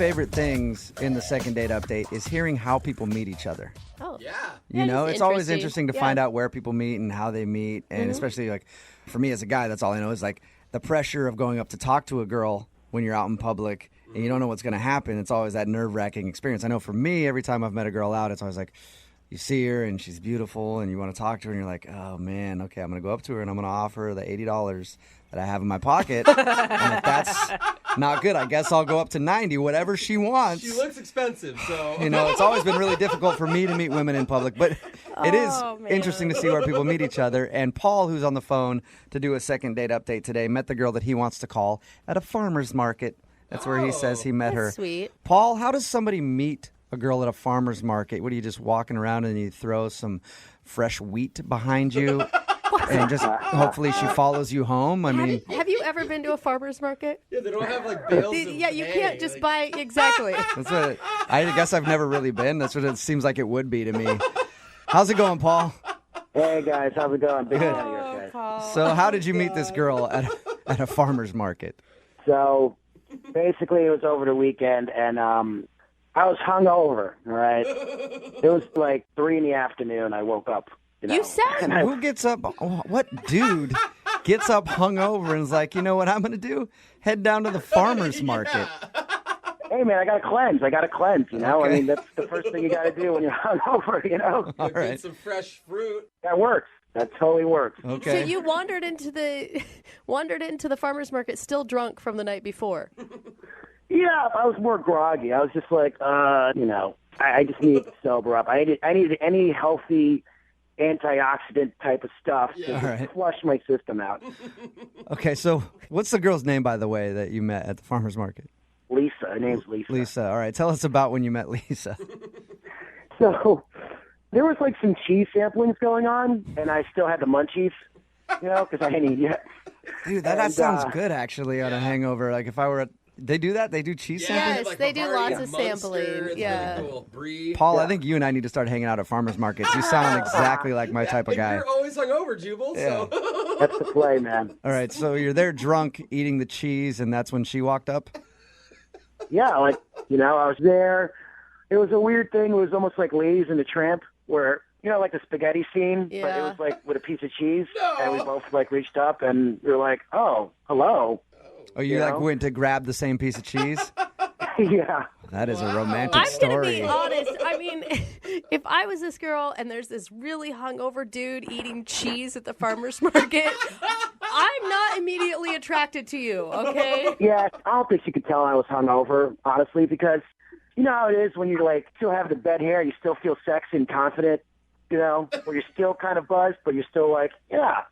favorite things in the second date update is hearing how people meet each other. Oh. Yeah. You know, it's always interesting to Yeah. find out where people meet and how they meet. And especially, like, for me as a guy, that's all I know is, like, the pressure of going up to talk to a girl when you're out in public and you don't know what's going to happen. It's always that nerve-wracking experience. I know for me, every time I've met a girl out, it's always like, you see her and she's beautiful and you want to talk to her and you're like, oh, man, okay, I'm going to go up to her and I'm going to offer her the $80 that I have in my pocket. And if that's not good, I guess I'll go up to 90, whatever she wants. She looks expensive, so. You know, it's always been really difficult for me to meet women in public, but it is man. interesting to see where people meet each other. And Paul, who's on the phone to do a second date update today, met the girl that he wants to call at a farmer's market. That's where he says he met her. That's sweet. Paul, how does somebody meet a girl at a farmer's market? What, are you just walking around and you throw some fresh wheat behind you? And just hopefully she follows you home? I mean, Have you ever been to a farmer's market? Yeah, they don't have like bales of Yeah, you hay, can't just like- buy exactly. that's what I guess I've never really been. That's what it seems like it would be to me. How's it going, Paul? Hey guys, how's it going? Big fan of yours, Oh, guys. Paul. So how did you meet this girl at a farmer's market? So basically, it was over the weekend, and I was hungover. All right, it was like 3 in the afternoon. I woke up. You said Who gets up? What dude gets up hungover and is like, you know what I'm going to do? Head down to the farmer's market. Hey man, I got to cleanse. You know, Okay. I mean that's the first thing you got to do when you're hungover. You know, All Get right. some fresh fruit. that works. That totally works. Okay. So you wandered into the farmer's market still drunk from the night before. Yeah, I was more groggy. I was just like, you know, I just needed to sober up. I needed any healthy antioxidant type of stuff to All right. flush my system out. Okay, so what's the girl's name, by the way, that you met at the farmer's market? Lisa, her name's Lisa. Lisa. All right, tell us about when you met Lisa. So there was like some cheese samplings going on, and I still had the munchies, you know, because I hadn't eaten yet. Dude, that And, sounds good, actually, on a hangover. Like, if I were they do that? They do cheese sampling? Yes, they do Bavarian lots of Munster, sampling, it's yeah. really cool. Brie. Paul, I think you and I need to start hanging out at farmer's markets. You sound exactly like my type of And guy. you're always hungover, Jubal, so. That's the play, man. All right, so you're there drunk, eating the cheese, and that's when she walked up? Yeah, like, you know, I was there. It was a weird thing. It was almost like Ladies and the Tramp, where, you know, like the spaghetti scene, but it Yeah. was like with a piece of cheese. No. And we both like reached up and we were like, oh, hello. Oh, you You like know? went to grab the same piece of cheese? Yeah. That is a romantic I'm story. going to be honest. I mean, if I was this girl and there's this really hungover dude eating cheese at the farmer's market, I'm not immediately attracted to you, okay? Yeah, I don't think she could tell I was hungover, honestly, because you know how it is when you're like still have the bed hair, you still feel sexy and confident, you know, where you're still kind of buzzed, but you're still like, yeah,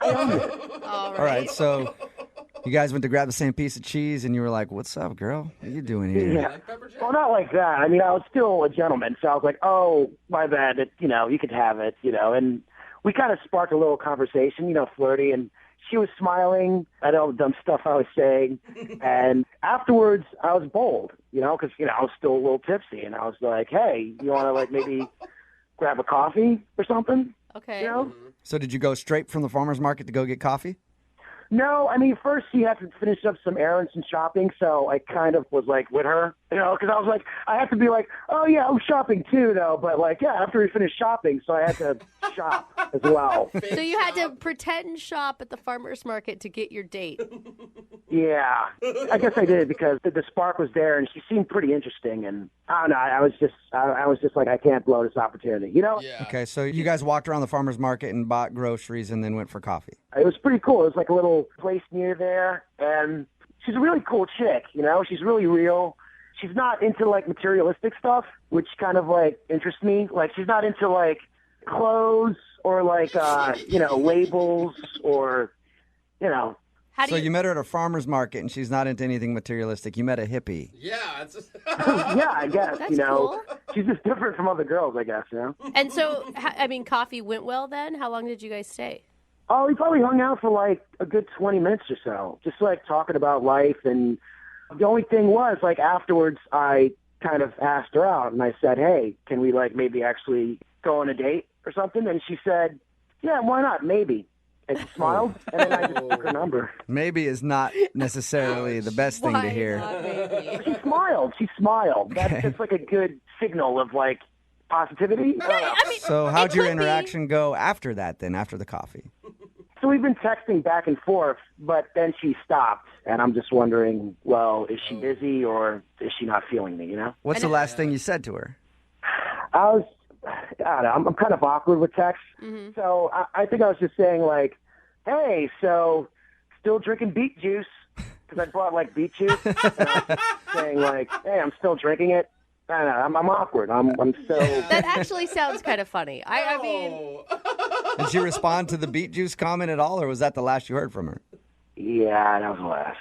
I own it. All All right, so you guys went to grab the same piece of cheese, and you were like, what's up, girl? What are you doing here? Yeah. Well, not like that. I mean, I was still a gentleman, so I was like, oh, my bad, you know, you could have it, you know, and we kind of sparked a little conversation, you know, flirty, and she was smiling at all the dumb stuff I was saying. And afterwards, I was bold, you know, because, you know, I was still a little tipsy. And I was like, hey, you want to, like, maybe grab a coffee or something? Okay. You know? So did you go straight from the farmer's market to go get coffee? No, I mean, first she had to finish up some errands and shopping, so I kind of was like with her, you know, because I was like, I have to be like, oh yeah, I'm shopping too, though, but like, yeah, after we finished shopping, so I had to shop as well. So you had to pretend shop at the farmer's market to get your date. Yeah, I guess I did because the spark was there, and she seemed pretty interesting, and I don't know, I was just like, I can't blow this opportunity, you know? Yeah. Okay, so you guys walked around the farmer's market and bought groceries and then went for coffee. It was pretty cool. It was like a little place near there, and she's a really cool chick, you know? She's really real. She's not into, like, materialistic stuff, which kind of, like, interests me. Like, she's not into, like, clothes or, like, you know, labels or, you know. How do So you, you met her at a farmer's market, and she's not into anything materialistic. You met a hippie. Yeah, it's just. Yeah, I guess, That's you know. cool. She's just different from other girls, I guess, you know? And so, I mean, coffee went well then? How long did you guys stay? Oh, we probably hung out for like a good 20 minutes or so, just like talking about life. And the only thing was, like, afterwards, I kind of asked her out and I said, hey, can we like maybe actually go on a date or something? And she said, yeah, why not? Maybe. And she smiled, and then I just took her number. Maybe is not necessarily the best thing to Why hear. not, maybe? She smiled. She smiled. That's like a good signal of like positivity. I mean, So how'd your could be. interaction go after that then, after the coffee? So we've been texting back and forth, but then she stopped, and I'm just wondering, well, is she busy or is she not feeling me, you know? What's the last thing you said to her? I don't know, I'm kind of awkward with text. So I think I was just saying like, hey, so still drinking beet juice? Because I bought like beet juice. And I was saying like, hey, I'm still drinking it. I don't know, I'm awkward. I'm so... That actually sounds kind of funny. I mean, Did she respond to the beet juice comment at all, or was that the last you heard from her? Yeah, that was the last.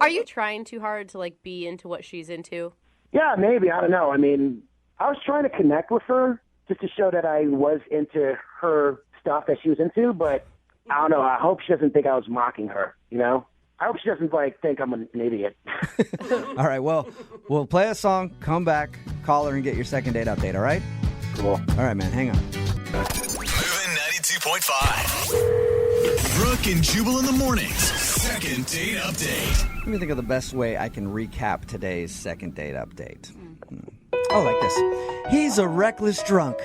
are you trying too hard to like be into what she's into? Yeah, maybe. I don't know. I mean, I was trying to connect with her just to show that I was into her stuff that she was into, but I don't know. I hope she doesn't think I was mocking her, you know? I hope she doesn't, like, think I'm an idiot. All right, well, we'll play a song, come back, call her, and get your second date update, all right? Cool. All right, man, hang on. Moving 92.5. Brooke and Jubal in the mornings. Second date update. Let me think of the best way I can recap today's second date update. Oh, like this. He's a reckless drunk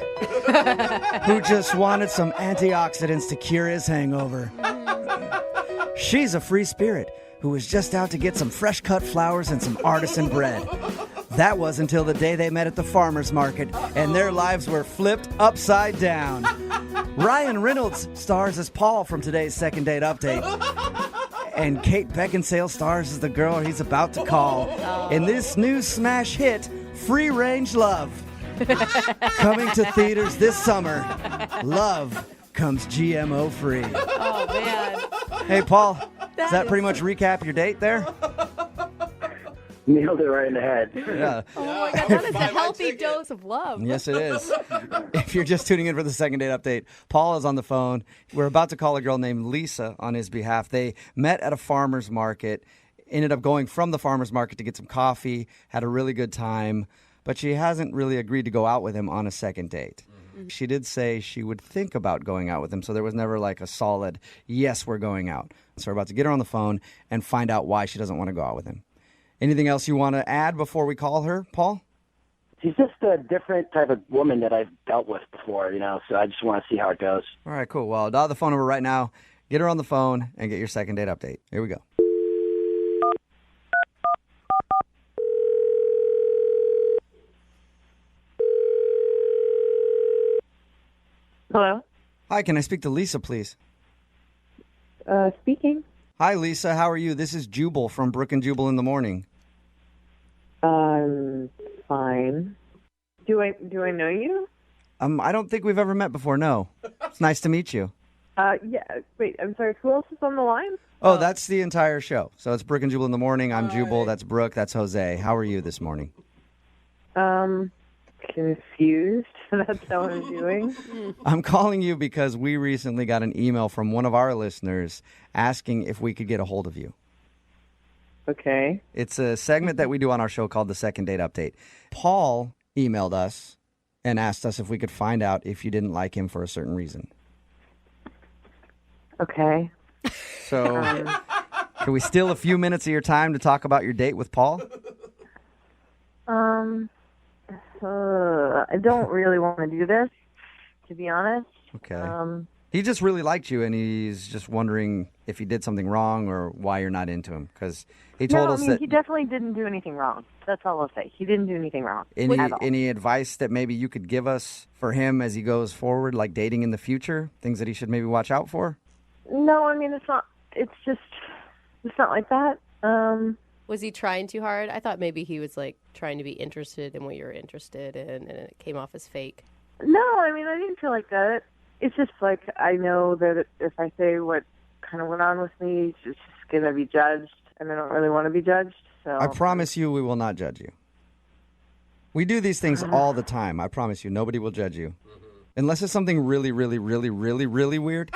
who just wanted some antioxidants to cure his hangover. She's a free spirit who was just out to get some fresh cut flowers and some artisan bread. That was until the day they met at the farmer's market and their lives were flipped upside down. Ryan Reynolds stars as Paul from today's second date update. And Kate Beckinsale stars as the girl he's about to call in this new smash hit, Free Range Love. Coming to theaters this summer, Love comes GMO free. Oh man. Hey, Paul, does that pretty much recap your date there? Nailed it right in the head. Yeah. Oh my god, that is a healthy dose of love. Yes, it is. If you're just tuning in for the second date update, Paul is on the phone. We're about to call a girl named Lisa on his behalf. They met at a farmer's market, ended up going from the farmer's market to get some coffee, had a really good time, but she hasn't really agreed to go out with him on a second date. She did say she would think about going out with him, so there was never like a solid, yes, we're going out. So we're about to get her on the phone and find out why she doesn't want to go out with him. Anything else you want to add before we call her, Paul? She's just a different type of woman that I've dealt with before, you know, so I just want to see how it goes. All right, cool. Well, dial the phone number right now, get her on the phone, and get your second date update. Here we go. Hello? Hi, can I speak to Lisa, please? Speaking. Hi, Lisa. How are you? This is Jubal from Brooke and Jubal in the morning. Fine. Do I know you? I don't think we've ever met before, no. It's nice to meet you. Yeah. Wait, I'm sorry. Who else is on the line? Oh, that's the entire show. So it's Brooke and Jubal in the morning. I'm Jubal. That's Brooke. That's Jose. How are you this morning? Confused. That's how I'm doing. I'm calling you because we recently got an email from one of our listeners asking if we could get a hold of you. Okay. It's a segment that we do on our show called the Second Date Update. Paul emailed us and asked us if we could find out if you didn't like him for a certain reason. Okay. So, can we steal a few minutes of your time to talk about your date with Paul? I don't really want to do this, to be honest. Okay. He just really liked you, and he's just wondering if he did something wrong or why you're not into him. Because he told us that. He definitely didn't do anything wrong. That's all I'll say. He didn't do anything wrong. Any advice that maybe you could give us for him as he goes forward, like dating in the future? Things that he should maybe watch out for? No, I mean, it's not. It's not like that. Was he trying too hard? I thought maybe he was like trying to be interested in what you're interested in, and it came off as fake. No, I mean, I didn't feel like that. It's just like I know that if I say what kind of went on with me, it's just going to be judged, and I don't really want to be judged. So I promise you we will not judge you. We do these things all the time. I promise you. Nobody will judge you. Unless it's something really, really, really, really, really weird.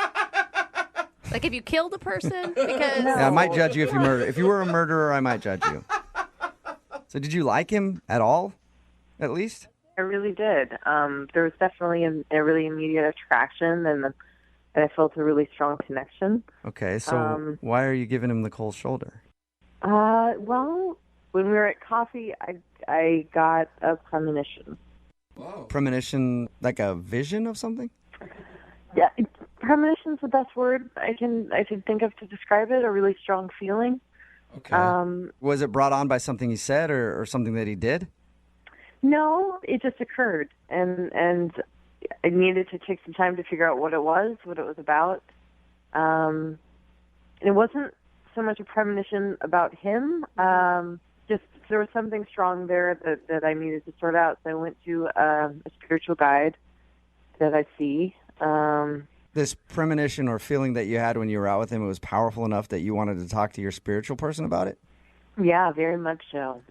Like if you killed a person? Because Yeah, I might judge you if you murder. If you were a murderer, I might judge you. So did you like him at all, at least? I really did. There was definitely a really immediate attraction, and and I felt a really strong connection. Okay, so why are you giving him the cold shoulder? Well, when we were at coffee, I got a premonition. Whoa. Premonition, like a vision of something? Yeah, premonition's the best word I can think of to describe it. A really strong feeling. Okay. Was it brought on by something he said or something that he did? No, it just occurred, and I needed to take some time to figure out what it was about. And it wasn't so much a premonition about him. Just there was something strong there that I needed to sort out. So I went to a spiritual guide that I see. This premonition or feeling that you had when you were out with him, it was powerful enough that you wanted to talk to your spiritual person about it? Yeah, very much so.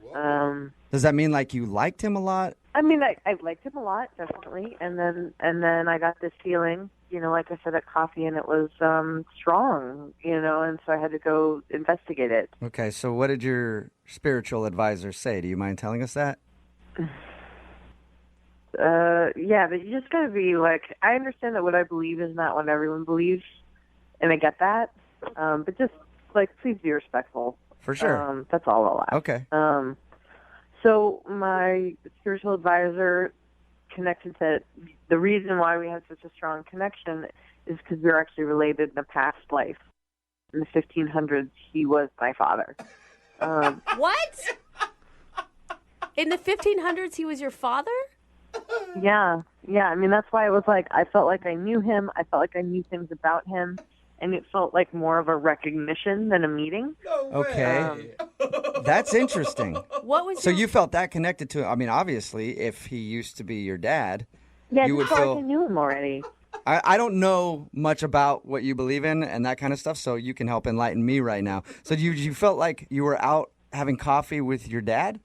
Does that mean like you liked him a lot? I mean, I liked him a lot, definitely. And then I got this feeling, like I said at coffee, and it was strong, and so I had to go investigate it. Okay, so what did your spiritual advisor say? Do you mind telling us that? Yeah, but you just gotta be like, I understand that what I believe is not what everyone believes, and I get that. But just please be respectful. For sure. That's all I'll ask. Okay. So my spiritual advisor connected that the reason why we had such a strong connection is because we were actually related in a past life. In the 1500s, he was my father. What? In the 1500s, he was your father? Yeah. I mean, that's why it was like, I felt like I knew him. I felt like I knew things about him. And it felt like more of a recognition than a meeting. No way. Okay. That's interesting. What was So you felt that connected to him. I mean, obviously, if he used to be your dad, Yeah, you would just felt feel... like I knew him already. I don't know much about what you believe in and that kind of stuff, so you can help enlighten me right now. So you felt like you were out having coffee with your dad?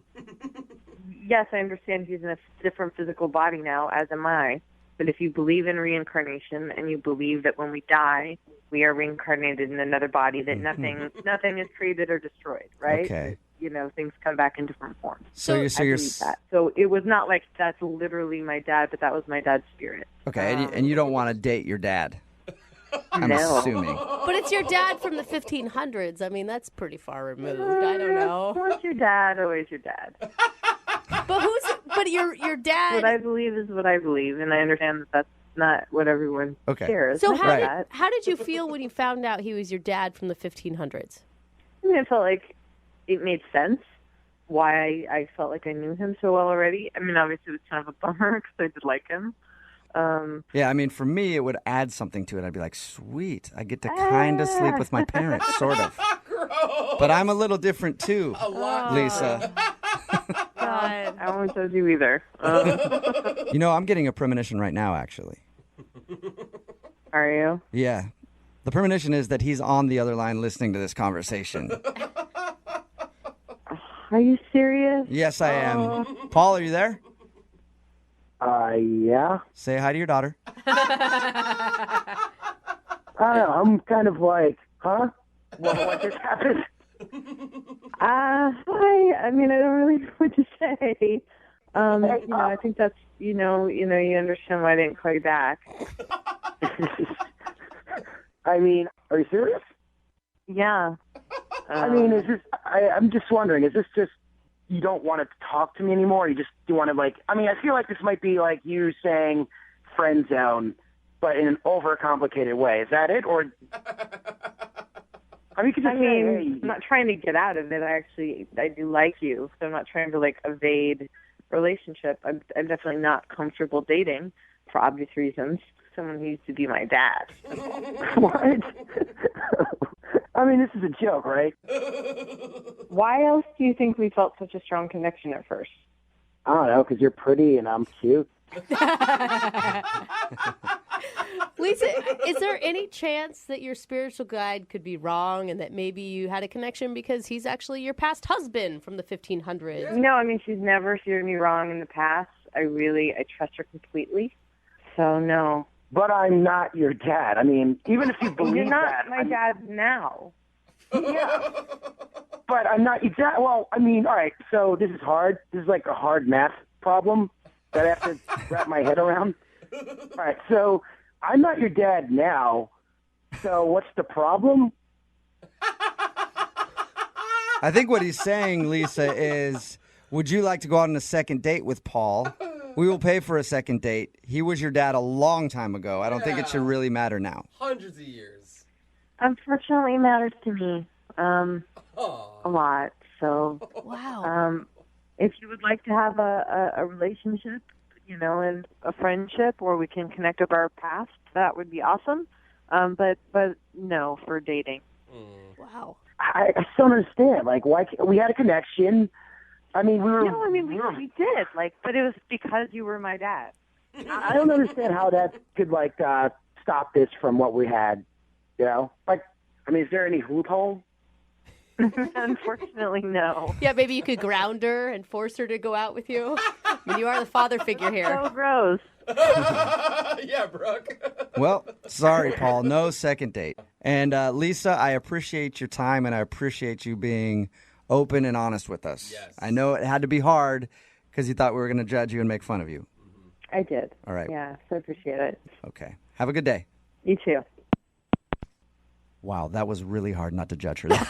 Yes, I understand he's in a different physical body now, as am I. But if you believe in reincarnation and you believe that when we die, we are reincarnated in another body, that nothing is created or destroyed, right? Okay. Things come back in different forms. So you're believe that. So it was not like that's literally my dad, but that was my dad's spirit. Okay, and you don't want to date your dad, I'm No. assuming. But it's your dad from the 1500s. I mean, that's pretty far removed. I don't know. Once your dad, always your dad. But your dad. What I believe is what I believe, and I understand that that's not what everyone shares. So I get that. how did you feel when you found out he was your dad from the 1500s? I mean, I felt like it made sense why I felt like I knew him so well already. I mean, obviously it was kind of a bummer because I did like him. Yeah, I mean, for me, it would add something to it. I'd be like, sweet, I get to kind of sleep with my parents, sort of. Gross. But I'm a little different, too, Lisa. God. I won't judge you either. I'm getting a premonition right now, actually. Are you? Yeah. The premonition is that he's on the other line listening to this conversation. Are you serious? Yes, I am. Paul, are you there? Yeah. Say hi to your daughter. I don't know. I'm kind of like, huh? What just happened? Hi. I mean, I don't really know what to say. I think that's, you understand why I didn't call you back. I mean, are you serious? Yeah. I mean, I'm just wondering, is this just, you don't want to talk to me anymore? You want to I feel like this might be like you saying friend zone, but in an overcomplicated way. Is that it? Or, you could just say, hey. I'm not trying to get out of it. I do like you, so I'm not trying to evade relationship. I'm definitely not comfortable dating for obvious reasons. Someone who used to be my dad. What? I mean, this is a joke, right? Why else do you think we felt such a strong connection at first? I don't know, because you're pretty and I'm cute. Lisa, is there any chance that your spiritual guide could be wrong and that maybe you had a connection because he's actually your past husband from the 1500s? No, I mean, she's never steered me wrong in the past. I trust her completely. So, no. But I'm not your dad. I mean, even if you believe You're not that. my dad now. Yeah. But I'm not your dad. Well, I mean, all right, so this is hard. This is like a hard math problem that I have to wrap my head around. All right, so I'm not your dad now, so what's the problem? I think what he's saying, Lisa, is would you like to go out on a second date with Paul? We will pay for a second date. He was your dad a long time ago. I don't think it should really matter now. Hundreds of years. Unfortunately, it matters to me a lot. So, Wow. if you would like to have a relationship, and a friendship where we can connect over our past, that would be awesome. But no, for dating. Wow. I still don't understand. Like, why we had a connection. I mean, we did. But it was because you were my dad. I don't understand how that could stop this from what we had. Is there any loophole? Unfortunately, no. Yeah, maybe you could ground her and force her to go out with you. I mean, you are the father figure here. So gross. Yeah, Brooke. Well, sorry, Paul. No second date. And Lisa, I appreciate your time, and I appreciate you being open and honest with us. Yes. I know it had to be hard because you thought we were going to judge you and make fun of you. I did. All right. Yeah, so I appreciate it. Okay. Have a good day. You too. Wow, that was really hard not to judge her that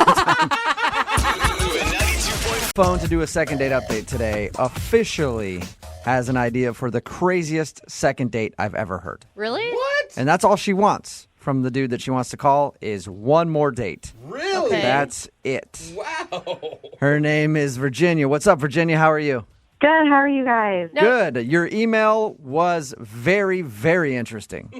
Phone to do a second date update today officially has an idea for the craziest second date I've ever heard. Really? What? And that's all she wants from the dude that she wants to call is one more date. Really? Okay. That's it. Wow. Her name is Virginia. What's up, Virginia? How are you? Good. How are you guys? No. Good. Your email was very, very interesting.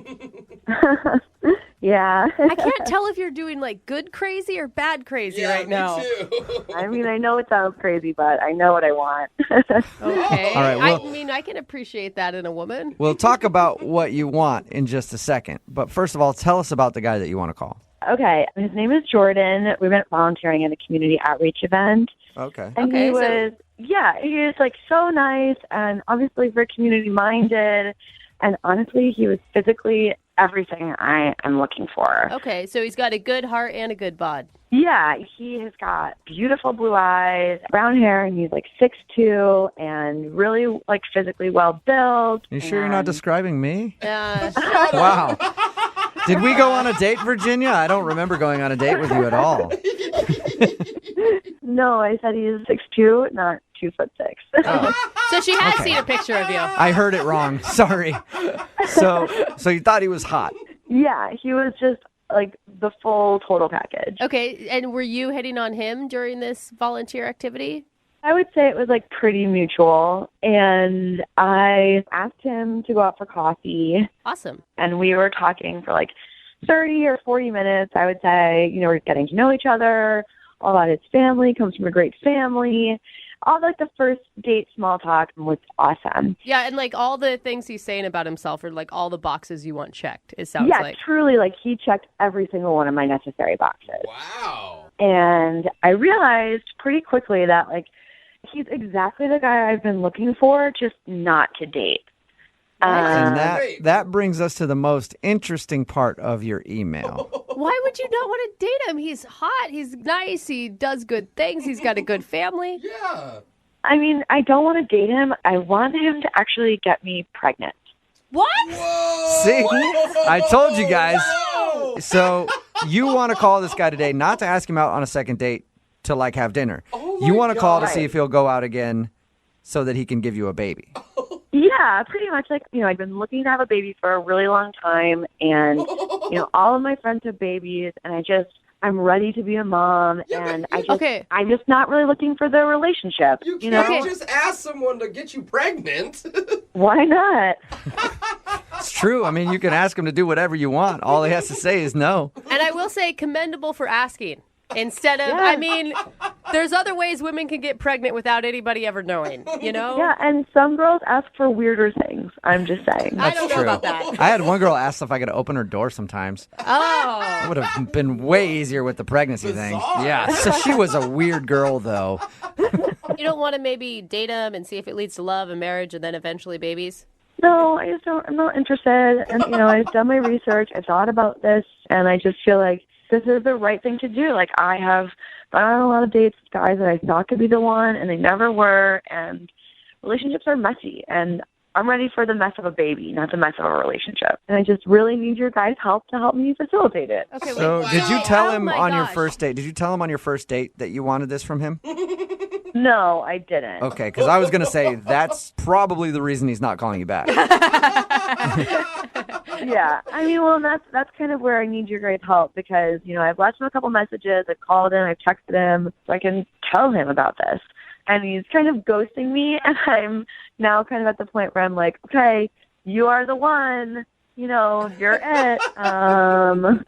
Yeah. I can't tell if you're doing good crazy or bad crazy right now. Me too. I mean, I know it sounds crazy, but I know what I want. Okay. All right, well- I can appreciate that in a woman. We'll talk about what you want in just a second. But first of all, tell us about the guy that you want to call. Okay. His name is Jordan. We went volunteering at a community outreach event. Okay. And Okay, he was so nice and obviously very community minded. And honestly, he was physically everything I am looking for. Okay, so he's got a good heart and a good bod. Yeah, he has got beautiful blue eyes, brown hair, and he's 6'2", and really physically well built. You sure you're not describing me? Shut Wow. Did we go on a date, Virginia? I don't remember going on a date with you at all. No, I said he's 6'2", not 2'6". So she has seen a picture of you. I heard it wrong. Sorry. So you thought he was hot. Yeah, he was just the full total package. Okay, and were you hitting on him during this volunteer activity? I would say it was pretty mutual, and I asked him to go out for coffee, Awesome. and we were talking for 30 or 40 minutes. I would say, we're getting to know each other, all about his family, comes from a great family. All the first date small talk was awesome. Yeah, and all the things he's saying about himself are all the boxes you want checked, it sounds Yeah, like. truly, he checked every single one of my necessary boxes. Wow. And I realized pretty quickly that he's exactly the guy I've been looking for, just not to date. And Great. that brings us to the most interesting part of your email. Why would you not want to date him? He's hot, he's nice, he does good things, he's got a good family. Yeah. I mean, I don't want to date him. I want him to actually get me pregnant. What? Whoa. See? I told you guys. Whoa. So you want to call this guy today not to ask him out on a second date to have dinner. Oh my You want to call to God. see if he'll go out again so that he can give you a baby. Yeah, pretty much. I've been looking to have a baby for a really long time, and all of my friends have babies, and I'm ready to be a mom, and Okay. I'm just not really looking for the relationship. You know, can't just ask someone to get you pregnant. why not? It's true. I mean, you can ask him to do whatever you want. All he has to say is no. And I will say commendable for asking. Instead of, there's other ways women can get pregnant without anybody ever knowing, Yeah, and some girls ask for weirder things. I'm just saying. I don't know True. about that. I had one girl ask if I could open her door sometimes. Oh. It would have been way easier with the pregnancy thing. Bizarre. Yeah. So she was a weird girl, though. You don't want to maybe date him and see if it leads to love and marriage and then eventually babies? No, I just don't. I'm not interested. And I've done my research. I've thought about this, and I just feel like this is the right thing to do. I have gone on a lot of dates with guys that I thought could be the one, and they never were. And relationships are messy, and I'm ready for the mess of a baby, not the mess of a relationship. And I just really need your guys' help to help me facilitate it. Okay, So, wait. did you tell Oh him my on your gosh. first date? Did you tell him on your first date that you wanted this from him? No, I didn't. Okay, because I was going to say that's probably the reason he's not calling you back. Yeah, I mean, well, that's kind of where I need your guys' help because, I've left him a couple messages, I've called him, I've texted him, so I can tell him about this. And he's kind of ghosting me, and I'm now kind of at the point where I'm like, okay, you are the one, you're it.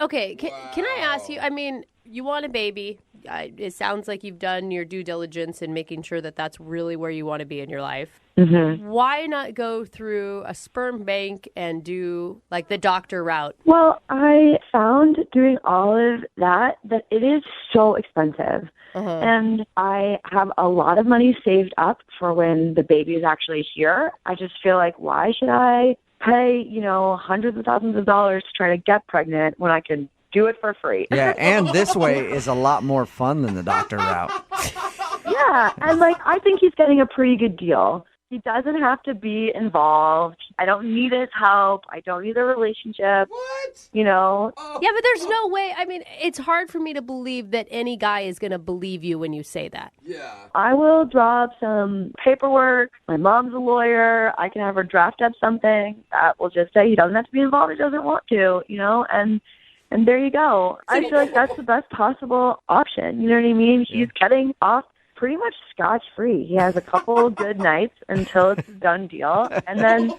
Okay, can I ask you? I mean, you want a baby. It sounds like you've done your due diligence in making sure that that's really where you want to be in your life. Mm-hmm. Why not go through a sperm bank and do like the doctor route? Well, I found doing all of that it is so expensive. And I have a lot of money saved up for when the baby is actually here. I just feel like, why should I pay, hundreds of thousands of dollars to try to get pregnant when I can do it for free? Yeah, and this way is a lot more fun than the doctor route. Yeah, and I think he's getting a pretty good deal. He doesn't have to be involved. I don't need his help. I don't need a relationship. What? Yeah, but there's no way. I mean, it's hard for me to believe that any guy is going to believe you when you say that. Yeah. I will draw up some paperwork. My mom's a lawyer. I can have her draft up something that will just say he doesn't have to be involved. He doesn't want to, and there you go. I feel like that's the best possible option. You know what I mean? He's getting off pretty much scotch-free. He has a couple good nights until it's a done deal. And then,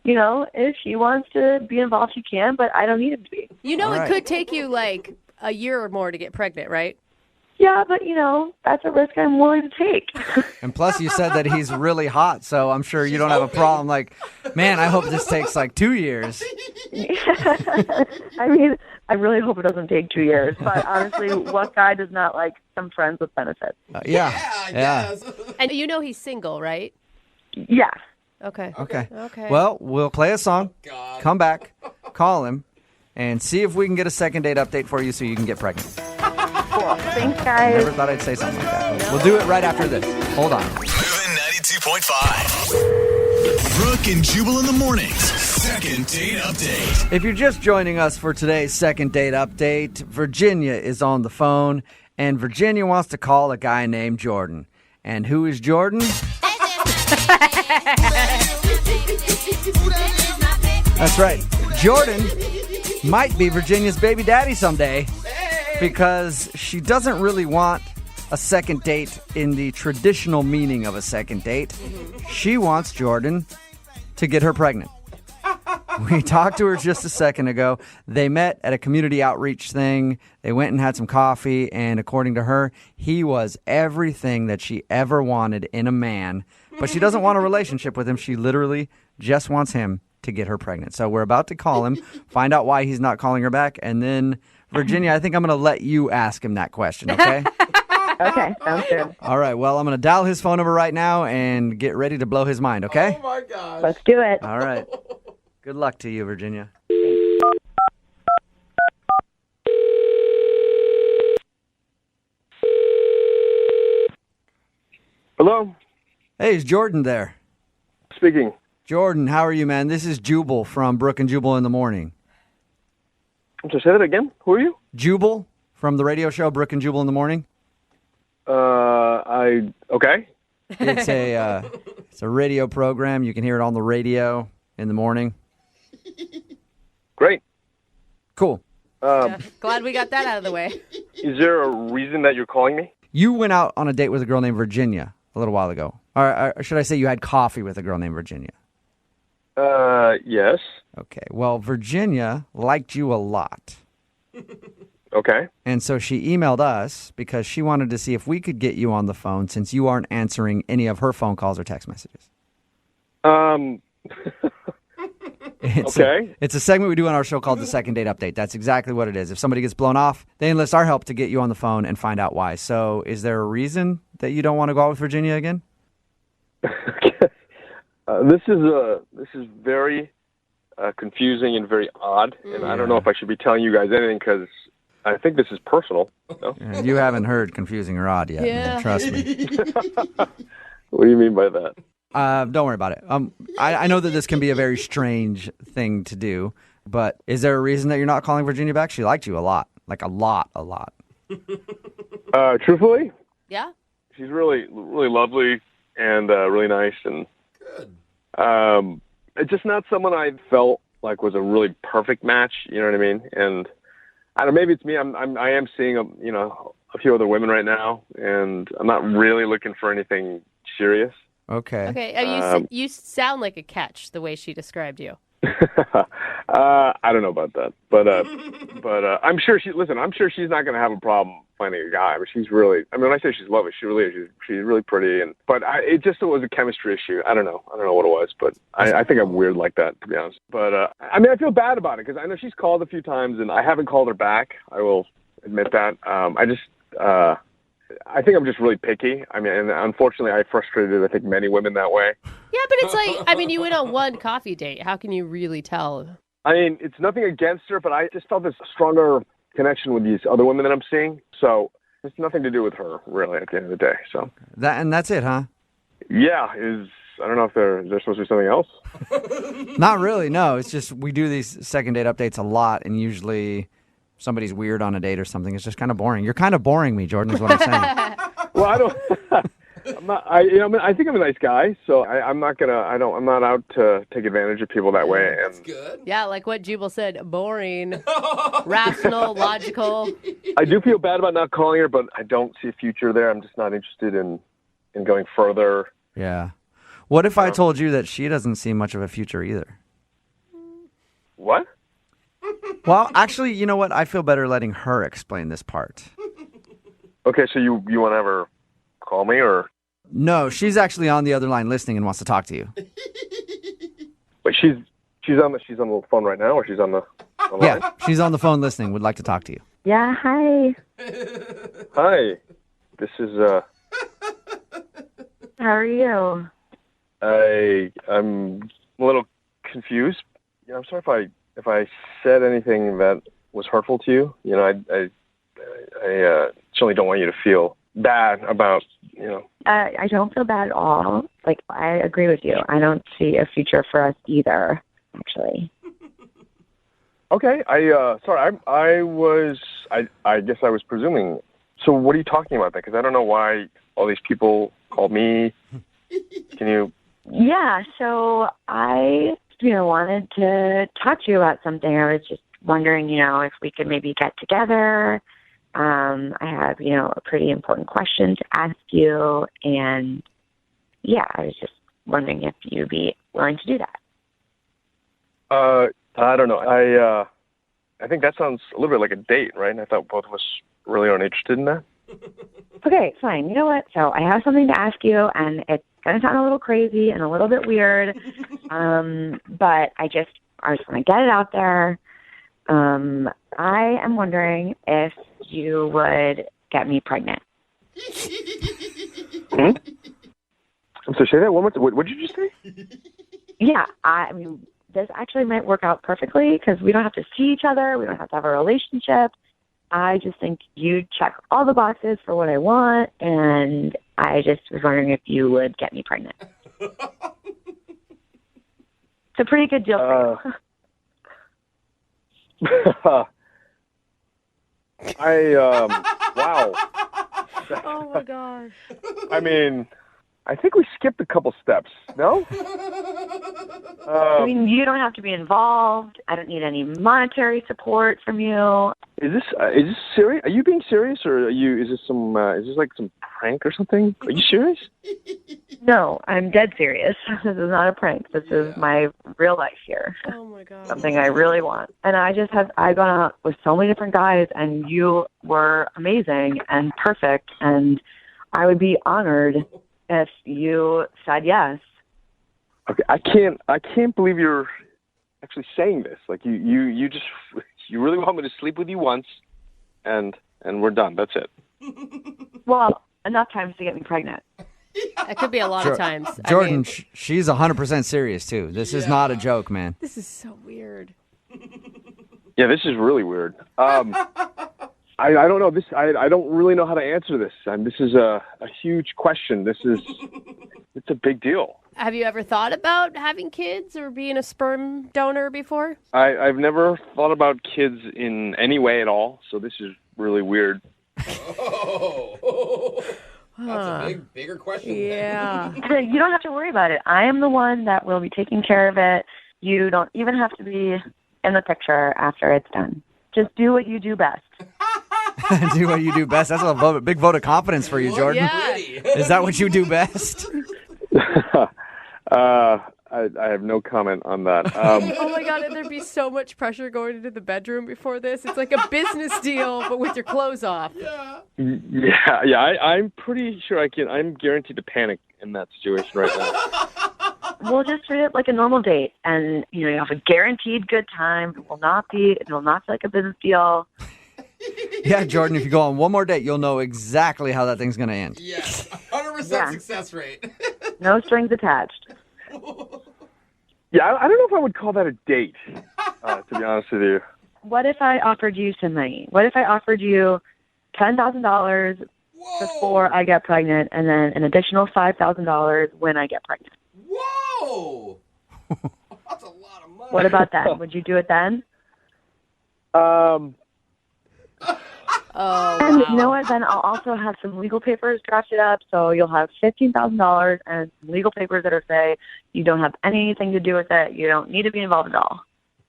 if he wants to be involved, he can, but I don't need him to be. All right. It could take you like a year or more to get pregnant, right? Yeah, but, that's a risk I'm willing to take. And plus, you said that he's really hot, so I'm sure you don't have a problem. Like, man, I hope this takes like 2 years. I mean, I really hope it doesn't take 2 years. But honestly, what guy does not like some friends with benefits? Yeah. I guess. And he's single, right? Yeah. Okay. Well, we'll play a song, God. come back, call him, and see if we can get a second date update for you so you can get pregnant. Cool. Thanks, guys. Never thought I'd say something like that. We'll do it right after this. Hold on. Moving 92.5. Brooke and Jubal in the mornings. Second date update. If you're just joining us for today's second date update, Virginia is on the phone, and Virginia wants to call a guy named Jordan. And who is Jordan? That's right. Jordan might be Virginia's baby daddy someday because she doesn't really want a second date in the traditional meaning of a second date. She wants Jordan to get her pregnant. We talked to her just a second ago. They met at a community outreach thing. They went and had some coffee, and according to her, he was everything that she ever wanted in a man. But she doesn't want a relationship with him. She literally just wants him to get her pregnant. So we're about to call him, find out why he's not calling her back, and then, Virginia, I think I'm going to let you ask him that question, okay? Okay, sounds good. All right, well, I'm going to dial his phone number right now and get ready to blow his mind, okay? Oh my gosh. Let's do it. All right. Good luck to you, Virginia. Hello, Hey, is Jordan there? speaking. Jordan, how are you, man? This is Jubal from Brooke and Jubal in the Morning. I'm sorry, say that again. Who are you? Jubal from the radio show Brooke and Jubal in the Morning. Okay. It's a radio program. You can hear it on the radio in the morning. Great. Cool. Glad we got that out of the way. Is there a reason that you're calling me? You went out on a date with a girl named Virginia a little while ago. Or should I say you had coffee with a girl named Virginia? Yes. Okay. Well, Virginia liked you a lot. Okay. And so she emailed us because she wanted to see if we could get you on the phone since you aren't answering any of her phone calls or text messages. Okay. It's a segment we do on our show called the Second Date Update. That's exactly what it is. If somebody gets blown off, they enlist our help to get you on the phone and find out why. So is there a reason that you don't want to go out with Virginia again? This is very confusing and very odd, and I don't know if I should be telling you guys anything because I think this is personal. No? You haven't heard confusing or odd yet. Yeah. Man, trust me. What do you mean by that? Don't worry about it. I know that this can be a very strange thing to do, but is there a reason that you're not calling Virginia back? She liked you a lot. Like a lot. Truthfully, Yeah? she's really, really lovely and really nice, and Good. it's just not someone I felt like was a really perfect match. You know what I mean? And I don't know, maybe it's me. I am seeing a few other women right now, and I'm not really looking for anything serious. Okay. Okay. You sound like a catch the way she described you. I don't know about that, but I'm sure I'm sure she's not going to have a problem finding a guy. But she's really, I mean, when I say she's lovely, she really is. She's really pretty, but it just was a chemistry issue. I don't know what it was, but I think I'm weird like that, to be honest. But I mean, I feel bad about it because I know she's called a few times, and I haven't called her back. I will admit that. I think I'm just really picky. I mean, and unfortunately, I frustrated, I think, many women that way. Yeah, but it's like, I mean, you went on one coffee date. How can you really tell? I mean, it's nothing against her, but I just felt this stronger connection with these other women that I'm seeing. So it's nothing to do with her, really, at the end of the day. So That's it, huh? yeah, I don't know if there's supposed to be something else. Not really, no. It's just we do these second date updates a lot, and usually somebody's weird on a date or something. It's just kind of boring. You're kind of boring me, Jordan, is what I'm saying. Well, I don't. I'm not. I think I'm a nice guy, so I'm not gonna. I'm not out to take advantage of people that way. That's And good. Yeah, like what Jubal said, boring, rational, logical. I do feel bad about not calling her, but I don't see a future there. I'm just not interested in going further. Yeah. What if I told you that she doesn't see much of a future either? What? Well, actually, you know what? I feel better letting her explain this part. Okay, so you want to have her call me, or? No, she's actually on the other line listening and wants to talk to you. Wait, she's on the phone right now, or she's on the line? Yeah, she's on the phone listening, would like to talk to you. Yeah, hi. Hi, this is How are you? I'm a little confused. Yeah, I'm sorry if I said anything that was hurtful to you. You know, I certainly don't want you to feel bad about, I don't feel bad at all. Like, I agree with you. I don't see a future for us either, actually. Okay, sorry, I guess I was presuming. So what are you talking about then? Because I don't know why all these people called me. Can you? Yeah, so I, wanted to talk to you about something. I was just wondering, if we could maybe get together. I have, a pretty important question to ask you. And, yeah, I was just wondering if you'd be willing to do that. I don't know. I think that sounds a little bit like a date, right? And I thought both of us really aren't interested in that. Okay, fine. You know what? So I have something to ask you, and it's going to sound a little crazy and a little bit weird, but I just want to get it out there. I am wondering if you would get me pregnant. Hmm? So say that one more time. What did you just say? Yeah, I mean, this actually might work out perfectly because we don't have to see each other. We don't have to have a relationship. I just think you check all the boxes for what I want, and I just was wondering if you would get me pregnant. It's a pretty good deal for you. Wow. Oh my gosh. I mean, I think we skipped a couple steps. No? I mean, you don't have to be involved. I don't need any monetary support from you. Is this serious? Are you being serious, or is this like some prank or something? Are you serious? No, I'm dead serious. This is not a prank. This is my real life here. Oh my god. Something I really want. And I've gone out with so many different guys, and you were amazing and perfect, and I would be honored if you said yes. Okay, I can't believe you're actually saying this. Like you really want me to sleep with you once, and we're done. That's it. Well, enough times to get me pregnant. That could be a lot of times. Jordan, I mean, she's 100% serious, too. This is not a joke, man. this is so weird. Yeah, this is really weird. I don't know. I don't really know how to answer this. This is a huge question. It's a big deal. Have you ever thought about having kids or being a sperm donor before? I've never thought about kids in any way at all, so this is really weird. Oh, that's a bigger question. Yeah. You don't have to worry about it. I am the one that will be taking care of it. You don't even have to be in the picture after it's done. Just do what you do best. Do what you do best. That's a big vote of confidence for you, Jordan. Yeah. Is that what you do best? I have no comment on that. Oh my God, and there'd be so much pressure going into the bedroom before this. It's like a business deal, but with your clothes off. Yeah. I'm pretty sure I can. I'm guaranteed to panic in that situation right now. We'll just treat it like a normal date, and you have a guaranteed good time. It will not feel like a business deal. Yeah, Jordan, if you go on one more date, you'll know exactly how that thing's going to end. Yes, 100% success rate. No strings attached. Yeah, I don't know if I would call that a date, to be honest with you. What if I offered you some money? What if I offered you $10,000 before I get pregnant, and then an additional $5,000 when I get pregnant? Whoa! That's a lot of money. What about that? Would you do it then? Oh, And wow. you know what? Then I'll also have some legal papers drafted up, so you'll have $15,000 and some legal papers that say you don't have anything to do with it. You don't need to be involved at all.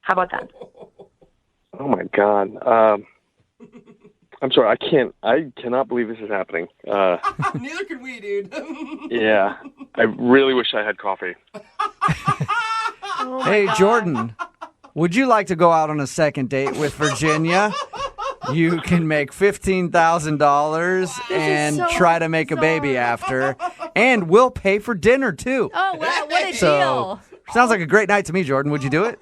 How about that? Oh my God. I'm sorry. I cannot believe this is happening. Neither can we, dude. Yeah. I really wish I had coffee. Oh my Hey, God. Jordan, would you like to go out on a second date with Virginia? You can make $15,000 and so try to make a baby after. And we'll pay for dinner, too. Oh, wow, what a So, deal. sounds like a great night to me, Jordan. Would you do it?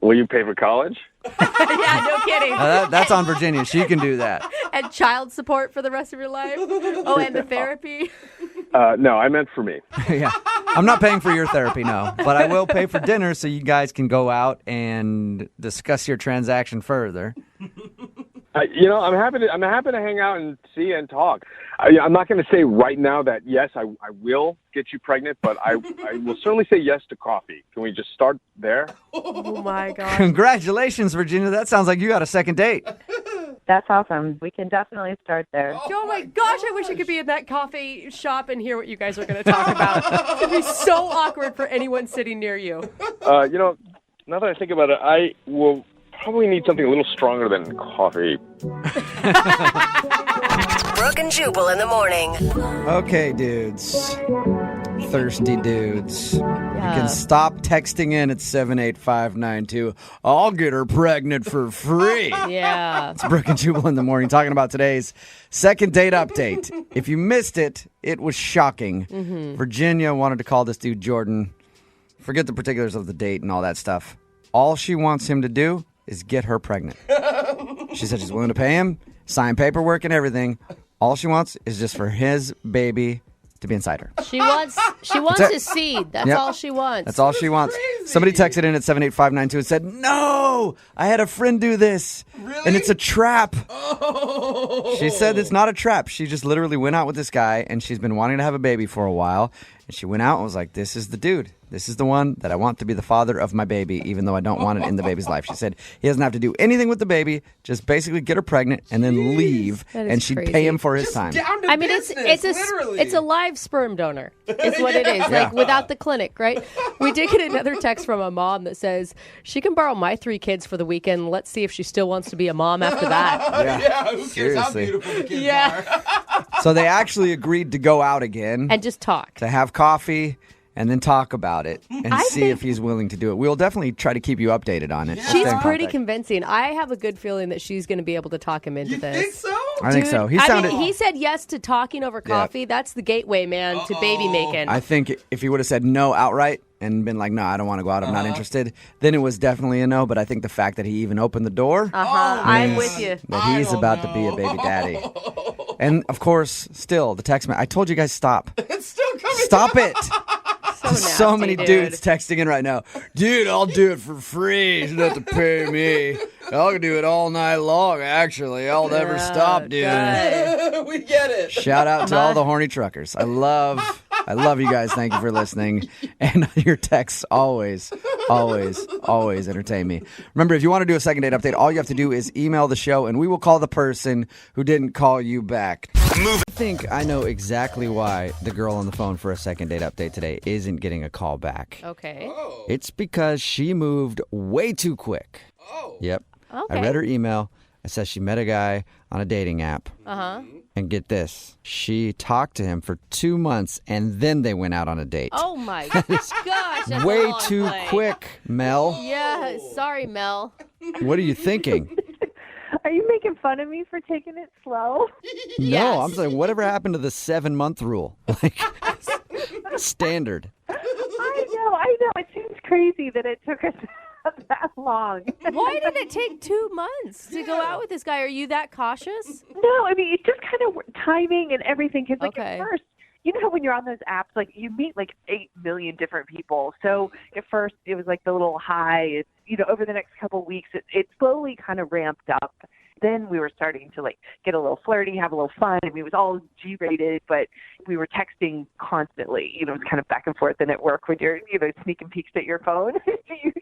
Will you pay for college? Yeah, no kidding. That's on Virginia. She can do that. And child support for the rest of your life. Oh, and the therapy. No, I meant for me. Yeah. I'm not paying for your therapy, no. But I will pay for dinner so you guys can go out and discuss your transaction further. I'm happy to hang out and see and talk. I'm not going to say right now that yes, I will get you pregnant, but I will certainly say yes to coffee. Can we just start there? Oh, my God. Congratulations, Virginia. That sounds like you got a second date. That's awesome. We can definitely start there. Oh my gosh, I wish I could be in that coffee shop and hear what you guys are going to talk about. It'd be so awkward for anyone sitting near you. Now that I think about it, I will probably need something a little stronger than coffee. Brooke and Jubal in the morning. Okay, dudes. Thirsty dudes. Yeah. You can stop texting in at 78592. I'll get her pregnant for free. Yeah. It's Brooke and Jubal in the morning talking about today's second date update. If you missed it, it was shocking. Virginia wanted to call this dude Jordan. Forget the particulars of the date and all that stuff. All she wants him to do is get her pregnant. She said she's willing to pay him, sign paperwork and everything. All she wants is just for his baby to be inside her. She wants it. his seed. That's Yep. all she wants. That's all she wants. crazy. Somebody texted in at 78592 and said, "No, I had a friend do this. Really? And it's a trap." Oh. She said it's not a trap. She just literally went out with this guy, and she's been wanting to have a baby for a while. And she went out and was like, "This is the dude. This is the one that I want to be the father of my baby, even though I don't want it in the baby's life." She said he doesn't have to do anything with the baby, just basically get her pregnant and then leave, That is and she'd crazy. pay him for his time. Down to I mean, business, literally. it's a live sperm donor. It's what it is. Yeah. Like without the clinic, right? We did get another text from a mom that says she can borrow my 3 kids for the weekend. Let's see if she still wants to be a mom after that. Yeah, who cares how Seriously. beautiful the kids Yeah. are? So they actually agreed to go out again And just talk. to have coffee and then talk about it and I see think- if he's willing to do it. We'll definitely try to keep you updated on it. She's Stay in pretty contact. convincing. I have a good feeling that she's going to be able to talk him into You this. think so? I think so. He I sounded. mean, he said yes to talking over coffee. That's the gateway, man, to baby making. I think if he would have said no outright and been like, "No, I don't want to go out. I'm not interested," then it was definitely a no. But I think the fact that he even opened the door, I'm with you. that he's don't about to be a baby daddy. And of course, still the text man. I told you guys stop. It's still coming. Stop it. So many dude. dudes texting in right now. Dude, I'll do it for free. You don't have to pay me. I'll do it all night long, actually. I'll never stop doing it. We get it. Shout out to all the horny truckers. I love you guys. Thank you for listening. And your texts always entertain me. Remember, if you want to do a second date update, all you have to do is email the show and we will call the person who didn't call you back. I think I know exactly why the girl on the phone for a second date update today isn't getting a call back. Okay. Oh. It's because she moved way too quick. Oh. Yep. Okay. I read her email. It says she met a guy on a dating app. Uh-huh. And get this, she talked to him for 2 months and then they went out on a date. Oh my gosh, that's a Way long too play. quick, Mel. Yeah, sorry, Mel. What are you thinking? Are you making fun of me for taking it slow? No, I'm saying whatever happened to the 7-month rule? Like standard. I know. It seems crazy that it took us that long. Why did it take 2 months to go out with this guy? Are you that cautious? No, I mean, it's just kind of timing and everything. Because, like, Okay. at first, you know how when you're on those apps, like, you meet, like, 8 million different people. So at first, it was, like, the little high. It's, over the next couple of weeks, it slowly kind of ramped up. Then we were starting to, like, get a little flirty, have a little fun. I mean, it was all G-rated, but we were texting constantly. It was kind of back and forth. And at work, when you're, sneaking peeks at your phone, you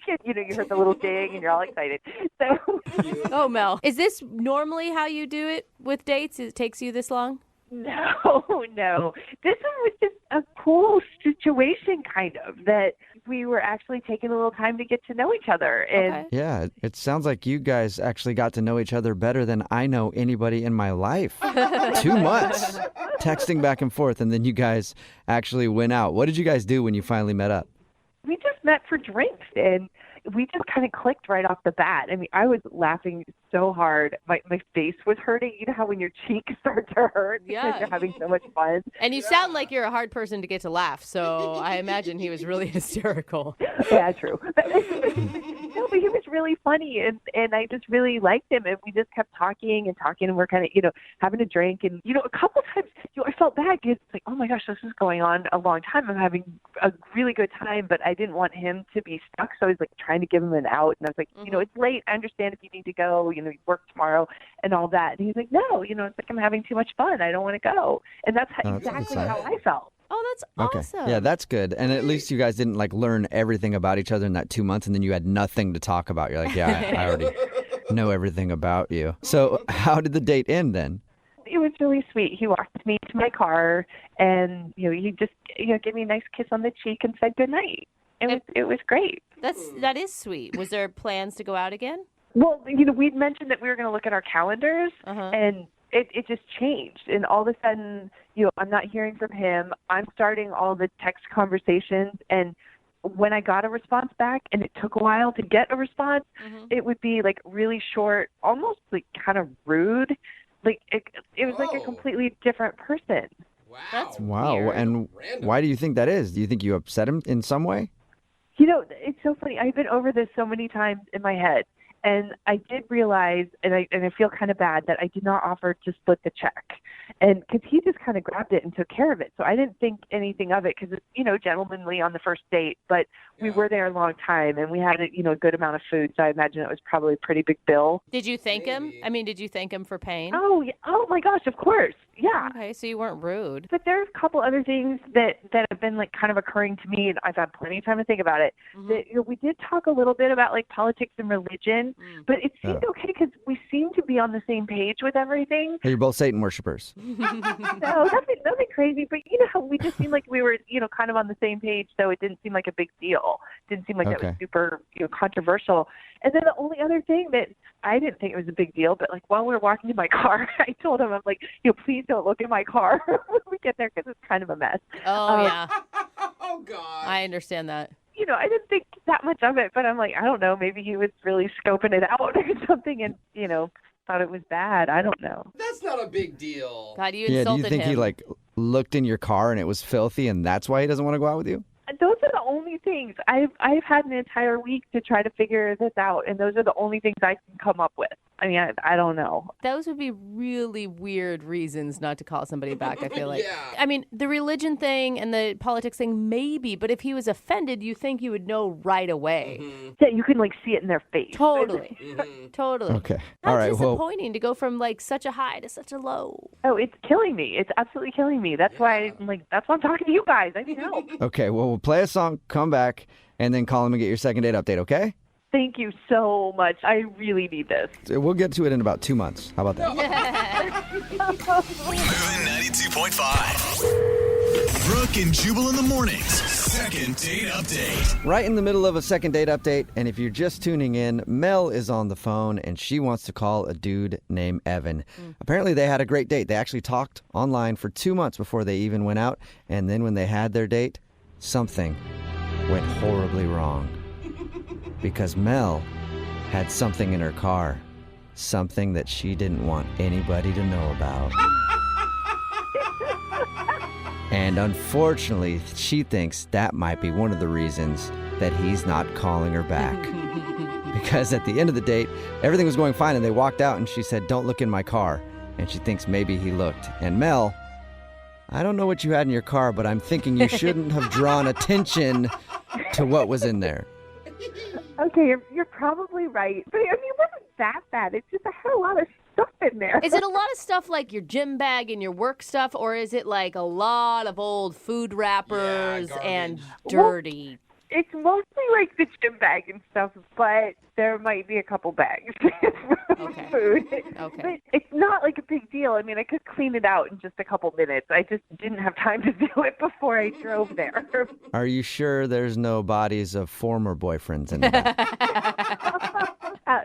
heard the little ding and you're all excited. So, Oh, Mel. Is this normally how you do it with dates? It takes you this long? no. This one was just a cool situation, kind of, that we were actually taking a little time to get to know each other. And Okay. Yeah, it sounds like you guys actually got to know each other better than I know anybody in my life. 2 months texting back and forth, and then you guys actually went out. What did you guys do when you finally met up? we just met for drinks, and we just kind of clicked right off the bat. I mean, I was laughing so hard. My face was hurting. You know how when your cheeks start to hurt because Yeah. you're having so much fun? And you sound like you're a hard person to get to laugh, so I imagine he was really hysterical. Yeah, true. No, but he was really funny, and I just really liked him, and we just kept talking, and we're kind of, having a drink, and, a couple times, I felt bad because it's like, oh my gosh, this is going on a long time. I'm having a really good time, but I didn't want him to be stuck, so I was like trying to give him an out, and I was like, it's late. I understand if you need to go, you work tomorrow and all that. And he's like, no, it's like I'm having too much fun. I don't want to go. And that's Oh, that's a good exactly sign. how I felt. Oh, that's Okay. awesome. Yeah, that's good. And at least you guys didn't learn everything about each other in that 2 months and then you had nothing to talk about. You're like, yeah, I already know everything about you. So how did the date end then? It was really sweet. He walked me to my car, and he just gave me a nice kiss on the cheek and said goodnight. It was great. That is sweet. Was there plans to go out again? Well, we'd mentioned that we were going to look at our calendars, and it just changed. And all of a sudden, I'm not hearing from him. I'm starting all the text conversations, and when I got a response back, and it took a while to get a response, it would be really short, almost kind of rude. It was like a completely different person. Wow. That's Wow. weird. And Random. why do you think that is? Do you think you upset him in some way? It's so funny. I've been over this so many times in my head. And I did realize, and I feel kind of bad, that I did not offer to split the check. And because he just kind of grabbed it and took care of it. So I didn't think anything of it because it's, gentlemanly on the first date. But we were there a long time, and we had, a good amount of food. So I imagine it was probably a pretty big bill. Did you thank him? I mean, did you thank him for paying? Oh, yeah. Oh my gosh, of course. Yeah. Okay, so you weren't rude. But there's a couple other things that have been kind of occurring to me, and I've had plenty of time to think about it. That, we did talk a little bit about politics and religion, but it seemed okay because we seemed to be on the same page with everything. Hey, you're both Satan worshipers. No, nothing crazy, but how we just seemed like we were, kind of on the same page, so it didn't seem like a big deal. Didn't seem like that Okay. was super, controversial. And then the only other thing that I didn't think it was a big deal, but while we were walking to my car, I told him, I'm like, please don't look in my car when we get there because it's kind of a mess. Oh, yeah. Oh, God. I understand that. I didn't think that much of it, but I'm like, I don't know, maybe he was really scoping it out or something and, thought it was bad. I don't know. That's not a big deal. God, you Yeah, do insulted you think him. he looked in your car and it was filthy and that's why he doesn't want to go out with you? Those are the only things. I've had an entire week to try to figure this out, and those are the only things I can come up with. I mean, I don't know. Those would be really weird reasons not to call somebody back, I feel like. Yeah. I mean, the religion thing and the politics thing, maybe, but if he was offended, you think you would know right away. Yeah, you can like see it in their face. Totally. Totally. Okay. How All right. Well, disappointing to go from like such a high to such a low. Oh, it's killing me. It's absolutely killing me. That's why I'm talking to you guys. I need help. okay. Well, we'll play a song, come back, and then call him and get your second date update, okay? Thank you so much. I really need this. We'll get to it in about 2 months. How about that? Moving 92.5. Brooke and Jubal in the mornings. Second date update. Right in the middle of a second date update, and if you're just tuning in, Mel is on the phone, and she wants to call a dude named Evan. Apparently, they had a great date. They actually talked online for 2 months before they even went out, and then when they had their date, something went horribly wrong. Because Mel had something in her car, something that she didn't want anybody to know about. And unfortunately, she thinks that might be one of the reasons that he's not calling her back. Because at the end of the date, everything was going fine and they walked out and she said, "Don't look in my car." And she thinks maybe he looked. And Mel, I don't know what you had in your car, but I'm thinking you shouldn't have drawn attention to what was in there. Okay, you're probably right. But I mean, it wasn't that bad. It's just I had a lot of stuff in there. Is it a lot of stuff like your gym bag and your work stuff, or is it like a lot of old food wrappers and dirty? It's mostly like the gym bag and stuff, but there might be a couple bags of food. Okay. But it's not like a big deal. I mean, I could clean it out in just a couple minutes. I just didn't have time to do it before I drove there. Are you sure there's no bodies of former boyfriends in the back?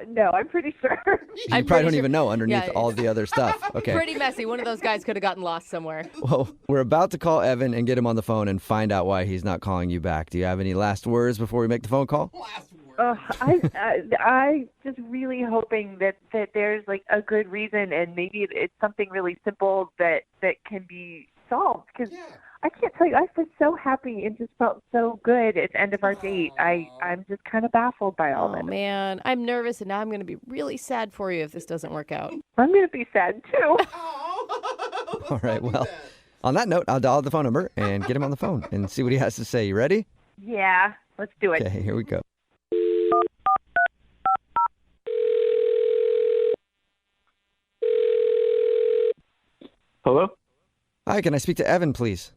No, I'm pretty sure. You probably don't even know underneath all the other stuff. Okay. Pretty messy. One of those guys could have gotten lost somewhere. Well, we're about to call Evan and get him on the phone and find out why he's not calling you back. Do you have any last words before we make the phone call? I just really hoping that there's like a good reason, and maybe it's something really simple that can be solved. Because I can't tell you, I was so happy and just felt so good at the end of our date. I'm just kind of baffled by all Oh, that. man. I'm nervous, and now I'm going to be really sad for you if this doesn't work out. I'm going to be sad too. All right, well, on that note, I'll dial the phone number and get him on the phone and see what he has to say. You ready? Yeah, let's do it. Okay, here we go. Hello? Hi, can I speak to Evan, please?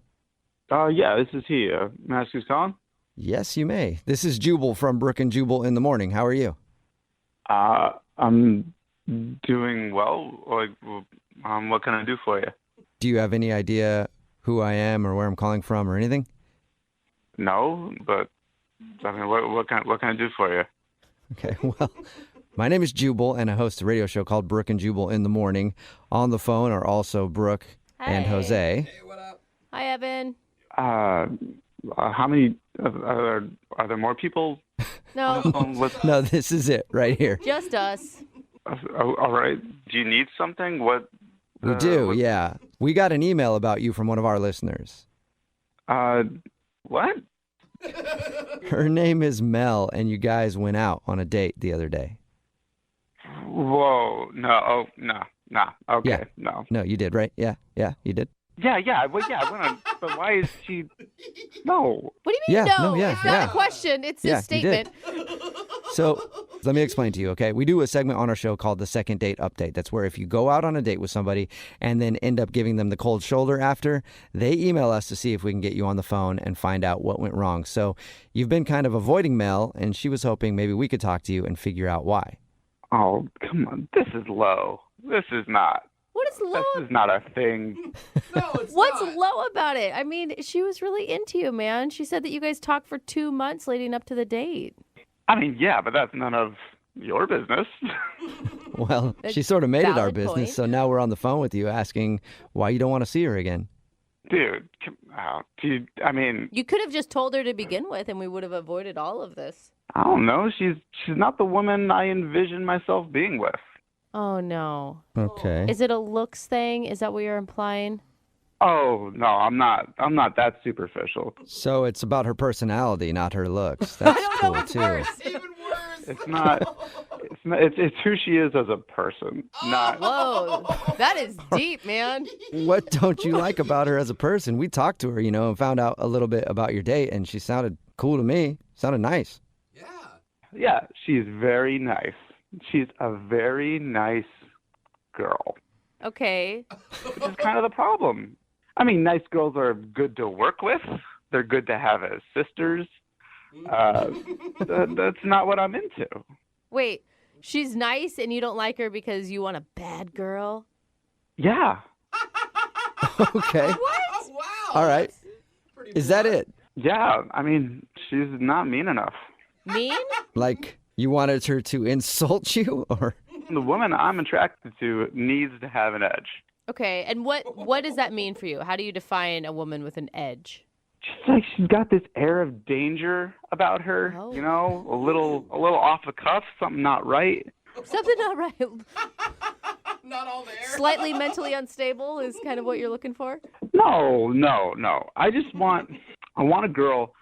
Yeah, this is he. May I ask who's calling? Yes, you may. This is Jubal from Brooke and Jubal in the morning. How are you? I'm doing well. Like, what can I do for you? Do you have any idea who I am or where I'm calling from or anything? No, but I mean, what can I do for you? Okay, well, my name is Jubal, and I host a radio show called Brooke and Jubal in the morning. On the phone are also Brooke and Jose. Hey, what up? Hi, Evan. How many are there more people? No, No, this is it right here. just us. All right. Do you need something? What? We do, yeah. We got an email about you from one of our listeners. What? Her name is Mel, and you guys went out on a date the other day. Whoa! No! Oh, no! Okay, Yeah. no. No, you did, right? Yeah, you did. Yeah. Well, yeah. I went on, but why is she? No. What do you mean, Yeah, no? no, yeah, It's not yeah. a question. It's Yeah, a you statement. So let me explain to you, okay? We do a segment on our show called the Second Date Update. That's where if you go out on a date with somebody and then end up giving them the cold shoulder after, they email us to see if we can get you on the phone and find out what went wrong. So you've been kind of avoiding Mel, and she was hoping maybe we could talk to you and figure out why. Oh, come on. This is low. This is not. What is low? This is not a thing. No, it's What's not. low about it? I mean, she was really into you, man. She said that you guys talked for 2 months leading up to the date. I mean, yeah, but that's none of your business. Well, she sort of made it our Valid business, point. so now we're on the phone with you asking why you don't want to see her again. Dude, I mean, You could have just told her to begin with, and we would have avoided all of this. I don't know. She's not the woman I envision myself being with. Oh, no. Okay. Is it a looks thing? Is that what you're implying? Oh, no, I'm not that superficial. So it's about her personality, not her looks. That's cool, too. Even worse. It's not It's who she is as a person, not. Whoa, that is deep, man. What don't you like about her as a person? We talked to her, and found out a little bit about your date, and she sounded cool to me. Sounded nice. Yeah, she's very nice. She's a very nice girl. Okay. Which is kind of the problem. I mean, nice girls are good to work with. They're good to have as sisters. That's not what I'm into. Wait, she's nice and you don't like her because you want a bad girl? Yeah. Okay. What? Oh, wow. All right. Is that it? Yeah, I mean, she's not mean enough. Mean? Like, you wanted her to insult you, or? The woman I'm attracted to needs to have an edge. Okay, and what does that mean for you? How do you define a woman with an edge? She's got this air of danger about her, Oh. a little off the cuff, something not right. Something not right. Not all there. Slightly mentally unstable is kind of what you're looking for? No. I want a girl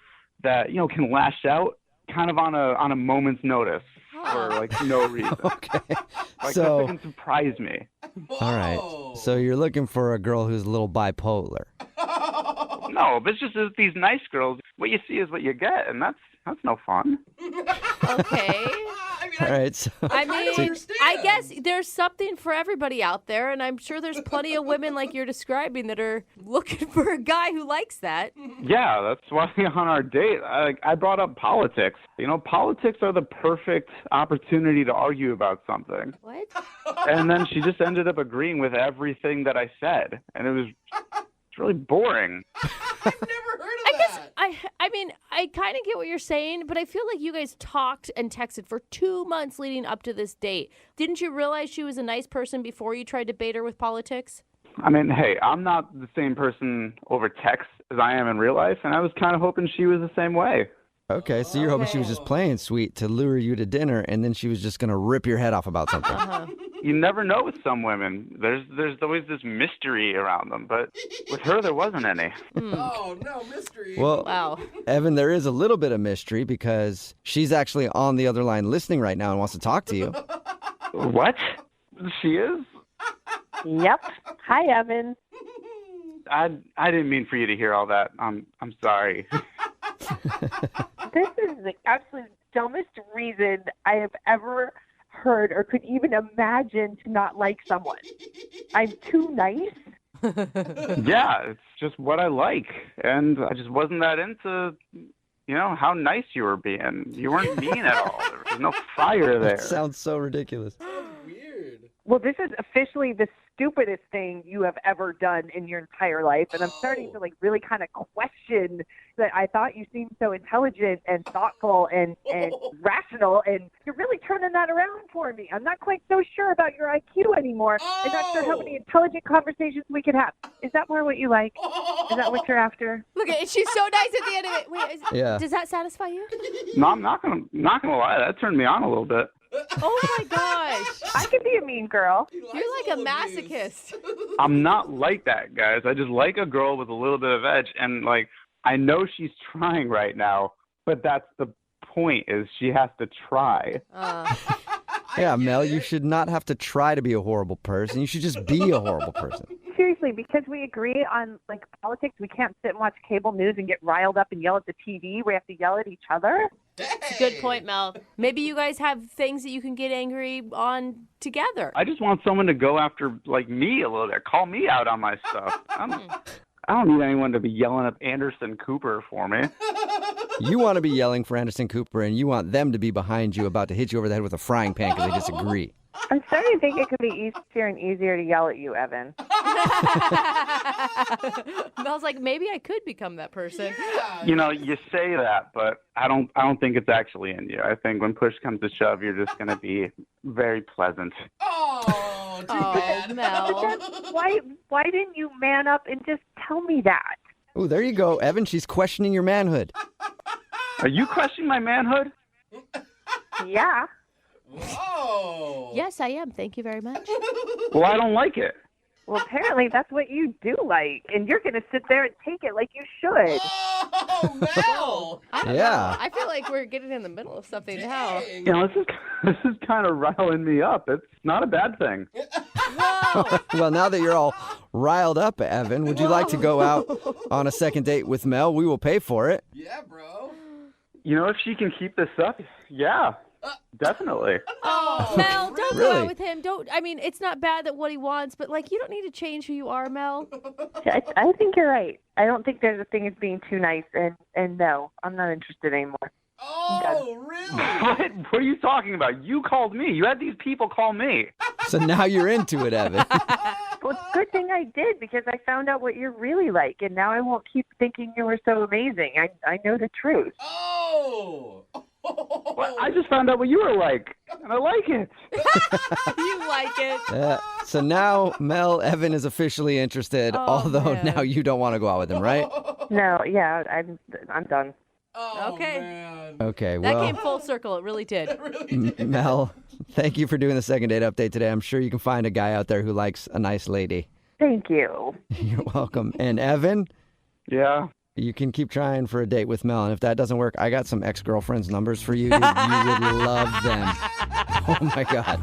that, can lash out kind of on a moment's notice for no reason. Okay. Like So, that can surprise me. all right. So you're looking for a girl who's a little bipolar. No, but it's just that these nice girls, what you see is what you get, and that's no fun. Okay. All right. So, I mean, understand. I guess there's something for everybody out there, and I'm sure there's plenty of women like you're describing that are looking for a guy who likes that. Yeah, that's why on our date, I brought up politics. Politics are the perfect opportunity to argue about something. What? And then she just ended up agreeing with everything that I said, and it's really boring. I've never heard of I guess that. I mean, I kind of get what you're saying, but I feel like you guys talked and texted for 2 months leading up to this date. Didn't you realize she was a nice person before you tried to bait her with politics? I mean, hey, I'm not the same person over text as I am in real life, and I was kind of hoping she was the same way. okay, so you're hoping she was just playing sweet to lure you to dinner, and then she was just going to rip your head off about something. Uh-huh. You never know with some women. There's always this mystery around them, but with her there wasn't any. Oh, no, mystery. Well, Wow. Evan, there is a little bit of mystery because she's actually on the other line listening right now and wants to talk to you. What? She is? Yep. Hi, Evan. I didn't mean for you to hear all that. I'm sorry. This is the absolute dumbest reason I have ever heard or could even imagine to not like someone. I'm too nice. Yeah, it's just what I like, and I just wasn't that into, how nice you were being. You weren't mean at all. There was no fire there. That sounds so ridiculous. Weird. Well, this is officially the stupidest thing you have ever done in your entire life, and I'm starting to really kind of question that. I thought you seemed so intelligent and thoughtful and rational, and you're really turning that around for me. I'm not quite so sure about your IQ anymore. I'm not sure how many intelligent conversations we could have. Is that more what you like? Is that what you're after? Look, she's so nice at the end of it. Wait, Yeah. does that satisfy you? No, I'm not gonna lie. That turned me on a little bit. Oh my gosh. I could be a mean girl. You're like a masochist. I'm not like that, guys. I just like a girl with a little bit of edge, and I know she's trying right now, but that's the point, is she has to try. Yeah, Mel, you should not have to try to be a horrible person. You should just be a horrible person. Seriously, because we agree on politics, we can't sit and watch cable news and get riled up and yell at the TV. We have to yell at each other. Good point, Mel. Maybe you guys have things that you can get angry on together. I just want someone to go after me a little bit, call me out on my stuff. I don't need anyone to be yelling at Anderson Cooper for me. You want to be yelling for Anderson Cooper, and you want them to be behind you about to hit you over the head with a frying pan because they disagree. I'm starting to think it could be easier and easier to yell at you, Evan. Mel's like, maybe I could become that person. You say that, but I don't think it's actually in you. I think when push comes to shove, you're just going to be very pleasant. Oh, too bad. Mel. Why didn't you man up and just tell me that? Oh, there you go, Evan. She's questioning your manhood. Are you questioning my manhood? Yeah. Whoa. Yes, I am. Thank you very much. Well, I don't like it. Well, apparently that's what you do like, and you're going to sit there and take it like you should. Oh, Mel. I don't Yeah. know. I feel like we're getting in the middle of something now. You know, this is kind of riling me up. It's not a bad thing. Whoa. Well, now that you're all riled up, Evan, would you like to go out on a second date with Mel? We will pay for it. Yeah, bro. You know, if she can keep this up, yeah, definitely. Oh, Mel, don't go Really? out with him. I mean, it's not bad that what he wants, but like, you don't need to change who you are, Mel. I think you're right. I don't think there's a thing as being too nice, and no, I'm not interested anymore. Oh, really? What are you talking about? You called me. You had these people call me. So now you're into it, Evan. Well, it's a good thing I did because I found out what you're really like, and now I won't keep thinking you were so amazing. I know the truth. Oh. Well, I just found out what you were like, and I like it. You like it. So now Mel, Evan is officially interested, Oh, although man. now you don't want to go out with him, right? No, yeah, I'm done. Oh, Okay. man. Okay, That well, came full circle. It really did. Mel, thank you for doing the second date update today. I'm sure you can find a guy out there who likes a nice lady. Thank you. You're welcome. And Evan, Yeah. you can keep trying for a date with Mel. And if that doesn't work, I got some ex-girlfriends' numbers for you, dude. You would love them. Oh, my God.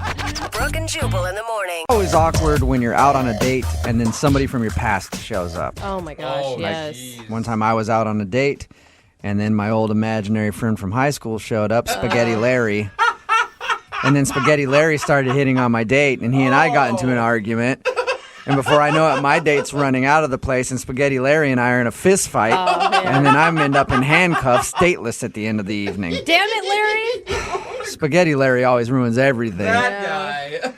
Brooke and Jubal in the morning. Always awkward when you're out on a date and then somebody from your past shows up. Oh my gosh, Oh, yes. geez. One time I was out on a date, and then my old imaginary friend from high school showed up, Spaghetti Larry. And then Spaghetti Larry started hitting on my date, and he and I got into an argument. And before I know it, my date's running out of the place, and Spaghetti Larry and I are in a fist fight. And then I end up in handcuffs, dateless at the end of the evening. Damn it, Larry! Spaghetti Larry always ruins everything. That guy.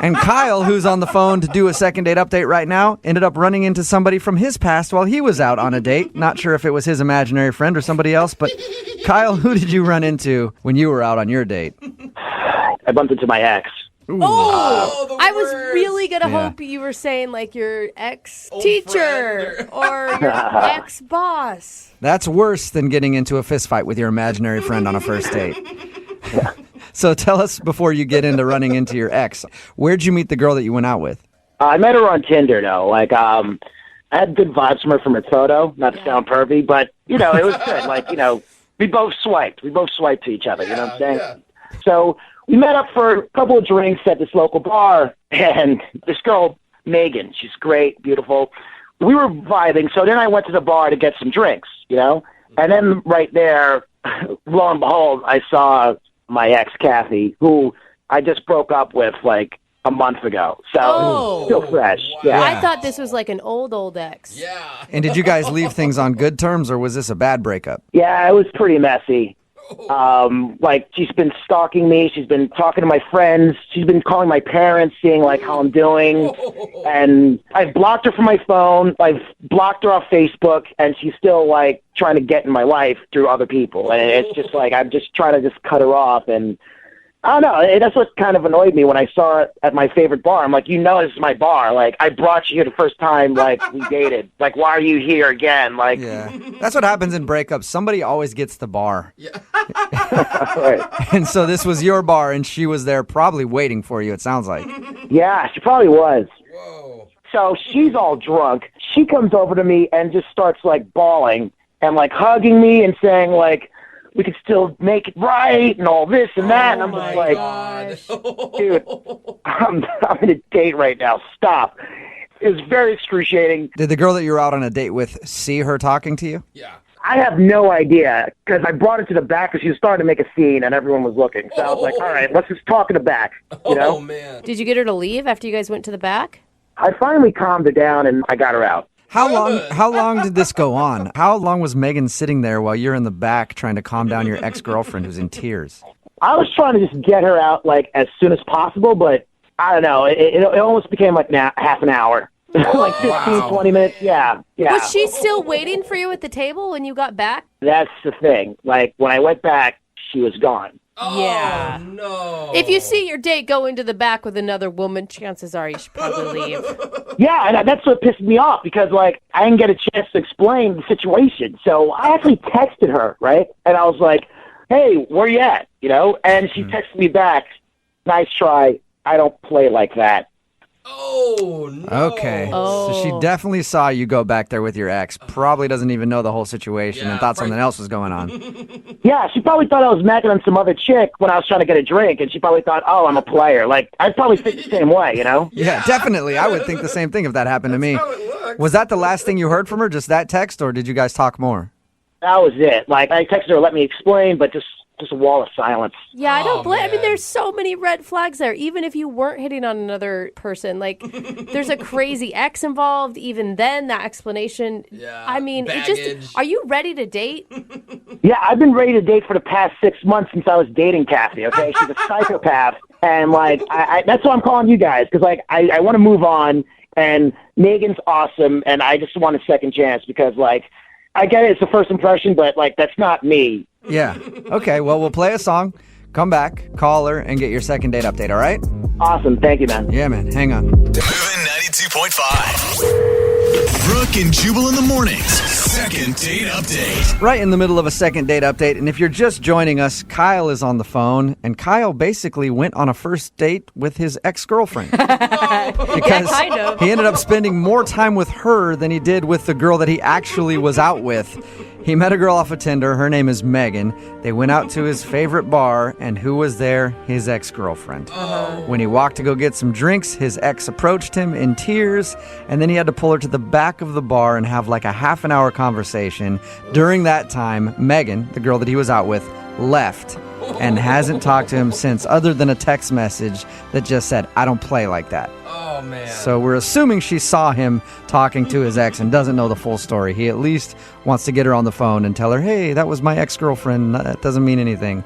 And Kyle, who's on the phone to do a second date update right now, ended up running into somebody from his past while he was out on a date. Not sure if it was his imaginary friend or somebody else, but Kyle, who did you run into when you were out on your date? I bumped into my ex. Oh, the I was worst. really gonna Yeah. hope you were saying like your ex-teacher friend or your ex-boss. That's worse than getting into a fist fight with your imaginary friend on a first date. So tell us before you get into running into your ex, where'd you meet the girl that you went out with? I met her on Tinder, though. Like, I had good vibes from her from her photo. Not to sound pervy, but it was good. Like, we both swiped. We both swiped to each other. You know what I'm saying? Yeah. So we met up for a couple of drinks at this local bar, and this girl, Megan, she's great, beautiful. We were vibing, so then I went to the bar to get some drinks, and then right there, lo and behold, I saw my ex, Kathy, who I just broke up with like a month ago. So Oh. still fresh. Wow. Yeah. I thought this was like an old ex. Yeah. And did you guys leave things on good terms, or was this a bad breakup? Yeah, it was pretty messy. Like, she's been stalking me. She's been talking to my friends. She's been calling my parents, seeing, like, how I'm doing. And I've blocked her from my phone. I've blocked her off Facebook, and she's still, like, trying to get in my life through other people. And it's just, like, I'm just trying to just cut her off. And I don't know. That's what kind of annoyed me when I saw it at my favorite bar. I'm like, this is my bar. Like, I brought you here the first time, like, we dated. Like, why are you here again? Like, Yeah. That's what happens in breakups. Somebody always gets the bar. Yeah. right. And so this was your bar, and she was there probably waiting for you, it sounds like. Yeah, she probably was. Whoa. So she's all drunk. She comes over to me and just starts, like, bawling and, like, hugging me and saying, like, we could still make it right and all this and that. And I'm just like, dude, I'm in a date right now. Stop. It was very excruciating. Did the girl that you were out on a date with see her talking to you? Yeah. I have no idea because I brought her to the back because she was starting to make a scene and everyone was looking. So I was like, all right, let's just talk in the back, Oh, man. Did you get her to leave after you guys went to the back? I finally calmed her down and I got her out. How long did this go on? How long was Megan sitting there while you're in the back trying to calm down your ex-girlfriend who's in tears? I was trying to just get her out, like, as soon as possible, but I don't know. It almost became, like, half an hour. Like 15, 20 minutes. Yeah. Was she still waiting for you at the table when you got back? That's the thing. Like, when I went back, she was gone. Yeah. Oh, no. If you see your date go into the back with another woman, chances are you should probably leave. Yeah, and that's what pissed me off because, like, I didn't get a chance to explain the situation. So I actually texted her, right? And I was like, hey, where you at? And she texted me back, nice try. I don't play like that. Oh, no. Okay. So she definitely saw you go back there with your ex. Probably doesn't even know the whole situation and thought something else was going on. Yeah, she probably thought I was macking on some other chick when I was trying to get a drink, and she probably thought, oh, I'm a player. Like, I'd probably think the same way, you know? Yeah, definitely. I would think the same thing if that happened to me. Was that the last thing you heard from her, just that text, or did you guys talk more? That was it. Like, I texted her, let me explain, but just a wall of silence. Yeah, I don't blame. I mean, man. there's so many red flags there. Even if you weren't hitting on another person, like there's a crazy ex involved. Even then, that explanation. Yeah, I mean, it baggage. just. Are you ready to date? Yeah, I've been ready to date for the past 6 months since I was dating Kathy, okay? She's a psychopath, and, like, I that's why I'm calling you guys, because, like, I want to move on, and Megan's awesome, and I just want a second chance because, like, I get it, it's the first impression, but, like, that's not me. Yeah. Okay, well, we'll play a song, come back, call her, and get your second date update, all right? Awesome. Thank you, man. Yeah, man. Hang on. Moving 92.5. Brooke and Jubal in the mornings. Second date update. Right in the middle of a second date update, and if you're just joining us, Kyle is on the phone, and Kyle basically went on a first date with his ex-girlfriend. Because kind of. he ended up spending more time with her than he did with the girl that he actually was out with. He met a girl off of Tinder. Her name is Megan. They went out to his favorite bar, and who was there? His ex-girlfriend. When he walked to go get some drinks, his ex approached him in tears, and then he had to pull her to the back of the bar and have like a half an hour conversation. During that time, Megan, the girl that he was out with, left and hasn't talked to him since, other than a text message that just said, I don't play like that. Oh, man. So we're assuming she saw him talking to his ex and doesn't know the full story. He at least wants to get her on the phone and tell her, hey, that was my ex-girlfriend. That doesn't mean anything.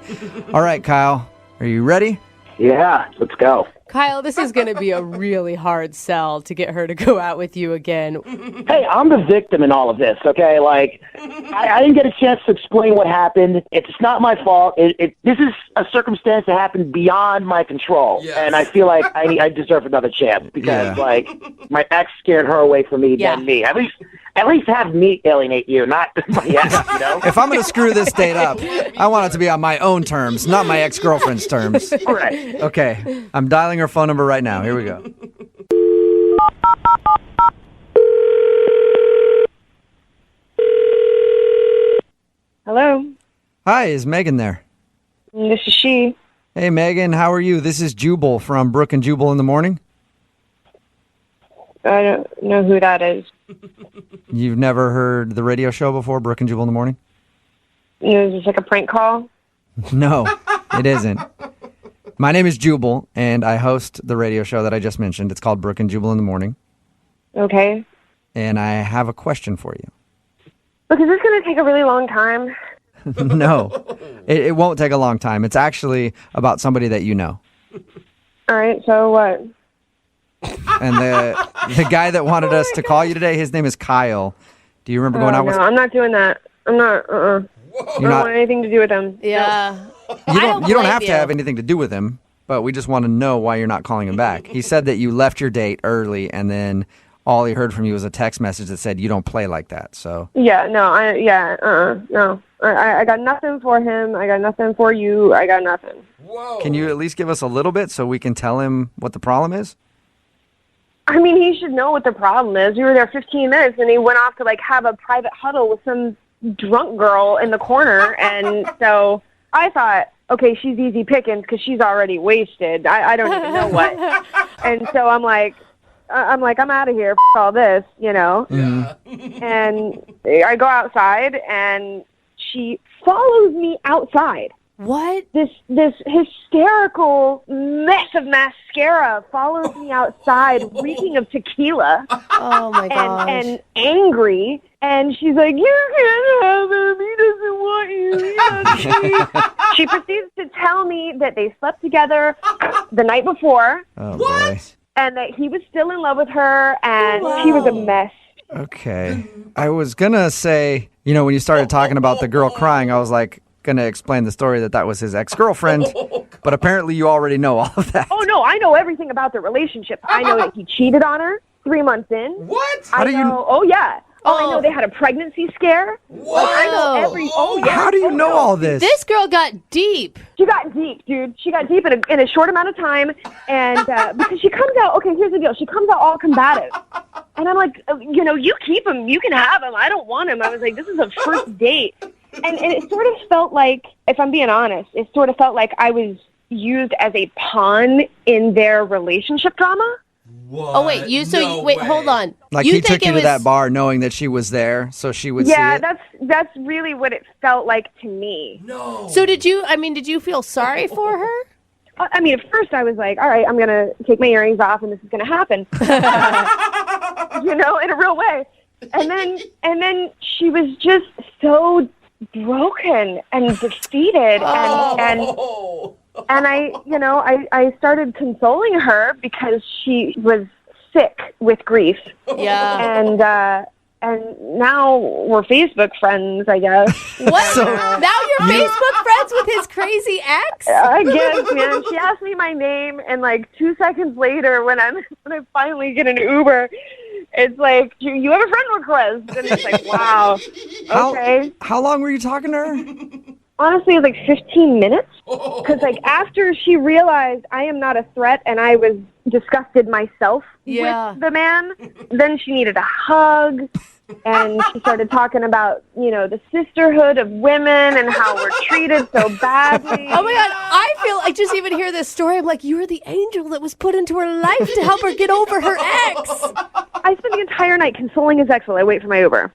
All right, Kyle, are you ready? Yeah, let's go. Kyle, this is going to be a really hard sell to get her to go out with you again. Hey, I'm the victim in all of this, okay? Like, I didn't get a chance to explain what happened. It's not my fault. This is a circumstance that happened beyond my control. Yes. And I feel like I deserve another chance because, like, my ex scared her away from me than me. At least have me alienate you, not my ex, you know? If I'm going to screw this date up, I want it to be on my own terms, not my ex-girlfriend's terms. Right. Okay, I'm dialing her phone number right now. Here we go. Hello, Hi, is Megan there? this is she. Hey, Megan, how are you? This is Jubal from Brooke and Jubal in the morning. I don't know who that is. You've never heard the radio show before, Brooke and Jubal in the morning? Is this like a prank call? No, it isn't. My name is Jubal, and I host the radio show that I just mentioned. It's called Brooke and Jubal in the morning, Okay. and I have a question for you. Look, is this going to take a really long time? No, it won't take a long time. It's actually about somebody that you know. All right, so what? And the guy that wanted us to call you today, his name is Kyle. Do you remember going out with? No, I'm not doing that. I'm not, I You're don't not. want anything to do with him. Yeah. You don't. You don't blame have to have anything to do with him, but we just want to know why you're not calling him back. He said that you left your date early, and then all he heard from you was a text message that said you don't play like that. So Yeah, no, no. I got nothing for him. I got nothing for you. I got nothing. Whoa. can you at least give us a little bit so we can tell him what the problem is? I mean, he should know what the problem is. We were there 15 minutes, and he went off to, like, have a private huddle with some drunk girl in the corner. And so I thought, okay, she's easy pickings because she's already wasted. I don't even know what. And so I'm like, I'm out of here. F all this, you know. Yeah. And I go outside, and she follows me outside. What? This hysterical mess of mascara follows me outside, reeking of tequila, Oh my gosh. and angry. And she's like, "You can't have him. He doesn't want you." She proceeds to tell me that they slept together the night before, Oh boy. and that he was still in love with her, and she was a mess. Okay. I was gonna say, when you started talking about the girl crying, I was like gonna explain the story that was his ex-girlfriend, but apparently you already know all of that. Oh no, I know everything about the relationship. I know that he cheated on her 3 months in. What? How do you- Oh yeah. Oh, I know they had a pregnancy scare. Whoa. Like, I know every. Oh, yeah. How do you know all this? This girl got deep. She got deep, dude. She got deep in a short amount of time, and because she comes out. Okay, here's the deal. She comes out all combative, and I'm like, you keep him. You can have him. I don't want him. I was like, this is a first date, and it sort of felt like, if I'm being honest, it sort of felt like I was used as a pawn in their relationship drama. What? Oh wait, hold on. Like you he think took you to that bar knowing that she was there, so she would see it? Yeah, that's really what it felt like to me. No. So did you feel sorry for her? I mean, at first I was like, all right, I'm going to take my earrings off and this is going to happen. In a real way. And then she was just so broken and defeated and I started consoling her because she was sick with grief. Yeah. And now we're Facebook friends, I guess. What? Now you're Facebook friends with his crazy ex? I guess, man. She asked me my name, and like 2 seconds later, when I finally get an Uber, it's like, you have a friend request, and it's like, wow, okay. How long were you talking to her? Honestly, it was like 15 minutes. Because like after she realized I am not a threat and I was disgusted myself with the man, then she needed a hug. And she started talking about, the sisterhood of women and how we're treated so badly. Oh my God, I feel like just even hear this story, I'm like, you were the angel that was put into her life to help her get over her ex. I spent the entire night consoling his ex while I wait for my Uber.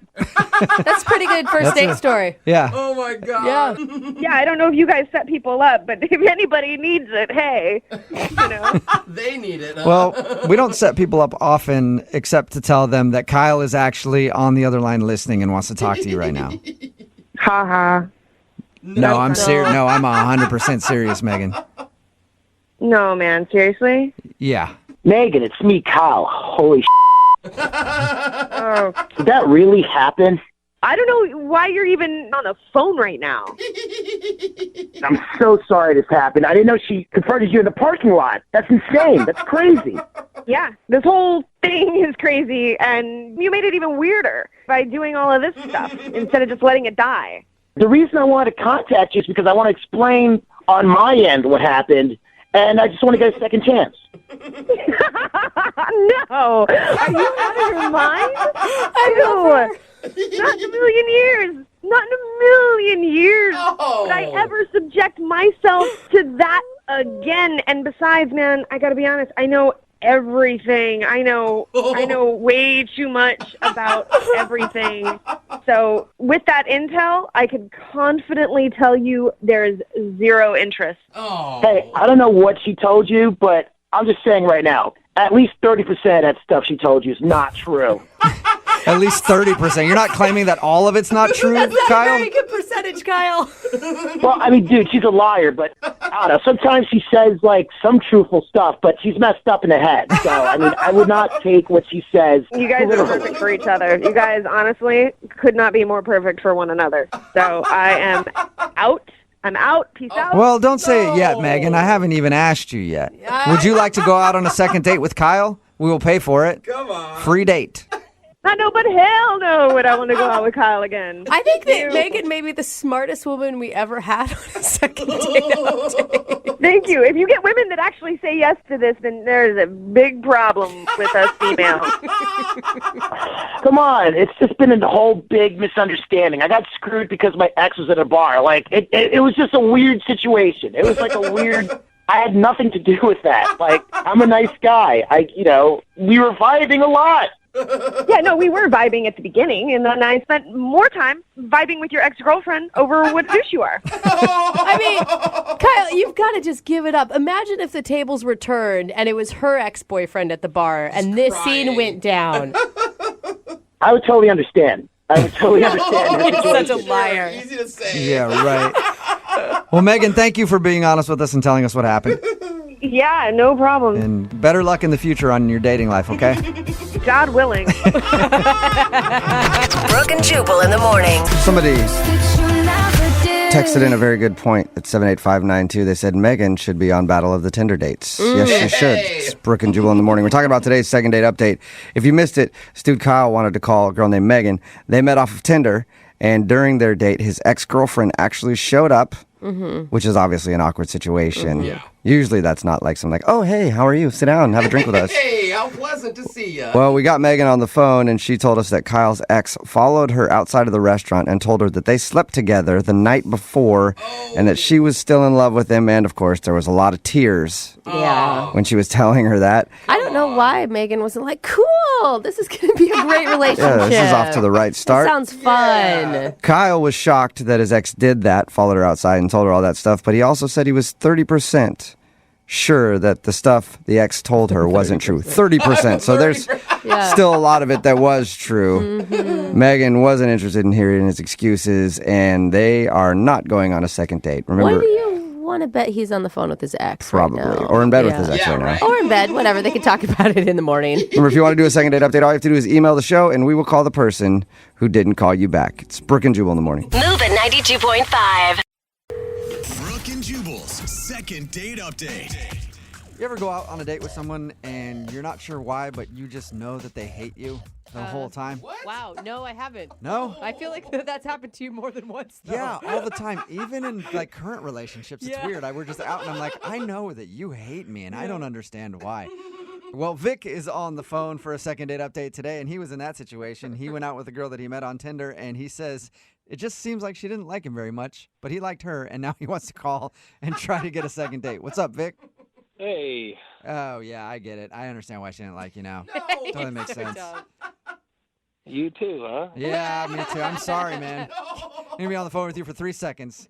That's pretty good first date story. Yeah. Oh my God. Yeah. Yeah, I don't know if you guys set people up, but if anybody needs it, hey, They need it. Huh? Well, we don't set people up often except to tell them that Kyle is actually on the other line listening and wants to talk to you right now. Ha ha. No, I'm serious. No, I'm 100% serious, Megan. No, man, seriously? Yeah. Megan, it's me, Kyle. Holy Oh, did that really happen? I don't know why you're even on the phone right now. I'm so sorry this happened. I didn't know she confronted you in the parking lot. That's insane. That's crazy. Yeah, this whole thing is crazy, and you made it even weirder by doing all of this stuff instead of just letting it die. The reason I wanted to contact you is because I want to explain on my end what happened, and I just want to get a second chance. No. Are you out of your mind? I Not in a million years. Not in a million years would I ever subject myself to that again. And besides, man, I got to be honest, I know everything. I know way too much about everything. So with that intel, I could confidently tell you there's zero interest. Oh. Hey, I don't know what she told you, but I'm just saying right now, at least 30% of that stuff she told you is not true. At least 30%. You're not claiming that all of it's not true, That's not Kyle? a very good percentage, Kyle. Well, I mean, dude, she's a liar, but I don't know. Sometimes she says, like, some truthful stuff, but she's messed up in the head. So, I mean, I would not take what she says. You guys are perfect for each other. You guys, honestly, could not be more perfect for one another. So I am out. I'm out. Peace out. Well, don't say it yet, Megan. I haven't even asked you yet. Would you like to go out on a second date with Kyle? We will pay for it. Come on. Free date. I know, but hell no would I want to go out with Kyle again. I think that Megan may be the smartest woman we ever had on a second date. Thank you. If you get women that actually say yes to this, then there's a big problem with us females. Come on. It's just been a whole big misunderstanding. I got screwed because my ex was at a bar. Like, it was just a weird situation. It was like a weird... I had nothing to do with that. Like, I'm a nice guy. We were vibing a lot. Yeah, no, we were vibing at the beginning, and then I spent more time vibing with your ex-girlfriend over what douche you are. I mean, Kyle, you've got to just give it up. Imagine if the tables were turned and it was her ex-boyfriend at the bar and this scene went down. I would totally understand. I would totally understand. He's such a liar. Easy to say. Yeah, right. Well, Megan, thank you for being honest with us and telling us what happened. Yeah, no problem. And better luck in the future on your dating life, okay? God willing. Brooke and Jubal in the morning. Somebody that you never did. texted in a very good point at 78592. They said Megan should be on Battle of the Tinder Dates. Yes, she should. It's Brooke and Jubal in the morning. We're talking about today's second date update. If you missed it, this dude Kyle wanted to call a girl named Megan. They met off of Tinder, and during their date, his ex-girlfriend actually showed up, which is obviously an awkward situation. Yeah. Usually that's not like something like, oh, hey, how are you? Sit down and have a drink with us. Hey, how pleasant to see you. Well, we got Megan on the phone, and she told us that Kyle's ex followed her outside of the restaurant and told her that they slept together the night before and that she was still in love with him. And, of course, there was a lot of tears when she was telling her that. I don't know why Megan wasn't like, cool, this is going to be a great relationship. Yeah, this is off to the right start. That sounds fun. Kyle was shocked that his ex did that, followed her outside and told her all that stuff, but he also said he was 30% sure that the stuff the ex told her wasn't true. 30%. So there's still a lot of it that was true. Megan wasn't interested in hearing his excuses, and they are not going on a second date. Remember, Why do you want to bet he's on the phone with his ex probably, right now? or in bed with his ex right now. Or in bed, whatever. They can talk about it in the morning. Remember, if you want to do a second date update, all you have to do is email the show, and we will call the person who didn't call you back. It's Brooke and Jubal in the morning. Move at 92.5. Brooke and Jubal's second date update. You ever go out on a date with someone and you're not sure why, but you just know that they hate you the whole time? Wow, no, I haven't. No? I feel like that's happened to you more than once, though. Yeah, all the time. Even in like current relationships, it's weird. We're just out and I'm like, I know that you hate me and I don't understand why. Well, Vic is on the phone for a second date update today, and he was in that situation. He went out with a girl that he met on Tinder, and he says it just seems like she didn't like him very much, but he liked her, and now he wants to call and try to get a second date. What's up, Vic? Hey. Oh, yeah, I get it. I understand why she didn't like you now. Totally makes sense. You too, huh? Yeah, me too. I'm sorry, man. I'm going to be on the phone with you for 3 seconds.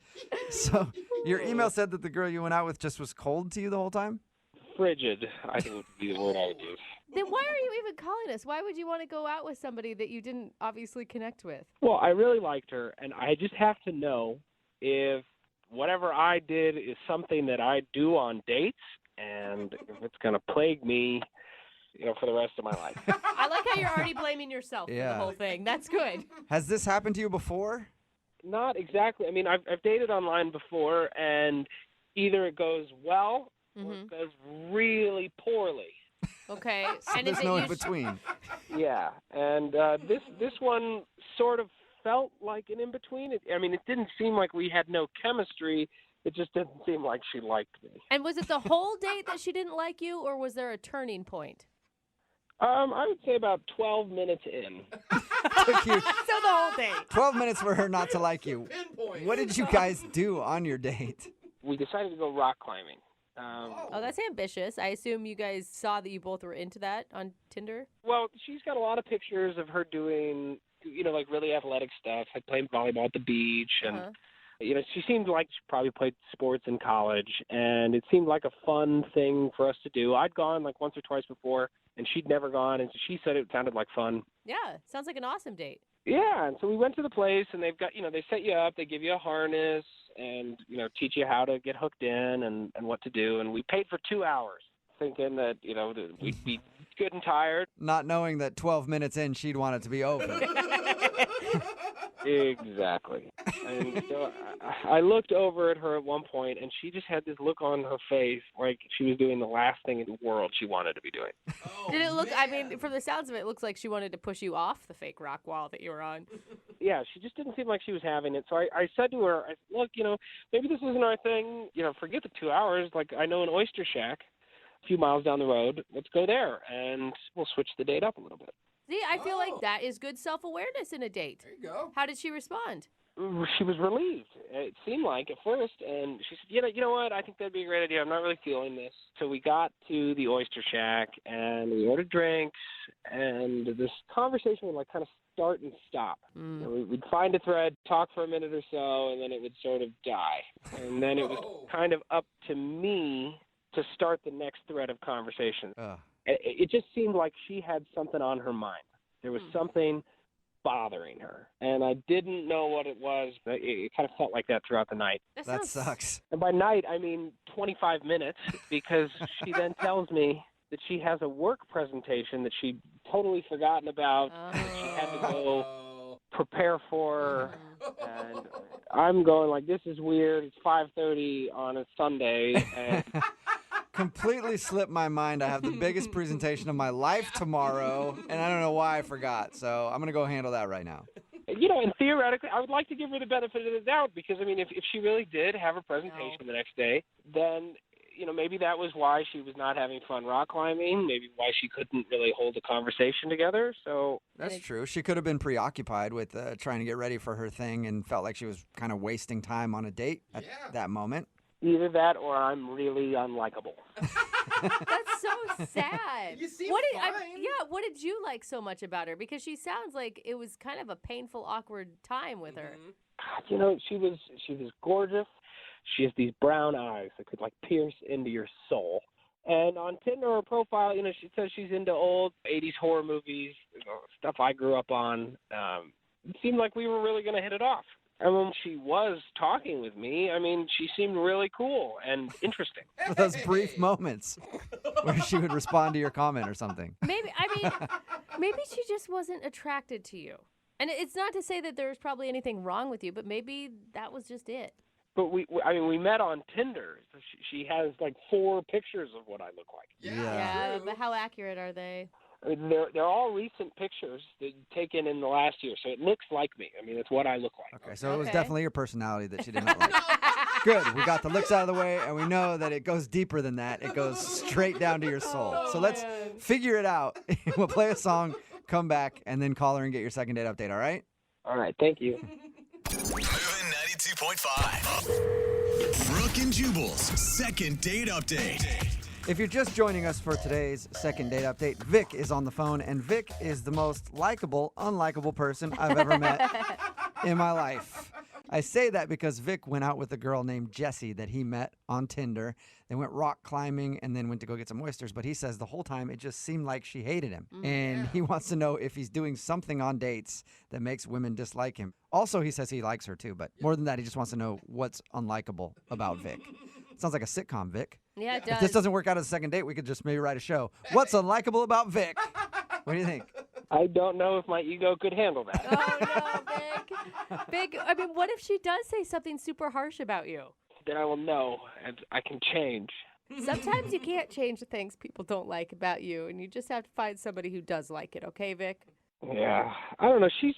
So your email said that the girl you went out with just was cold to you the whole time? Frigid, I think would be the word I would use. Then why are you even calling us? Why would you want to go out with somebody that you didn't obviously connect with? Well, I really liked her, and I just have to know if whatever I did is something that I do on dates, and if it's going to plague me, for the rest of my life. I like how you're already blaming yourself for the whole thing. That's good. Has this happened to you before? Not exactly. I mean, I've dated online before, and either it goes well or it goes really poorly. Okay. So and there's no in between. Yeah, and this one sort of felt like an in between. It didn't seem like we had no chemistry. It just didn't seem like she liked me. And was it the whole date that she didn't like you, or was there a turning point? I would say about 12 minutes in. Took you So the whole date. 12 minutes for her not to like you. What did you guys do on your date? We decided to go rock climbing. Oh, that's ambitious. I assume you guys saw that you both were into that on Tinder? Well, she's got a lot of pictures of her doing, like really athletic stuff, like playing volleyball at the beach. And, she seemed like she probably played sports in college. And it seemed like a fun thing for us to do. I'd gone like once or twice before, and she'd never gone. And she said it sounded like fun. Yeah, sounds like an awesome date. Yeah, and so we went to the place, and they've got, they set you up, they give you a harness, and, teach you how to get hooked in and what to do. And we paid for 2 hours, thinking that, we'd be good and tired. Not knowing that 12 minutes in, she'd want it to be over. Exactly. And so I looked over at her at one point, and she just had this look on her face like she was doing the last thing in the world she wanted to be doing. Did it look, from the sounds of it, it looks like she wanted to push you off the fake rock wall that you were on. Yeah, she just didn't seem like she was having it. So I said to her, look, maybe this isn't our thing. Forget the 2 hours. Like, I know an oyster shack a few miles down the road. Let's go there, and we'll switch the date up a little bit. See, I feel like that is good self-awareness in a date. There you go. How did she respond? She was relieved, it seemed like, at first, and she said, you know what, I think that'd be a great idea. I'm not really feeling this. So we got to the oyster shack, and we ordered drinks, and this conversation would, kind of start and stop. We'd find a thread, talk for a minute or so, and then it would sort of die. And then it was kind of up to me to start the next thread of conversation. It just seemed like she had something on her mind. There was something bothering her, and I didn't know what it was, but it kind of felt like that throughout the night. That sucks. And by night, I mean 25 minutes, because she then tells me that she has a work presentation that she'd totally forgotten about. She had to go prepare for. And I'm going like, this is weird. It's 5:30 on a Sunday. And Completely slipped my mind. I have the biggest presentation of my life tomorrow, and I don't know why I forgot. So I'm going to go handle that right now. and theoretically, I would like to give her the benefit of the doubt because, I mean, if she really did have a presentation the next day, then, maybe that was why she was not having fun rock climbing, maybe why she couldn't really hold a conversation together. So that's true. She could have been preoccupied with trying to get ready for her thing and felt like she was kind of wasting time on a date at that moment. Either that or I'm really unlikable. That's so sad. You seem What did you like so much about her? Because she sounds like it was kind of a painful, awkward time with her. She was gorgeous. She has these brown eyes that could pierce into your soul. And on Tinder, her profile, she says she's into old 80s horror movies, stuff I grew up on. It seemed like we were really going to hit it off. And when she was talking with me, she seemed really cool and interesting. Those brief moments where she would respond to your comment or something. Maybe she just wasn't attracted to you. And it's not to say that there's probably anything wrong with you, but maybe that was just it. But we met on Tinder. So she has 4 pictures of what I look like. Yeah, but how accurate are they? They're all recent pictures that taken in the last year, so it looks like me. It's what I look like. Okay, so it was definitely your personality that she didn't like. Good, we got the looks out of the way, and we know that it goes deeper than that. It goes straight down to your soul. So let's figure it out. We'll play a song, come back, and then call her and get your second date update, all right? All right, thank you. Moving 92.5. Brooke and Jubal's second date update. If you're just joining us for today's second date update, Vic is on the phone, and Vic is the most likable, unlikable person I've ever met in my life. I say that because Vic went out with a girl named Jessie that he met on Tinder. They went rock climbing and then went to go get some oysters, but he says the whole time it just seemed like she hated him. And he wants to know if he's doing something on dates that makes women dislike him. Also, he says he likes her too, but more than that, he just wants to know what's unlikable about Vic. Sounds like a sitcom, Vic. Yeah, it does. If this doesn't work out as a second date, we could just maybe write a show. What's unlikable about Vic? What do you think? I don't know if my ego could handle that. Oh, no, Vic. Vic, what if she does say something super harsh about you? Then I will know, and I can change. Sometimes you can't change the things people don't like about you, and you just have to find somebody who does like it, okay, Vic? Yeah. I don't know. She's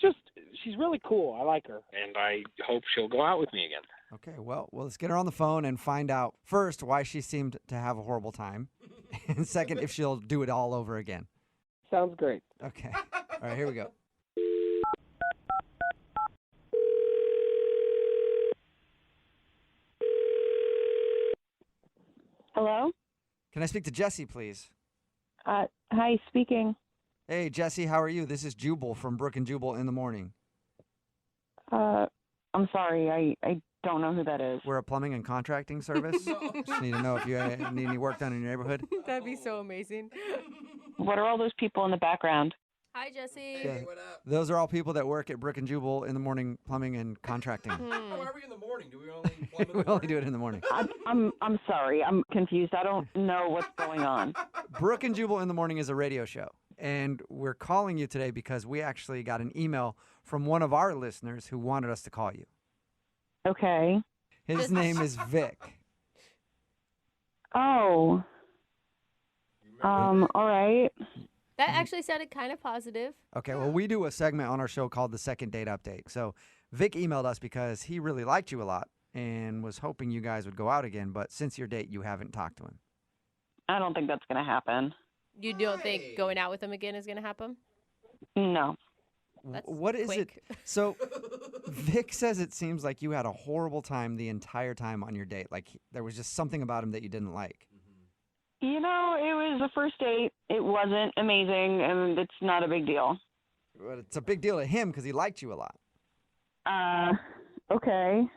really cool. I like her, and I hope she'll go out with me again. Okay, well, let's get her on the phone and find out, first, why she seemed to have a horrible time, and second, if she'll do it all over again. Sounds great. Okay. All right, here we go. Hello? Can I speak to Jessie, please? Hi, speaking. Hey, Jessie, how are you? This is Jubal from Brooke and Jubal in the morning. I'm sorry, I don't know who that is. We're a plumbing and contracting service. Just need to know if you need any work done in your neighborhood. That'd be so amazing. What are all those people in the background? Hi, Jessie. Yeah. Those are all people that work at Brooke and Jubal in the morning, plumbing and contracting. Why are we in the morning? Do we only plumb in We only do it in the morning. I'm sorry, I'm confused. I don't know what's going on. Brooke and Jubal in the morning is a radio show. And we're calling you today because we actually got an email from one of our listeners who wanted us to call you. Okay. His name is Vic. Oh. All right. That actually sounded kind of positive. Okay, well, we do a segment on our show called the Second Date Update. So Vic emailed us because he really liked you a lot and was hoping you guys would go out again. But since your date, you haven't talked to him. I don't think that's going to happen. You don't think going out with him again is going to happen? No. That's what is quick. it? So Vic says it seems like you had a horrible time the entire time on your date. Like there was just something about him that you didn't like. You know, it was a first date. It wasn't amazing, and it's not a big deal. But it's a big deal to him because he liked you a lot. Okay.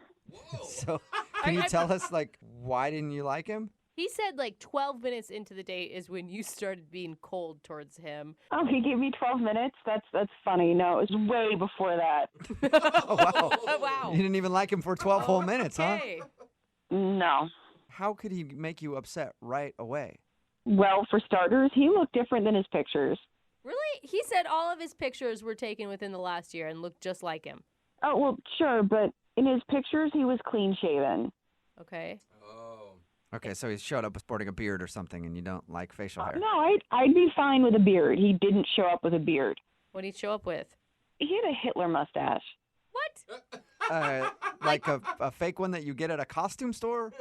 So can you tell us, why didn't you like him? He said 12 minutes into the date is when you started being cold towards him. Oh, he gave me 12 minutes? That's funny. No, it was way before that. Oh, wow. Oh, wow. You didn't even like him for 12 whole minutes, Okay. huh? No. How could he make you upset right away? Well, for starters, he looked different than his pictures. Really? He said all of his pictures were taken within the last year and looked just like him. Oh, well, sure, but in his pictures, he was clean-shaven. Okay. Okay, so he showed up sporting a beard or something, and you don't like facial hair. No, I'd be fine with a beard. He didn't show up with a beard. What did he show up with? He had a Hitler mustache. What? Like a fake one that you get at a costume store?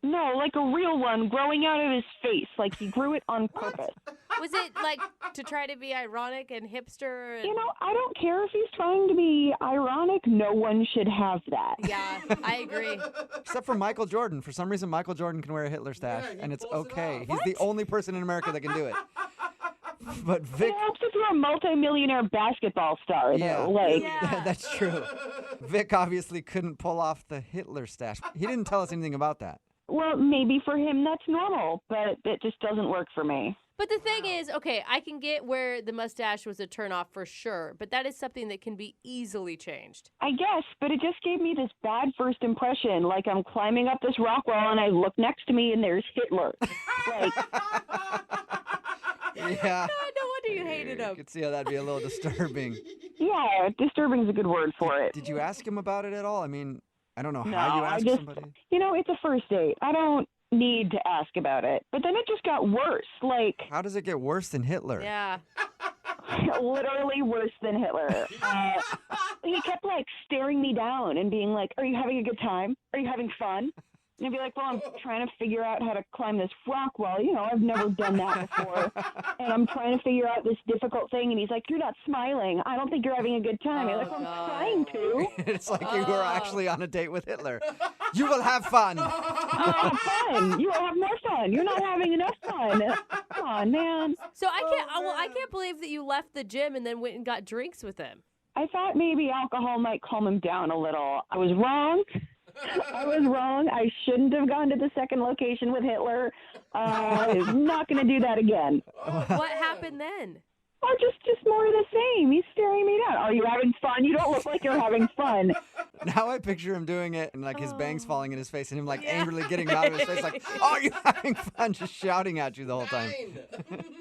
No, like a real one growing out of his face. Like he grew it on purpose. Was it like to try to be ironic and hipster? And... You know, I don't care if he's trying to be ironic. No one should have that. Yeah, I agree. Except for Michael Jordan. For some reason, Michael Jordan can wear a Hitler stash, and it's okay. He's the only person in America that can do it. But Vic... It helps if you're a multimillionaire basketball star, though. That's true. Vic obviously couldn't pull off the Hitler stash. He didn't tell us anything about that. Well, maybe for him that's normal, but it just doesn't work for me. But the thing is, okay, I can get where the mustache was a turnoff for sure, but that is something that can be easily changed. I guess, but it just gave me this bad first impression, like I'm climbing up this rock wall and I look next to me and there's Hitler. Like... Yeah. No wonder you hated him. You could see how that'd be a little disturbing. Yeah, disturbing is a good word for it. Did you ask him about it at all? I mean, I don't know how you asked somebody. You know, it's a first date. I don't need to ask about it. But then it just got worse. Like, how does it get worse than Hitler? Yeah. Literally worse than Hitler. He kept like staring me down and being like, "Are you having a good time? Are you having fun?" And I'd be like, "Well, I'm trying to figure out how to climb this rock wall. You know, I've never done that before. And I'm trying to figure out this difficult thing." And he's like, "You're not smiling. I don't think you're having a good time." I'm like, "Well, I'm trying to." It's like you were actually on a date with Hitler. You will have fun. You will have fun. You will have more fun. You're not having enough fun. Come on, man. So I can't believe that you left the gym and then went and got drinks with him. I thought maybe alcohol might calm him down a little. I was wrong. I shouldn't have gone to the second location with Hitler. I'm not going to do that again. What happened then? Oh, just more of the same. He's staring me down. Are you having fun? You don't look like you're having fun. Now I picture him doing it and like his bangs falling in his face and him like angrily getting him out of his face like, "Oh, are you having fun?" Just shouting at you the whole time.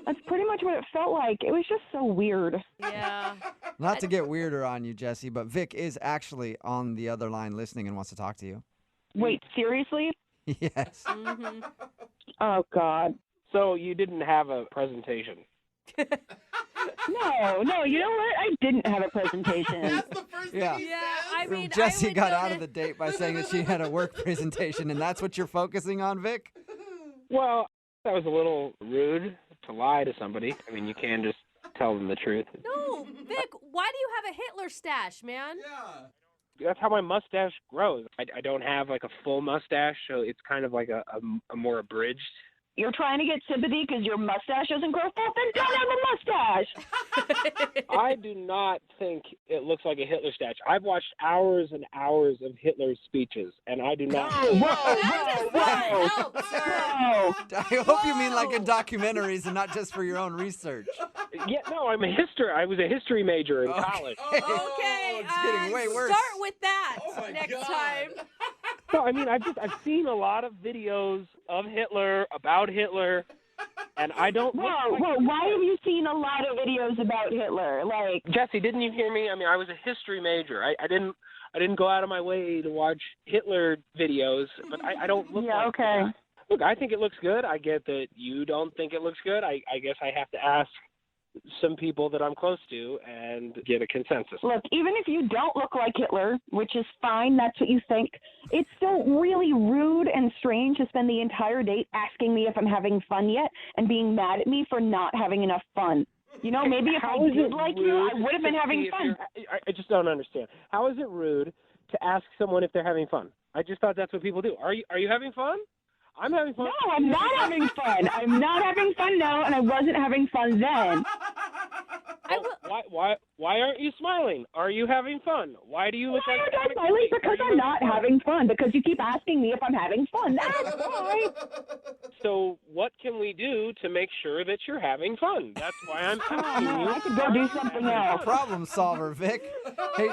That's pretty much what it felt like. It was just so weird. Yeah. Not to get weirder on you, Jesse, but Vic is actually on the other line listening and wants to talk to you. Wait, seriously? Yes. Mm-hmm. Oh, God. So you didn't have a presentation? No, you know what? I didn't have a presentation. That's the first thing he Yeah, says? I mean, Jesse got out of the date by saying that she had a work presentation, and that's what you're focusing on, Vic? Well, that was a little rude to lie to somebody. I mean, you can just tell them the truth. No, Vic, why do you have a Hitler stash, man? Yeah. That's how my mustache grows. I don't have like a full mustache, so it's kind of like a more abridged. You're trying to get sympathy because your mustache doesn't grow full? Then don't have a mustache! I do not think it looks like a Hitler stash. I've watched hours and hours of Hitler's speeches, and I do not. Whoa! I hope you mean like in documentaries and not just for your own research. Yeah, no, I was a history major in college. Okay, it's getting way worse. Start with that next God. time. No, I mean, I've seen a lot of videos of Hitler, about Hitler, and I don't. Whoa, why have you seen a lot of videos about Hitler? Like, Jesse, didn't you hear me? I mean, I was a history major. I didn't go out of my way to watch Hitler videos, but I don't look like okay. that. Look, I think it looks good. I get that you don't think it looks good. I guess I have to ask some people that I'm close to and get a consensus. Look, even if you don't look like Hitler, which is fine, that's what you think, it's still really rude and strange to spend the entire date asking me if I'm having fun yet and being mad at me for not having enough fun. You know, maybe if I did like you, I would have been having fun. I just don't understand. How is it rude to ask someone if they're having fun? I just thought that's what people do. Are you having fun? I'm having fun. No, I'm not having fun. I'm not having fun now, and I wasn't having fun then. Why aren't you smiling? Are you having fun? Why do you look like... Why aren't I smiling? Because I'm not having fun. Because you keep asking me if I'm having fun. That's why. So what can we do to make sure that you're having fun? That's why I'm asking you. I could go do something else. Problem solver, Vic. Hey,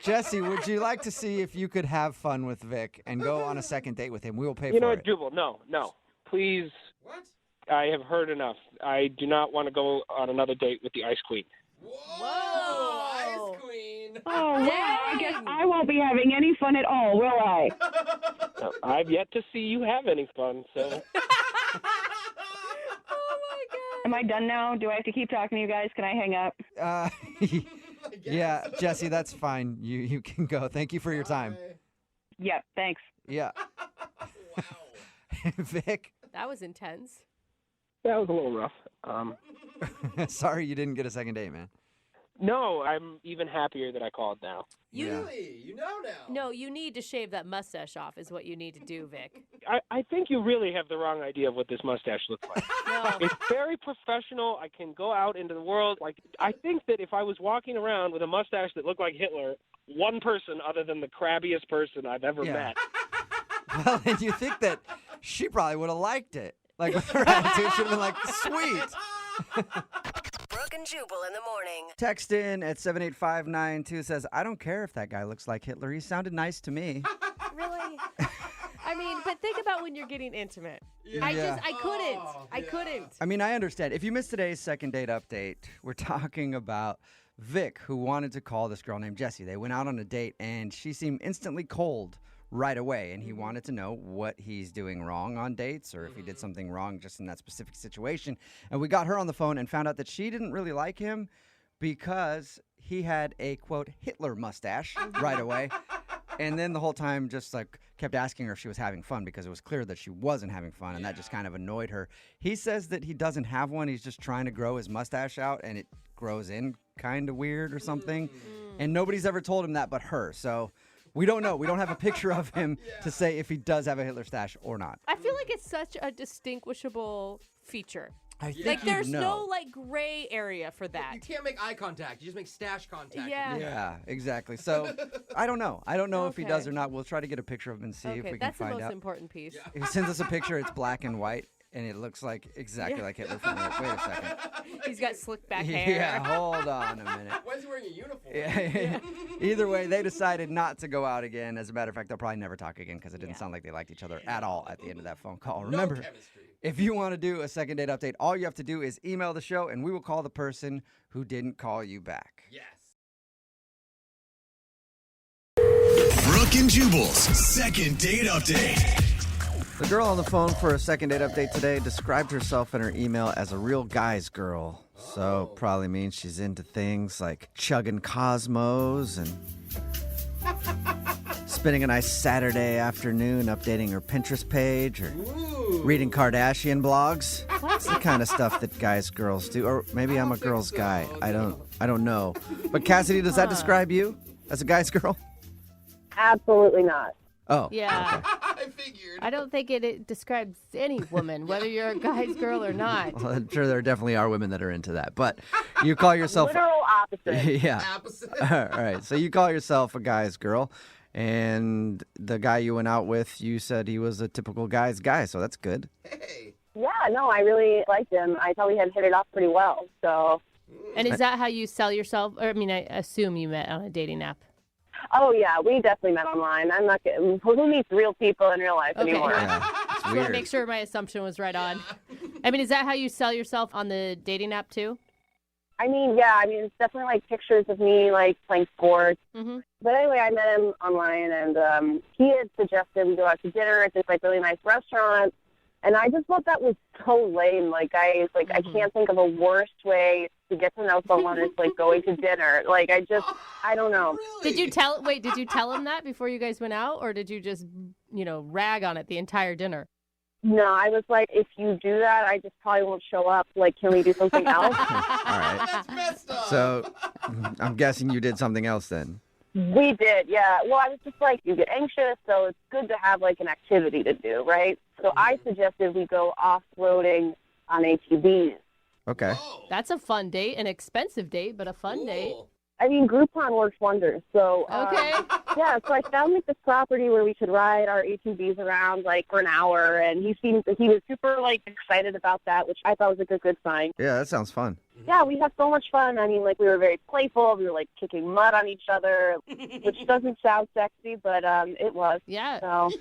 Jesse, would you like to see if you could have fun with Vic and go on a second date with him? We will pay for it. You know what, Jubal? No. Please. What? I have heard enough. I do not want to go on another date with the Ice Queen. Whoa, Ice Queen. Oh, well, I guess I won't be having any fun at all, will I? I've yet to see you have any fun, so. Am I done now? Do I have to keep talking to you guys? Can I hang up? Yeah, Jesse, that's fine. You can go. Thank you for your time. Yep, thanks. Yeah. Vic? That was intense. That was a little rough. Sorry you didn't get a second date, man. No, I'm even happier that I called now. Really? You know now. No, you need to shave that mustache off is what you need to do, Vic. I think you really have the wrong idea of what this mustache looks like. No. It's very professional. I can go out into the world. I think that if I was walking around with a mustache that looked like Hitler, one person other than the crabbiest person I've ever met. Well, then you think that she probably would have liked it. Like, with her attitude, she would have been like, sweet. Brooke and Jubal in the morning. Text in at 78592 says, I don't care if that guy looks like Hitler. He sounded nice to me. Really? I mean, but think about when you're getting intimate. Yeah. I couldn't. I mean, I understand. If you missed today's second date update, we're talking about Vic, who wanted to call this girl named Jessie. They went out on a date, and she seemed instantly cold right away, and he wanted to know what he's doing wrong on dates or if he did something wrong just in that specific situation. And we got her on the phone and found out that she didn't really like him because he had a, quote, Hitler mustache right away. And then the whole time just like kept asking her if she was having fun because it was clear that she wasn't having fun, and that just kind of annoyed her. He says that he doesn't have one. He's just trying to grow his mustache out, and it grows in kind of weird or something. And nobody's ever told him that but her. So we don't know. We don't have a picture of him to say if he does have a Hitler stash or not. I feel like it's such a distinguishable feature. I think like there's you'd know. no like gray area for that. You can't make eye contact. You just make stash contact. Yeah. Yeah, exactly. So I don't know. I don't know if he does or not. We'll try to get a picture of him and see if we can that's the find most out. important piece. If he sends us a picture, it's black and white, and it looks like exactly like Hitler from like, wait a second. He's got slick back hair. Yeah, hold on a minute. Why is he wearing a uniform? Yeah. Either way, they decided not to go out again. As a matter of fact, they'll probably never talk again because it didn't sound like they liked each other at all at the end of that phone call. Remember, if you want to do a second date update, all you have to do is email the show, and we will call the person who didn't call you back. Yes. Brooke and Jubal's second date update. The girl on the phone for a second date update today described herself in her email as a real guy's girl. So probably means she's into things like chugging Cosmos and spending a nice Saturday afternoon updating her Pinterest page or reading Kardashian blogs. That's the kind of stuff that guys girls do. Or maybe I'm a girl's guy. I don't know. But Cassidy, does that describe you as a guy's girl? Absolutely not. Oh. Yeah. I figured. I don't think it describes any woman, whether you're a guy's girl or not. Well, I'm sure there definitely are women that are into that. But you call yourself... Literal opposite. Yeah. Opposite. All right. So you call yourself a guy's girl. And the guy you went out with, you said he was a typical guy's guy. So that's good. Hey. Yeah, no, I really liked him. I thought we had hit it off pretty well. So. And is that how you sell yourself? Or, I mean, I assume you met on a dating app. Oh, yeah, we definitely met online. I'm not getting... Who meets real people in real life anymore? Yeah, it's Just want weird. to make sure my assumption was right on. I mean, is that how you sell yourself on the dating app too? I mean, yeah, it's definitely like pictures of me like playing sports. Mm-hmm. But anyway, I met him online, and he had suggested we go out to dinner at this like really nice restaurant. And I just thought that was so lame. Like, I can't think of a worse way to get to know someone as like going to dinner. Like, I don't know. Really? Did you tell him that before you guys went out, or did you just, rag on it the entire dinner? No, I was like, if you do that, I just probably won't show up. Like, can we do something else? All right. That's messed up. So I'm guessing you did something else then. We did, yeah. Well, I was just like, you get anxious, so it's good to have like an activity to do, right? So I suggested we go off-roading on ATVs. Okay. Whoa. That's a fun date, an expensive date, but a fun date. Cool. I mean, Groupon works wonders. So, Okay. yeah, so I found like this property where we could ride our ATVs around like for an hour, and he was super like excited about that, which I thought was a good sign. Yeah, that sounds fun. Yeah, we had so much fun. I mean, like we were very playful. We were like kicking mud on each other, which doesn't sound sexy, but it was. Yeah. So,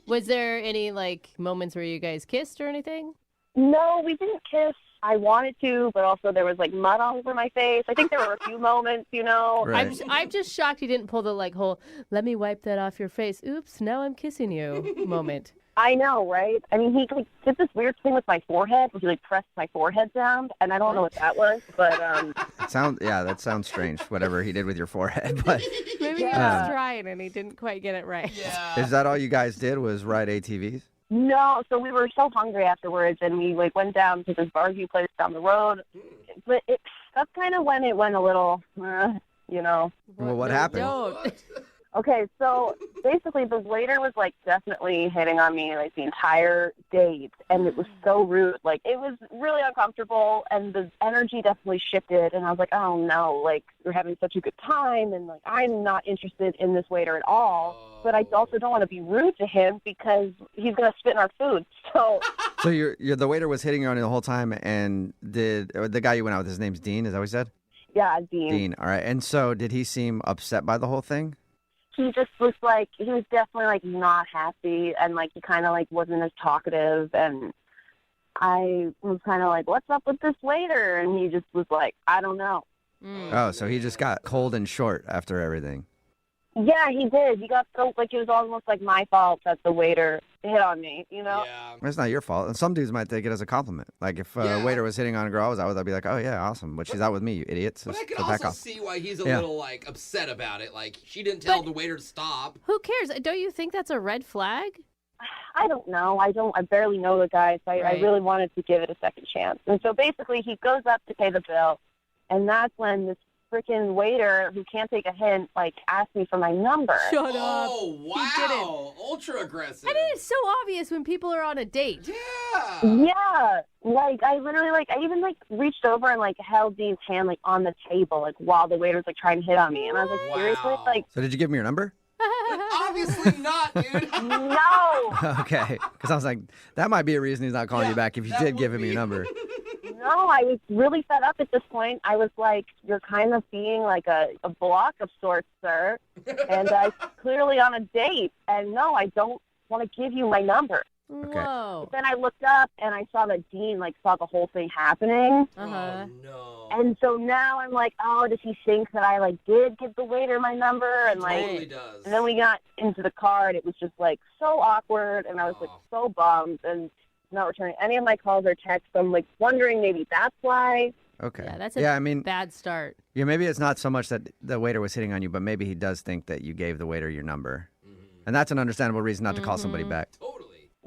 Was there any like moments where you guys kissed or anything? No, we didn't kiss. I wanted to, but also there was like mud all over my face. I think there were a few moments, you know. Right. I'm just shocked he didn't pull the like whole "let me wipe that off your face." Oops, now I'm kissing you moment. I know, right? I mean, he like, did this weird thing with my forehead, where he like pressed my forehead down, and I don't know what that was, but That sounds strange. Whatever he did with your forehead, but Maybe he was trying and he didn't quite get it right. is that all you guys did? Was ride ATVs? no. So we were so hungry afterwards, and we like went down to this barbecue place down the road. But that's kind of when it went a little, you know. Well, what happened? Don't. Okay, so basically the waiter was like definitely hitting on me like the entire date, and it was so rude. Like it was really uncomfortable, and the energy definitely shifted, and I was like, oh no, like we're having such a good time, and like I'm not interested in this waiter at all, but I also don't want to be rude to him because he's gonna spit in our food. So The waiter was hitting on you the whole time, and the guy you went out with, his name's Dean, is that what he said? yeah, Dean. Dean, all right. And so did he seem upset by the whole thing? He just was like, he was definitely like not happy, and like he kind of like wasn't as talkative, and I was kind of like, what's up with this waiter? And he just was like, I don't know. Oh, so he just got cold and short after everything. Yeah, he did. He got so like it was almost like my fault that the waiter hit on me, you know? Yeah. It's not your fault. And some dudes might take it as a compliment. Like if a waiter was hitting on a girl I was out with, I'd be like, oh yeah, awesome. But she's out with me, you idiot. So But I can back also off. see why he's a little like upset about it. Like she didn't tell the waiter to stop. Who cares? Don't you think that's a red flag? I don't know. I barely know the guy, so I really wanted to give it a second chance. And so basically he goes up to pay the bill, and that's when this freaking waiter who can't take a hint like asked me for my number. Shut up. Oh, wow. Ultra aggressive. I mean, it's so obvious when people are on a date. Yeah, like I literally like I even like reached over and like held Dean's hand like on the table like while the waiter was like trying to hit on me, and I was like, seriously, like So did you give him your number? Obviously not, dude. no. Okay. Because I was like, that might be a reason he's not calling you back if you did give him your number. No, I was really fed up at this point. I was like, you're kind of being like a block of sorts, sir. And I clearly on a date. And no, I don't want to give you my number. Okay. Whoa. But then I looked up and I saw that Dean like saw the whole thing happening. Uh-huh. No. And so now I'm like, oh, does he think that I like did give the waiter my number? And like, Totally does. and then we got into the car and it was just like so awkward, and I was like so bummed and not returning any of my calls or texts. I'm like wondering maybe that's why. Okay. Yeah, that's a bad start. Yeah, maybe it's not so much that the waiter was hitting on you, but maybe he does think that you gave the waiter your number. And that's an understandable reason not to call somebody back.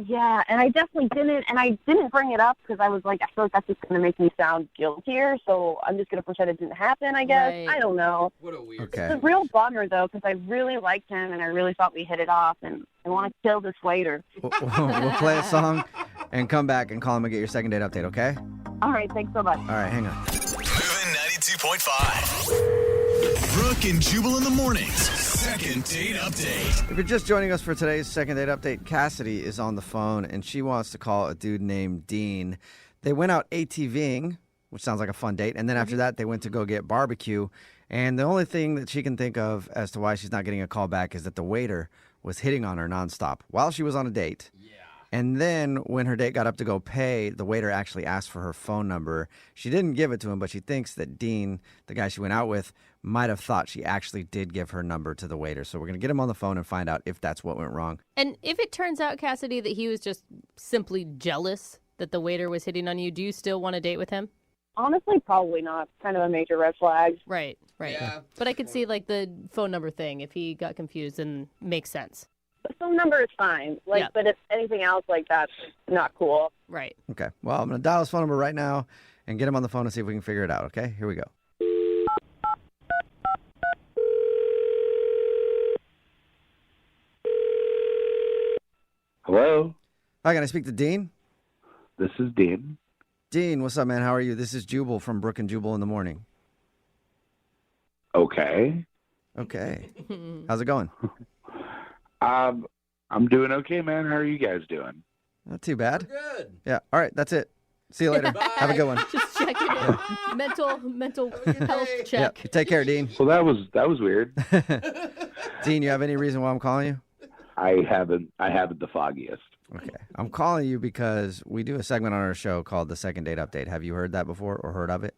Yeah, and I definitely didn't, and I didn't bring it up because I was like, I feel like that's just going to make me sound guiltier, so I'm just going to pretend it didn't happen, I guess. Right. I don't know. What a weird Okay. It's a real bummer, though, because I really liked him, and I really thought we hit it off, and I want to kill this waiter. We'll play a song and come back and call him and get your second date update, okay? All right, thanks so much. All right, hang on. Moving 92.5. Brooke and Jubal in the mornings. Second date update. If you're just joining us for today's second date update, Cassidy is on the phone and she wants to call a dude named Dean. They went out ATVing, which sounds like a fun date, and then after that they went to go get barbecue. And the only thing that she can think of as to why she's not getting a call back is that the waiter was hitting on her nonstop while she was on a date. And then when her date got up to go pay, the waiter actually asked for her phone number. She didn't give it to him, but she thinks that Dean, the guy she went out with, might have thought she actually did give her number to the waiter. So we're going to get him on the phone and find out if that's what went wrong. And if it turns out, Cassidy, that he was just simply jealous that the waiter was hitting on you, do you still want to date with him? Honestly, probably not. Kind of a major red flag. Right. Yeah. But I could see, like, the phone number thing, if he got confused, and makes sense. The phone number is fine. Like, Yep. but if anything else like that's not cool. Right. Okay. Well, I'm going to dial his phone number right now and get him on the phone and see if we can figure it out. Okay? Here we go. Hello, Hi, can I speak to Dean? this is Dean. Dean, what's up, man? How are you? This is Jubal from Brooke and Jubal in the morning. Okay. Okay. How's it going? I'm doing okay, man. How are you guys doing? Not too bad. Good. Yeah. All right. That's it. See you later. Have a good one. Just checking in. Mental health check. Yep. Take care, Dean. Well, that was weird. Dean, you have any reason why I'm calling you? I haven't the foggiest. Okay. I'm calling you because we do a segment on our show called the Second Date Update. Have you heard that before or heard of it?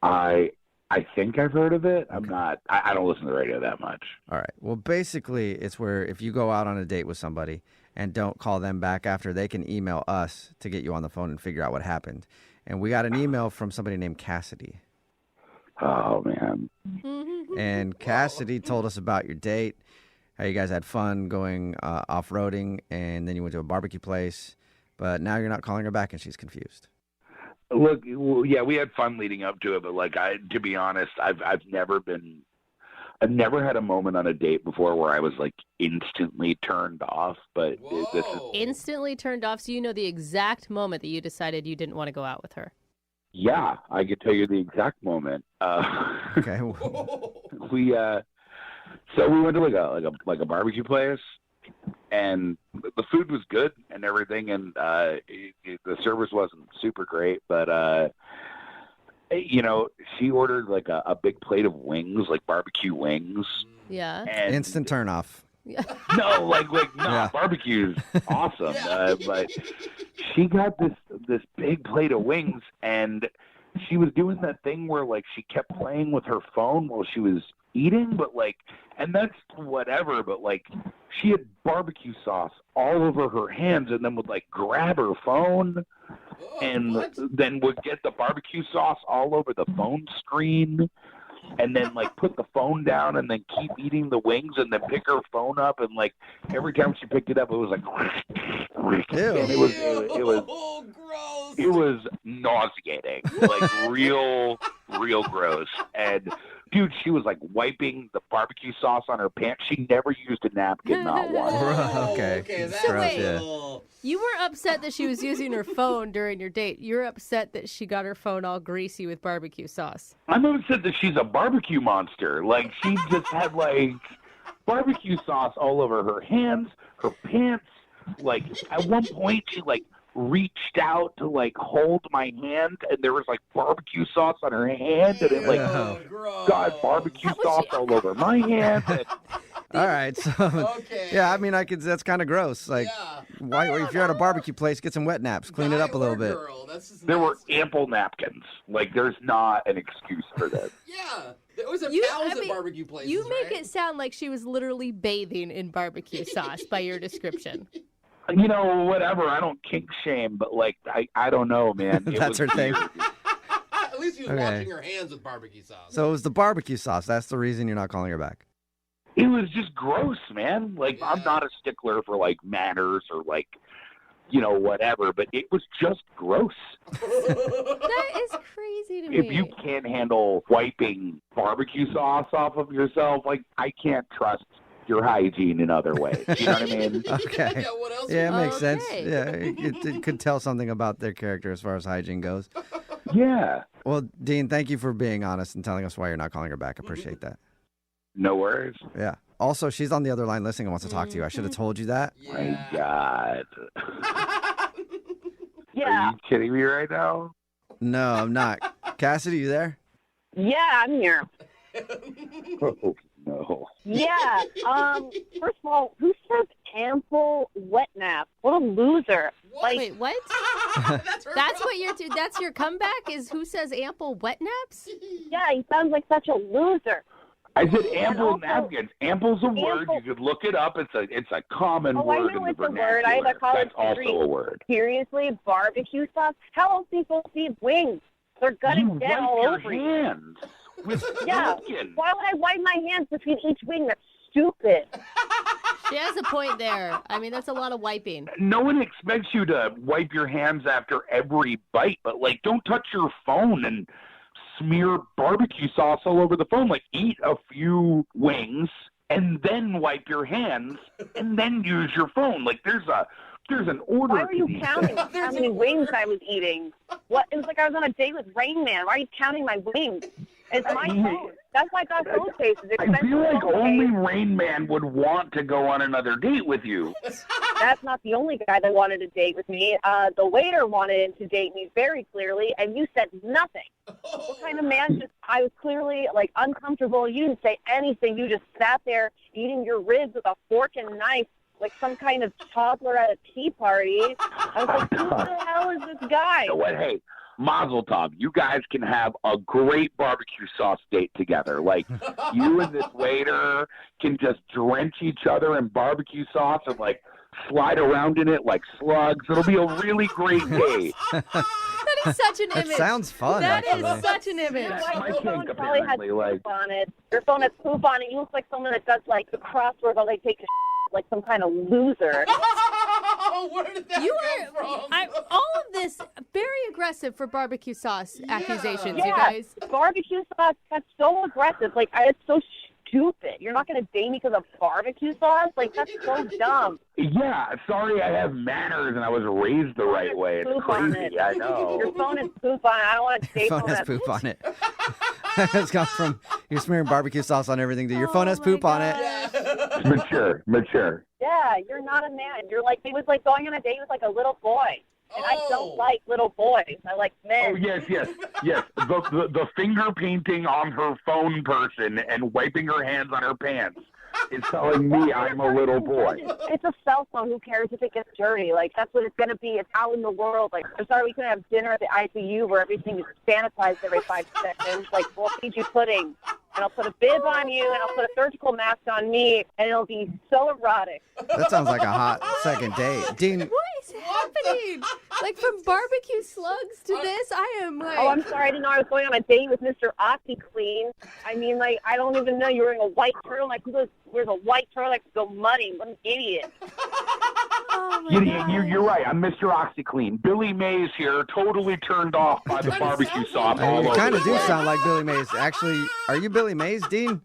I think I've heard of it. I'm not. I don't listen to the radio that much. All right. Well, basically, it's where if you go out on a date with somebody and don't call them back after, they can email us to get you on the phone and figure out what happened. And we got an email from somebody named Cassidy. Oh, man. And Cassidy told us about your date, how you guys had fun going off-roading, and then you went to a barbecue place. But now you're not calling her back, and she's confused. Look, yeah, we had fun leading up to it, but to be honest, I've never had a moment on a date before where I was like instantly turned off. But this is Instantly turned off, so you know the exact moment that you decided you didn't want to go out with her. Yeah, I could tell you the exact moment. Okay. So we went to like a barbecue place, and the food was good and everything, and the service wasn't super great, but she ordered like a big plate of wings, like barbecue wings. Yeah. And instant turn off. no, no, barbecue's awesome. But she got this big plate of wings, and she was doing that thing where like she kept playing with her phone while she was eating, but and that's whatever, but she had barbecue sauce all over her hands, and then would grab her phone and then would get the barbecue sauce all over the phone screen, and then put the phone down and then keep eating the wings, and then pick her phone up, and every time she picked it up, it was and it was nauseating, real gross. And dude, she was wiping the barbecue sauce on her pants. She never used a napkin, not once. Okay. So Gross, wait, yeah. you were upset that she was using her phone during your date. You're upset that she got her phone all greasy with barbecue sauce. I'm upset that she's a barbecue monster. She just had barbecue sauce all over her hands, her pants. At one point she reached out to hold my hand, and there was barbecue sauce on her hand, and it got barbecue sauce all over my hand. And... All right, so yeah, I mean, that's kind of gross. Why if you're at a barbecue place, get some wet naps, clean it up a little bit. There were ample napkins. There's not an excuse for this. Yeah. There was a barbecue places, You make it sound like she was literally bathing in barbecue sauce by your description. Whatever. I don't kink shame, but I don't know, man. That's her thing. At least she was washing her hands with barbecue sauce. So it was the barbecue sauce. That's the reason you're not calling her back. It was just gross, man. I'm not a stickler for manners or whatever, but it was just gross. That is crazy to me. If you can't handle wiping barbecue sauce off of yourself, I can't trust your hygiene in other ways. You know what I mean? Okay. Yeah, what else? Yeah, it makes sense. Yeah, it could tell something about their character as far as hygiene goes. Yeah. Well, Dean, thank you for being honest and telling us why you're not calling her back. I appreciate that. No worries. Yeah. Also, she's on the other line listening and wants to talk to you. I should have told you that. My God. Yeah. Are you kidding me right now? No, I'm not. Cassidy, you there? Yeah, I'm here. Oh, no. Yeah. First of all, who says ample wet nap? What a loser. Wait, what? That's what that's your comeback is who says ample wet naps? Yeah, he sounds like such a loser. I said ample napkins. Ample's a word. You could look it up. It's a common word in the vernacular. I know it's a word. I had a college That's degree. also a word. Seriously, barbecue sauce? How else are you supposed to eat wings? They're gutting down all over you. Hands with napkin. Why would I wipe my hands between each wing? That's stupid. She has a point there. I mean, that's a lot of wiping. No one expects you to wipe your hands after every bite, but don't touch your phone and smear barbecue sauce all over the phone. Eat a few wings and then wipe your hands and then use your phone. There's an order. Why are you counting how many wings I was eating? What? It was like I was on a date with Rain Man. Why are you counting my wings? It's my phone. That's why I got phone cases. I feel like only Rain Man would want to go on another date with you. That's not the only guy that wanted to date with me. The waiter wanted to date me very clearly, and you said nothing. What kind of man I was clearly, uncomfortable. You didn't say anything. You just sat there eating your ribs with a fork and knife, like some kind of toddler at a tea party. I was like, who the hell is this guy? You know what? Hey, Mazel Tov. You guys can have a great barbecue sauce date together. Like, you and this waiter can just drench each other in barbecue sauce and, like, slide around in it like slugs. It'll be a really great day. That is such an That image. sounds fun, That actually. is such an image. My Your phone kink, probably has apparently, like... poop on it. Your phone has poop on it. You look like someone that does like the crossword while they take a like some kind of loser. Where did that come from? All of this very aggressive for barbecue sauce accusations, you Yeah, guys. barbecue sauce, that's so aggressive. Like, it's so stupid. You're not going to date me because of barbecue sauce? Like, that's so dumb. Yeah, sorry I have manners and I was raised the right way. It's Poop on crazy, it. I know. Your phone has poop on it. I don't want to date Your phone has poop on it. It's gone from you're smearing barbecue sauce on everything to your phone has poop on it. Mature. Yeah, you're not a man. You're like, it was like going on a date with like a little boy. And I don't like little boys. I like men. Oh, yes. The finger painting on her phone person and wiping her hands on her pants is telling me I'm a little boy. It's a cell phone. Who cares if it gets dirty? Like, that's what it's going to be. It's out in the world. Like, I'm sorry we couldn't have dinner at the ICU where everything is sanitized every 5 seconds. Like, we'll feed you pudding. And I'll put a bib on you, and I'll put a surgical mask on me, and it'll be so erotic. That sounds like a hot second date. Dean, What is happening? Like, from barbecue slugs to this, I am like... Oh, I'm sorry. I didn't know I was going on a date with Mr. OxyClean. I mean, like, I don't even know you're wearing a white turtleneck. Who wears a white turtleneck to go mudding? What an idiot. You're right. I'm Mr. OxyClean. Billy Mays here, totally turned off by the barbecue sauce all you over. kind of do sound like Billy Mays. Actually, are you Billy Mays, Dean?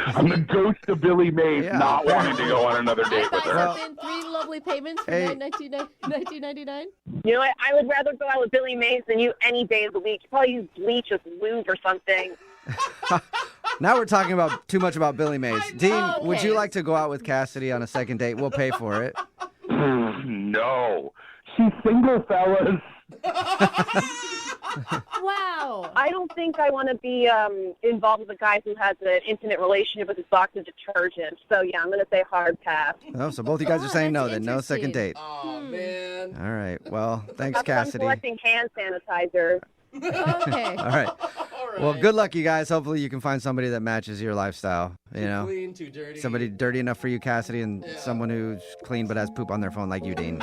I'm the ghost of Billy Mays, not wanting to go on another date with her. Within 3 lovely payments for $19.99. You know what? I would rather go out with Billy Mays than you any day of the week. You probably use bleach with lube or something. Now we're talking about too much about Billy Mays. Dean, would you like to go out with Cassidy on a second date? We'll pay for it. No. She's single, fellas. Wow. I don't think I want to be involved with a guy who has an intimate relationship with his box of detergent. So, yeah, I'm going to say hard pass. Oh, so both you guys are saying no then. No second date. Oh, man. All right. Well, thanks, That's why I'm Cassidy. collecting hand sanitizer. Okay. All right. Well, good luck, you guys. Hopefully you can find somebody that matches your lifestyle. You know, Clean, too dirty. somebody dirty enough for you, Cassidy, and someone who's clean but has poop on their phone like you, Dean.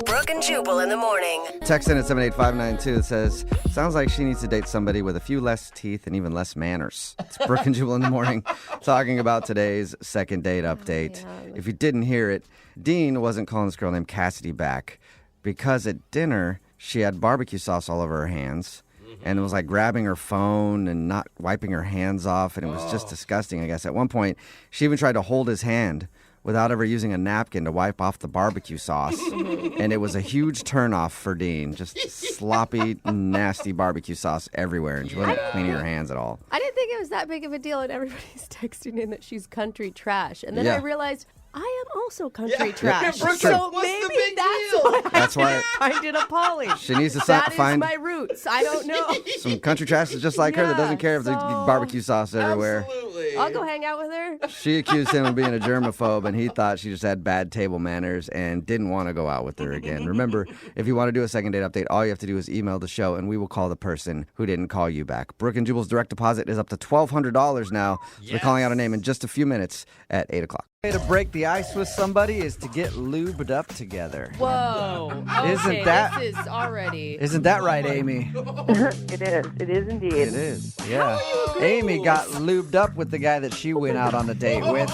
Brooke and Jubal in the morning. Text in at 78592 that says, sounds like she needs to date somebody with a few less teeth and even less manners. It's Brooke and Jubal in the morning talking about today's second date update. If you didn't hear it, Dean wasn't calling this girl named Cassidy back because at dinner she had barbecue sauce all over her hands. And it was like grabbing her phone and not wiping her hands off. And it was just disgusting, I guess. At one point, she even tried to hold his hand without ever using a napkin to wipe off the barbecue sauce. And it was a huge turnoff for Dean. Just sloppy, nasty barbecue sauce everywhere. And she wasn't cleaning her hands at all. I didn't think it was that big of a deal, and everybody's texting in that she's country trash. And then Yeah. I realized I am also country trash. Brooke, So what's the maybe big that's deal? why That's I why- didn't find it appalling. She needs to That is find my roots. I don't know. some country trash is just like her that doesn't care if there's barbecue sauce everywhere. Absolutely. I'll go hang out with her. She accused him of being a germaphobe, and he thought she just had bad table manners and didn't want to go out with her again. Remember, if you want to do a second date update, all you have to do is email the show, and we will call the person who didn't call you back. Brooke and Jubal's direct deposit is up to $1,200 now. So we're calling out a name in just a few minutes at 8 o'clock. Way to break the ice with somebody is to get lubed up together. Whoa. Isn't Okay, that- This is already. Isn't that right, Amy? It is. It is indeed. It is, yeah. Amy got lubed up with the guy that she went out on a date with.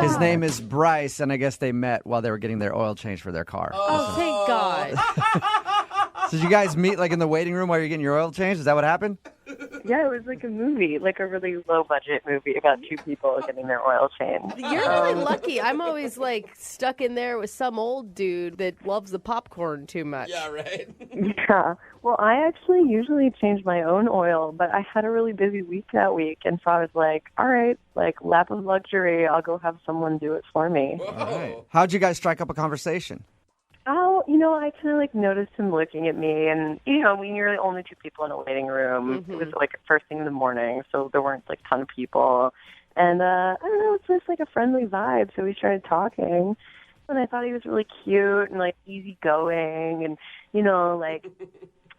His name is Bryce, and I guess they met while they were getting their oil change for their car. Oh, thank God. So did you guys meet like in the waiting room while you're getting your oil changed? Is that what happened? Yeah, it was like a movie, like a really low budget movie about two people getting their oil changed. You're really lucky. I'm always like stuck in there with some old dude that loves the popcorn too much. Yeah, right. Yeah. Well, I actually usually change my own oil, but I had a really busy week that week, and so I was like, all right, like lap of luxury, I'll go have someone do it for me. All right. How'd you guys strike up a conversation? Oh, I kind of like noticed him looking at me, and when you're the only two people in a waiting room, it was like first thing in the morning, so there weren't like a ton of people. And I don't know, it's just like a friendly vibe. So we started talking, and I thought he was really cute and like easygoing, and like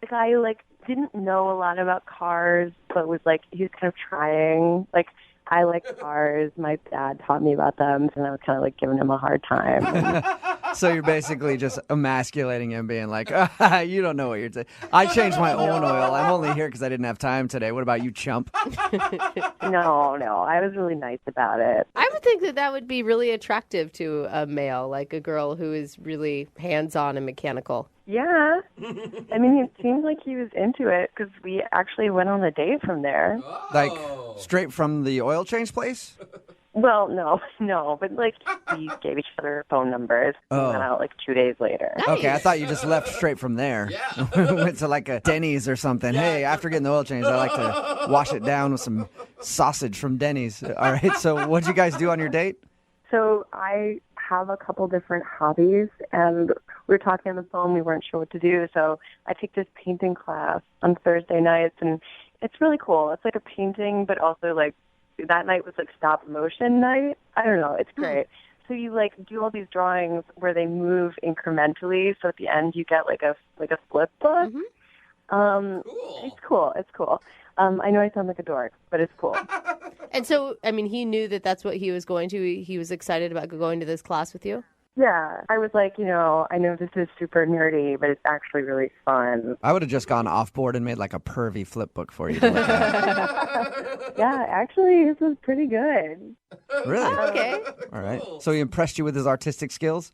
the guy like didn't know a lot about cars, but was like he was kind of trying. Like I like cars. My dad taught me about them, and I was kind of like giving him a hard time. So you're basically just emasculating him, being like, you don't know what you're saying. I changed my own oil. I'm only here because I didn't have time today. What about you, chump? No, I was really nice about it. I would think that would be really attractive to a male, like a girl who is really hands-on and mechanical. Yeah. I mean, it seemed like he was into it because we actually went on a date from there. Like, straight from the oil change place? Well, no, but like we gave each other phone numbers and went out like 2 days later. Nice. Okay, I thought you just left straight from there. Yeah. Went to like a Denny's or something. Yeah. Hey, after getting the oil change, I like to wash it down with some sausage from Denny's. All right, so what'd you guys do on your date? So I have a couple different hobbies, and we were talking on the phone. We weren't sure what to do, so I take this painting class on Thursday nights, and it's really cool. It's like a painting, but also like that night was like stop motion night. I don't know. It's great. So you like do all these drawings where they move incrementally. So at the end you get like a flip book. Cool. It's cool. I know I sound like a dork, but it's cool. And so, I mean, he knew that that's what he was going to. He was excited about going to this class with you? Yeah, I was like, I know this is super nerdy, but it's actually really fun. I would have just gone off board and made like a pervy flip book for you to look at. Yeah, actually, this was pretty good. Really? Okay. All right. So he impressed you with his artistic skills?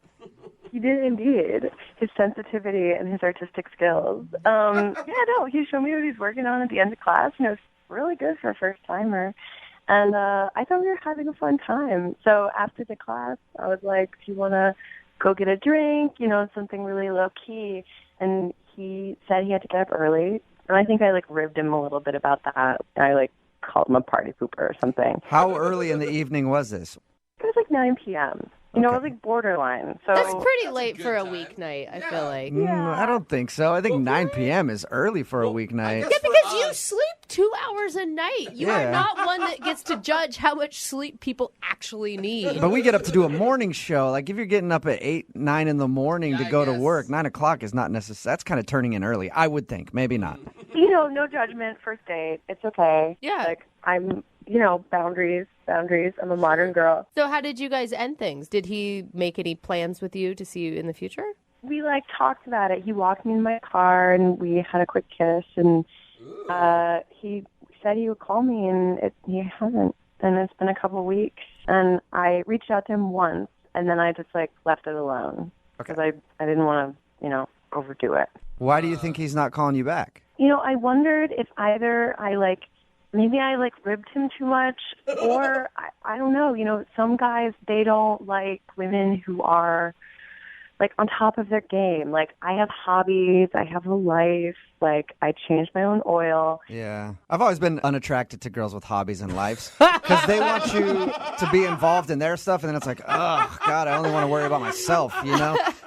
He did indeed. His sensitivity and his artistic skills. He showed me what he's working on at the end of class, and it was really good for a first-timer. And I thought we were having a fun time. So after the class, I was like, do you want to go get a drink, something really low-key? And he said he had to get up early. And I think I, ribbed him a little bit about that. I, called him a party pooper or something. How early in the evening was this? It was 9 p.m. It was borderline. So that's pretty late for a weeknight, I feel like. I don't think so. I think 9 p.m. is early for a weeknight. Yeah, because you sleep 2 hours a night. You are not one that gets to judge how much sleep people actually need. But we get up to do a morning show. Like, if you're getting up at 8, 9 in the morning to go to work, 9 o'clock is not necessary. That's kind of turning in early, I would think. Maybe not. No judgment, first date. It's okay. Yeah. I'm, boundaries. I'm a modern girl. So how did you guys end things? Did he make any plans with you to see you in the future? We, talked about it. He walked me in my car, and we had a quick kiss, and he said he would call me, and he hasn't. And it's been a couple weeks, and I reached out to him once, and then I just, left it alone. Because I didn't want to, overdo it. Why do you think he's not calling you back? I wondered if either maybe I ribbed him too much, or I don't know. Some guys, they don't like women who are on top of their game. I have hobbies, I have a life, I changed my own oil. Yeah. I've always been unattracted to girls with hobbies and lives because they want you to be involved in their stuff, and then it's like, oh, God, I only want to worry about myself,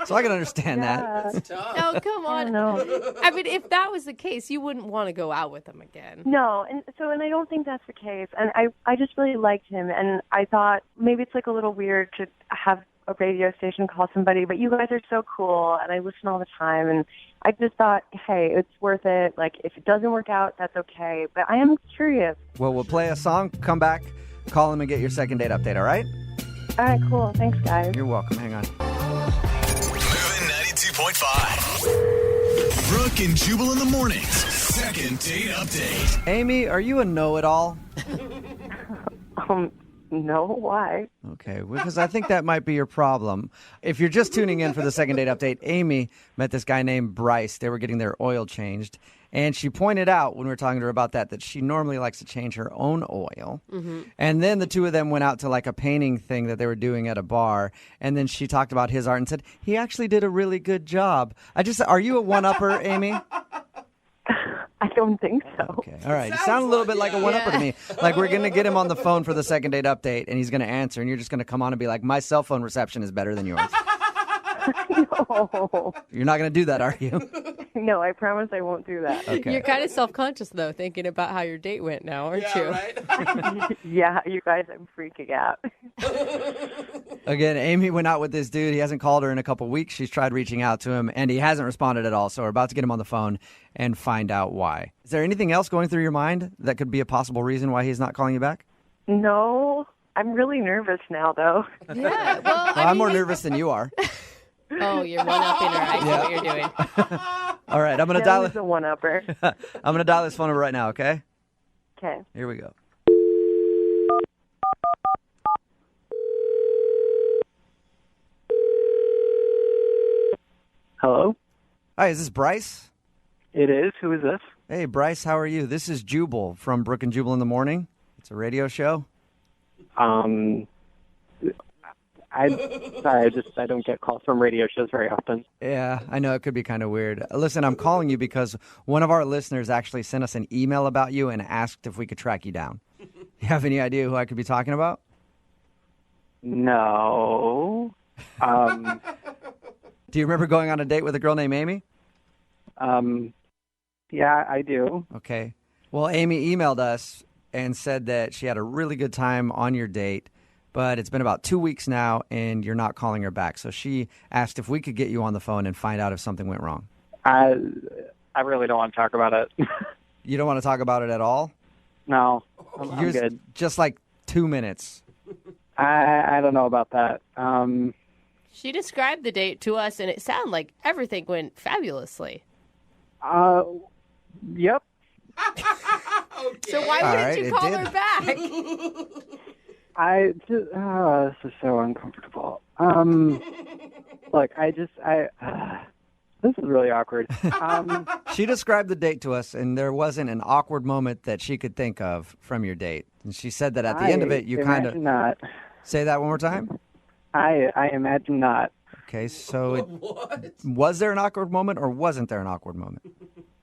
So I can understand that. No, come on. I mean, if that was the case, you wouldn't want to go out with him again. No, and I don't think that's the case. And I just really liked him, and I thought maybe it's a little weird to have a radio station call somebody, but you guys are so cool, and I listen all the time, and I just thought, hey, it's worth it. If it doesn't work out, that's okay. But I am curious. Well, we'll play a song, come back, call him, and get your second date update, all right? All right, cool. Thanks, guys. You're welcome. Hang on. Moving 92.5. Brooke and Jubal in the mornings. Second date update. Amy, are you a know-it-all? No, why? Okay, because I think that might be your problem. If you're just tuning in for the second date update, Amy met this guy named Bryce. They were getting their oil changed. And she pointed out when we were talking to her about that she normally likes to change her own oil. Mm-hmm. And then the two of them went out to a painting thing that they were doing at a bar. And then she talked about his art and said, he actually did a really good job. Are you a one-upper, Amy? I don't think so. Okay. All right. You sound a little bit like a one-upper to me. We're going to get him on the phone for the second date update, and he's going to answer, and you're just going to come on and be like, my cell phone reception is better than yours. No. You're not going to do that, are you? No, I promise I won't do that. Okay. You're kind of self-conscious, though, thinking about how your date went now, aren't you? Right? Yeah, you guys, I'm freaking out. Again, Amy went out with this dude. He hasn't called her in a couple weeks. She's tried reaching out to him, and he hasn't responded at all. So we're about to get him on the phone and find out why. Is there anything else going through your mind that could be a possible reason why he's not calling you back? No, I'm really nervous now, though. Yeah, well, I'm more nervous than you are. Oh, you're one-upping her. I see what you're doing. All right, I'm going to dial. He's a one-upper. I'm going to dial this phone number right now. Okay. Okay. Here we go. Hello? Hi, is this Bryce? It is. Who is this? Hey, Bryce, how are you? This is Jubal from Brooke and Jubal in the Morning. It's a radio show. I don't get calls from radio shows very often. Yeah, I know it could be kind of weird. Listen, I'm calling you because one of our listeners actually sent us an email about you and asked if we could track you down. You have any idea who I could be talking about? No. Do you remember going on a date with a girl named Amy? Yeah, I do. Okay. Well, Amy emailed us and said that she had a really good time on your date, but it's been about 2 weeks now and you're not calling her back. So she asked if we could get you on the phone and find out if something went wrong. I really don't want to talk about it. You don't want to talk about it at all? No, I'm good. Just like 2 minutes. I don't know about that. She described the date to us, and it sounded like everything went fabulously. Yep. So why wouldn't you call her back? This is so uncomfortable. Look, this is really awkward. She described the date to us, and there wasn't an awkward moment that she could think of from your date. And she said that at the end of it, you kind of... not. Say that one more time? I imagine not. Okay, so was there an awkward moment or wasn't there an awkward moment?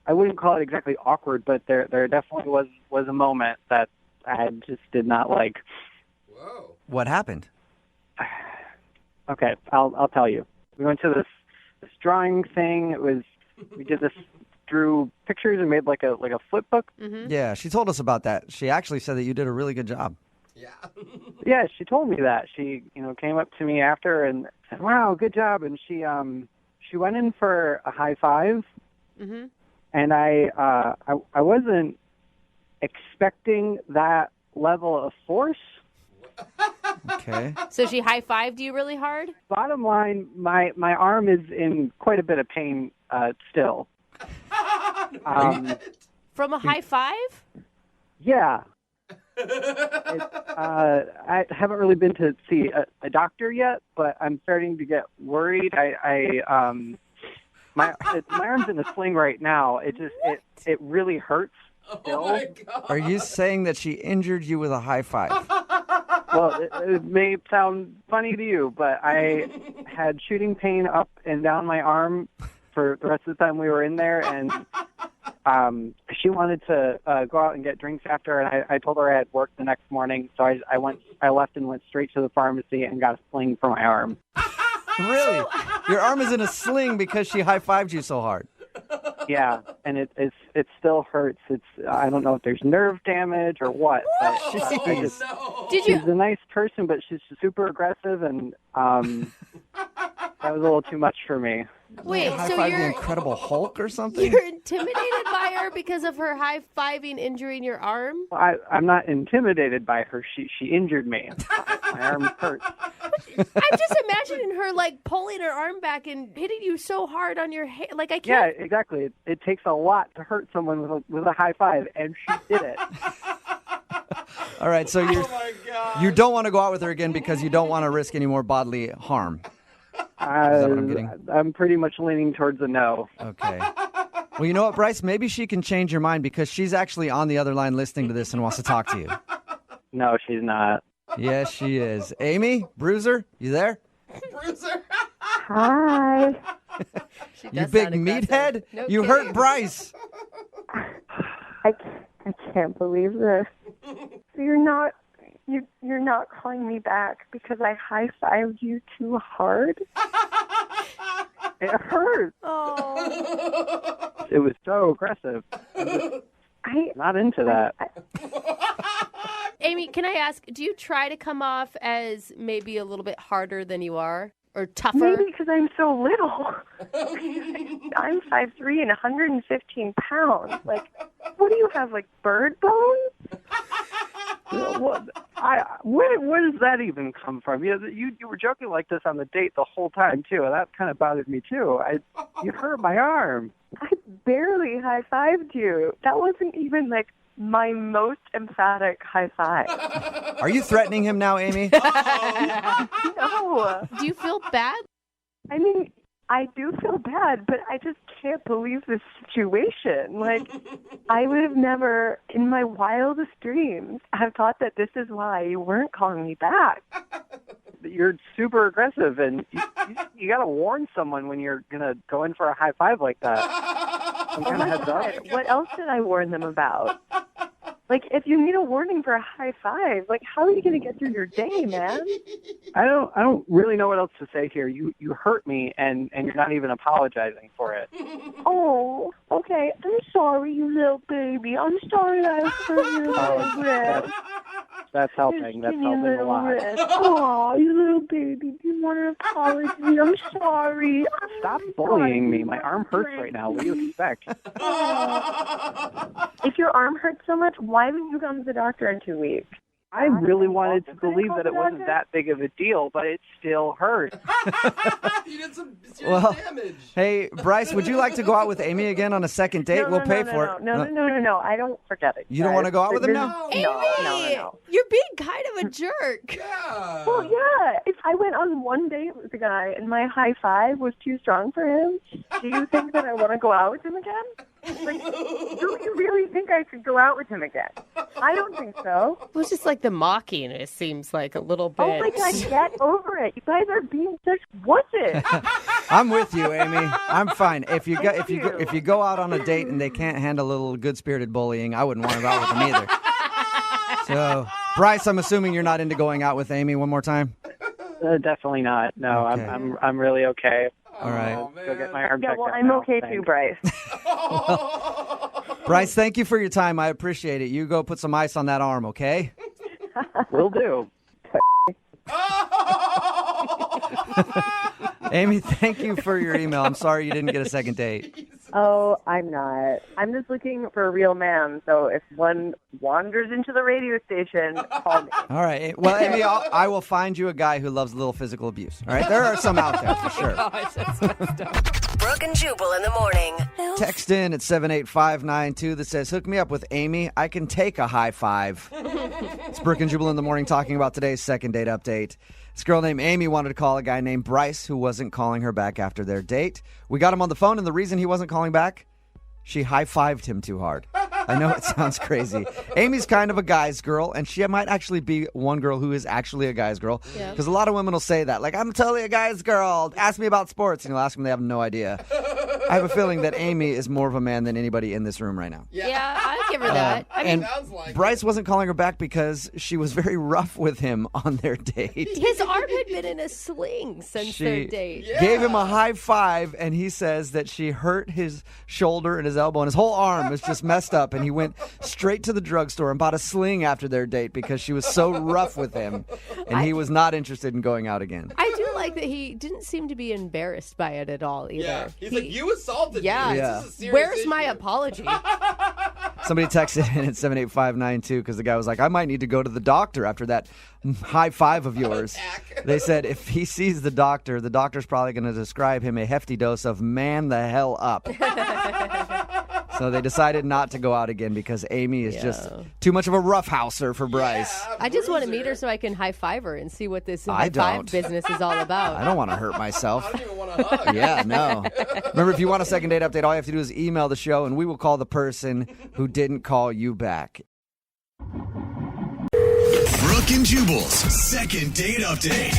I wouldn't call it exactly awkward, but there definitely was a moment that I just did not like. Whoa. What happened? Okay, I'll tell you. We went to this drawing thing. We did this, drew pictures and made like a flip book. Mm-hmm. Yeah, she told us about that. She actually said that you did a really good job. Yeah, she told me that. She, came up to me after and said, "Wow, good job." And she went in for a high five. Mm-hmm. And I wasn't expecting that level of force. Okay. So she high-fived you really hard? Bottom line, my arm is in quite a bit of pain still. From a high five? Yeah. I haven't really been to see a doctor yet, but I'm starting to get worried. My arm's in a sling right now. It really hurts still. Oh my God. Are you saying that she injured you with a high five? Well, it may sound funny to you, but I had shooting pain up and down my arm for the rest of the time we were in there, and she wanted to go out and get drinks after, and I told her I had work the next morning, so I left and went straight to the pharmacy and got a sling for my arm. Really? Your arm is in a sling because she high-fived you so hard. Yeah, and it still hurts. I don't know if there's nerve damage or what. But she's a nice person, but she's super aggressive, and that was a little too much for me. Wait, so you're the Incredible Hulk or something? You're intimidated by her because of her high-fiving injuring your arm? Well, I'm not intimidated by her. She injured me. My arm hurts. I'm just imagining her pulling her arm back and hitting you so hard on your head. I can't. Yeah, exactly. It takes a lot to hurt someone with a high five, and she did it. All right, so you don't want to go out with her again because you don't want to risk any more bodily harm. Is that what I'm getting? I'm pretty much leaning towards a no. Okay. Well, you know what, Bryce? Maybe she can change your mind because she's actually on the other line listening to this and wants to talk to you. No, she's not. Yes, she is. Amy, Bruiser, you there? Bruiser. Hi. You big meathead? No you kidding. hurt Bryce. I can't believe this. So you're not calling me back because I high-fived you too hard? It hurt. Oh. It was so aggressive. I'm not into that. Amy, can I ask, do you try to come off as maybe a little bit harder than you are? Or tougher? Maybe because I'm so little. I'm 5'3" and 115 pounds. Like, what do you have, like bird bones? Where does that even come from? You were joking like this on the date the whole time, too. And that kind of bothered me, too. You hurt my arm. I barely high-fived you. That wasn't even, like, my most emphatic high five. Are you threatening him now, Amy? No. Do you feel bad? I mean, I do feel bad, but I just can't believe this situation. Like, I would have never, in my wildest dreams, have thought that this is why you weren't calling me back. You're super aggressive, and you got to warn someone when you're going to go in for a high five like that. Some kind of heads up. What else did I warn them about? Like, if you need a warning for a high five, like, how are you going to get through your day, man? I don't really know what else to say here. You hurt me, and you're not even apologizing for it. Oh, okay. I'm sorry, you little baby. I'm sorry I hurt you a little bit. That's helping. That's helping a lot. Oh, you little baby. Do you want an apology? I'm sorry. Stop bullying me. My arm hurts right now. What do you expect? If your arm hurts so much, why haven't you gone to the doctor in 2 weeks? I really wanted to believe that it wasn't that big of a deal, but it still hurt. You did some serious damage. Hey, Bryce, would you like to go out with Amy again on a second date? We'll pay for it. No. I don't forget it. You don't want to go out with him now? No. You're being kind of a jerk. Yeah. Well, yeah. If I went on one date with a guy and my high five was too strong for him, do you think that I want to go out with him again? Like, do you really think I should go out with him again? I don't think so. Well, it's just like the mocking. It seems like a little bit. Oh my God, get over it. You guys are being such wusses. I'm with you, Amy. I'm fine. If you go out on a date and they can't handle a little good-spirited bullying, I wouldn't want to go out with them either. So, Bryce, I'm assuming you're not into going out with Amy one more time? Definitely not. No, Okay. I'm really okay. All right. Go get my arm checked out I'm now. okay Thanks. too, Bryce. Bryce, thank you for your time. I appreciate it. You go put some ice on that arm, okay? Will do. Amy, thank you for your email. I'm sorry you didn't get a second date. Oh, I'm not. I'm just looking for a real man. So if one wanders into the radio station, call me. All right. Well, Amy, I will find you a guy who loves a little physical abuse. All right? There are some out there for sure. Gosh, that's messed up. Brooke and Jubal in the morning. Text in at 78592 that says, hook me up with Amy. I can take a high five. It's Brooke and Jubal in the morning talking about today's second date update. This girl named Amy wanted to call a guy named Bryce who wasn't calling her back after their date. We got him on the phone, and the reason he wasn't calling back, she high-fived him too hard. I know it sounds crazy. Amy's kind of a guy's girl, and she might actually be one girl who is actually a guy's girl. Because a lot of women will say that. Like, I'm totally a guy's girl. Ask me about sports. And you'll ask them, they have no idea. I have a feeling that Amy is more of a man than anybody in this room right now. Yeah, I'd give her that. And Bryce wasn't calling her back because she was very rough with him on their date. His arm had been in a sling since their date. Gave him a high five, and he says that she hurt his shoulder and his elbow, and his whole arm is just messed up, and he went straight to the drugstore and bought a sling after their date because she was so rough with him, and he was not interested in going out again. I do like that he didn't seem to be embarrassed by it at all either. Yeah. He's like, you assaulted me. Yeah. This is a serious Where's issue. my apology? Somebody texted in at 78592 because the guy was like, I might need to go to the doctor after that high five of yours. They said if he sees the doctor's probably going to describe him a hefty dose of man the hell up. So they decided not to go out again because Amy is just too much of a roughhouser for Bryce. I just want to meet her so I can high five her and see what this I high five don't. business is all about. I don't want to hurt myself. I don't even want to hug. Yeah, no. Remember, if you want a second date update, all you have to do is email the show, and we will call the person who didn't call you back. Brooke and Jubal's second date update.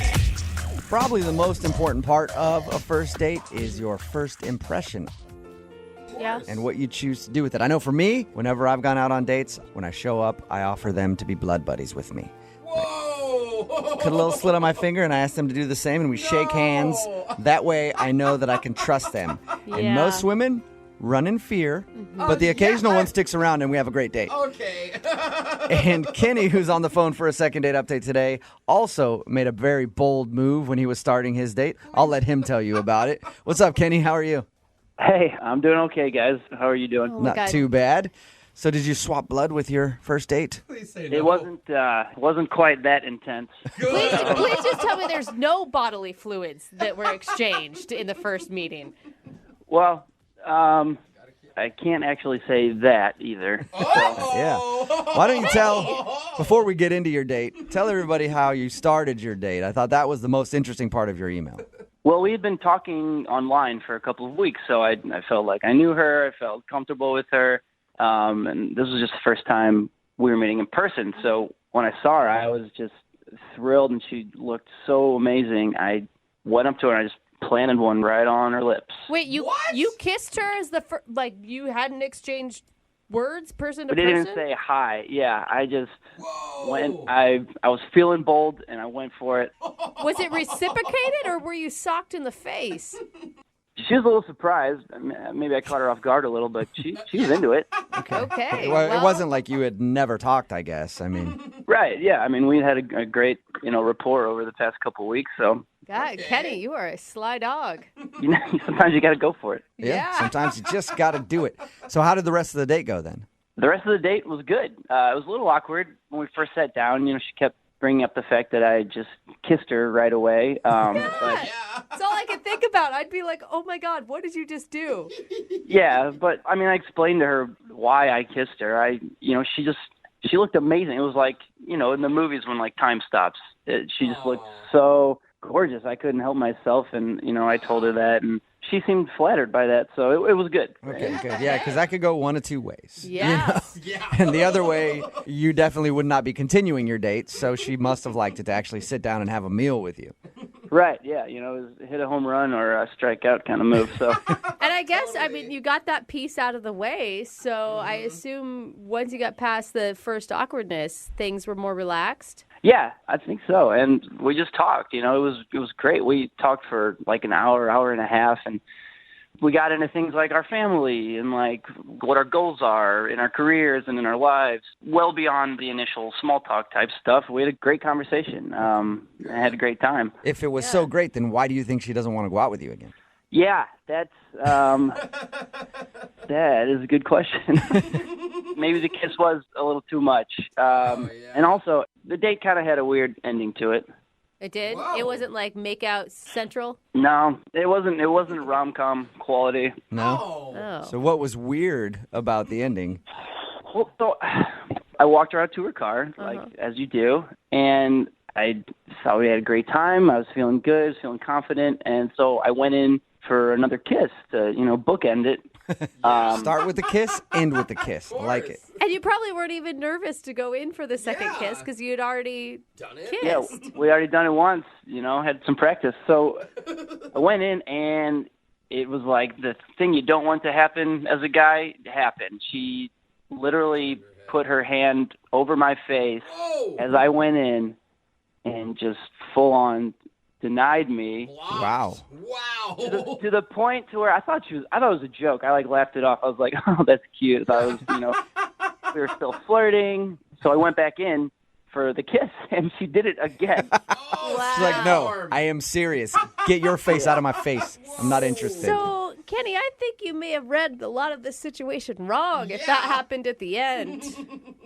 Probably the most important part of a first date is your first impression Yeah. and what you choose to do with it. I know for me, whenever I've gone out on dates, when I show up, I offer them to be blood buddies with me. Whoa! cut a little slit on my finger, and I ask them to do the same, and we shake hands. That way I know that I can trust them. And Yeah. most women run in fear, but the occasional one sticks around, and we have a great date. Okay. And Kenny, who's on the phone for a second date update today, also made a very bold move when he was starting his date. I'll let him tell you about it. What's up, Kenny? How are you? Hey, I'm doing okay, guys. How are you doing? Not too bad. So did you swap blood with your first date? It wasn't quite that intense. Please just tell me there's no bodily fluids that were exchanged in the first meeting. Well, I can't actually say that either. Yeah. Why don't you before we get into your date, tell everybody how you started your date. I thought that was the most interesting part of your email. Well, we had been talking online for a couple of weeks, so I felt like I knew her. I felt comfortable with her. And this was just the first time we were meeting in person. So when I saw her, I was just thrilled, and she looked so amazing. I went up to her and I just planted one right on her lips. Wait, you kissed her as the first, like you hadn't exchanged words person to But person? didn't even say hi. Yeah, I just went. I was feeling bold, and I went for it. Was it reciprocated, or were you socked in the face? She was a little surprised. Maybe I caught her off guard a little, but she was into it. Okay. Well, it wasn't like you had never talked, I guess. I mean, Right, yeah. I mean, we had a great, rapport over the past couple of weeks, so God, Kenny, you are a sly dog. sometimes you got to go for it. yeah, sometimes you just got to do it. So how did the rest of the date go then? The rest of the date was good. It was a little awkward when we first sat down. She kept bringing up the fact that I just kissed her right away. But That's all I could think about. I'd be like, oh my God, what did you just do? yeah, but I mean, I explained to her why I kissed her. She looked amazing. It was like, in the movies when like time stops. She just looked so gorgeous. I couldn't help myself, and I told her that, and she seemed flattered by that, so it was good. Okay, good. Yeah, because that could go one of two ways. Yes. And the other way, you definitely would not be continuing your date, so she must have liked it to actually sit down and have a meal with you. Right, yeah, it was hit a home run or a strikeout kind of move, so. And I guess, you got that piece out of the way, so I assume once you got past the first awkwardness, things were more relaxed? Yeah, I think so. And we just talked, it was great. We talked for like an hour and a half, and we got into things like our family and like what our goals are in our careers and in our lives, well beyond the initial small talk type stuff. We had a great conversation. I had a great time. If it was so great, then why do you think she doesn't want to go out with you again? Yeah, that's that is a good question. Maybe the kiss was a little too much. And also, the date kind of had a weird ending to it. It did? Whoa. It wasn't like make out central? No, it wasn't rom-com quality. No? Oh. So what was weird about the ending? Well, so I walked her out to her car, like as you do, and I thought we had a great time. I was feeling good, feeling confident, and so I went in for another kiss to, bookend it. Start with the kiss, end with the kiss. I like it. And you probably weren't even nervous to go in for the second kiss because you had already kissed. Yeah, we already done it once, had some practice. So I went in, and it was like the thing you don't want to happen as a guy happened. She literally put her hand over my face as I went in and just full on denied me. Wow. To the point to where I thought it was a joke. I laughed it off. I was like, oh, that's cute. I thought it was, we were still flirting. So I went back in for the kiss, and she did it again. She's like, no, I am serious. Get your face out of my face. I'm not interested. So, Kenny, I think you may have read a lot of this situation wrong if that happened at the end.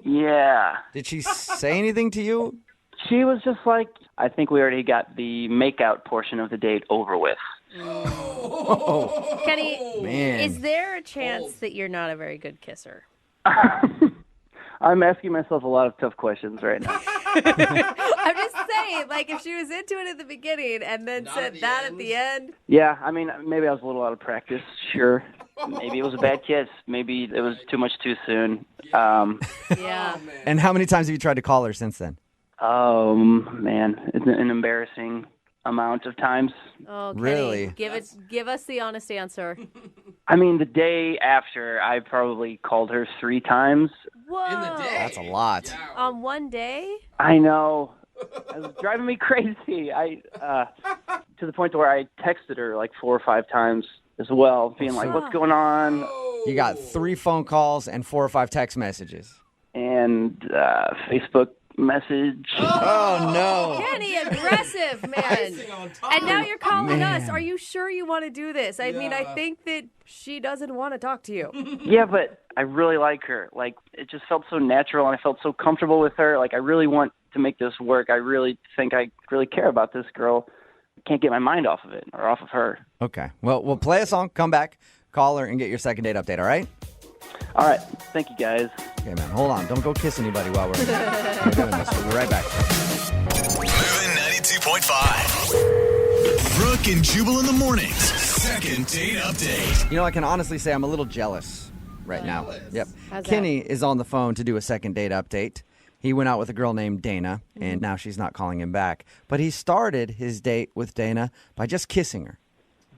Yeah. Did she say anything to you? She was just like, I think we already got the make-out portion of the date over with. Kenny, man. Is there a chance that you're not a very good kisser? I'm asking myself a lot of tough questions right now. I'm just saying, if she was into it at the beginning and then said that at the end. Yeah, I mean, maybe I was a little out of practice, sure. Maybe it was a bad kiss. Maybe it was too much too soon. Yeah. And how many times have you tried to call her since then? Oh, man, it's an embarrassing amount of times. Oh, Kenny, really? Give us the honest answer. I mean, the day after, I probably called her 3 times. Whoa. In the day. That's a lot. On one day? I know. It was driving me crazy. I to the point where I texted her like 4 or 5 times as well, being like, "What's going on?" You got 3 phone calls and 4 or 5 text messages. And Facebook message. Oh, no. Kenny, aggressive, man. And now you're calling us. Are you sure you want to do this? I mean, I think that she doesn't want to talk to you. Yeah, but I really like her. Like, it just felt so natural, and I felt so comfortable with her. Like, I really want to make this work. I really think I really care about this girl. I can't get my mind off of it or off of her. Okay. Well, we'll play a song, come back, call her, and get your second date update, all right? All right. Thank you, guys. Okay, man. Hold on. Don't go kiss anybody while we're doing this. We'll be right back. Moving 92.5. Brooke and Jubal in the mornings. Second date update. You know, I can honestly say I'm a little jealous right now. Yep. How's that? Kenny is on the phone to do a second date update. He went out with a girl named Dana, and now she's not calling him back. But he started his date with Dana by just kissing her.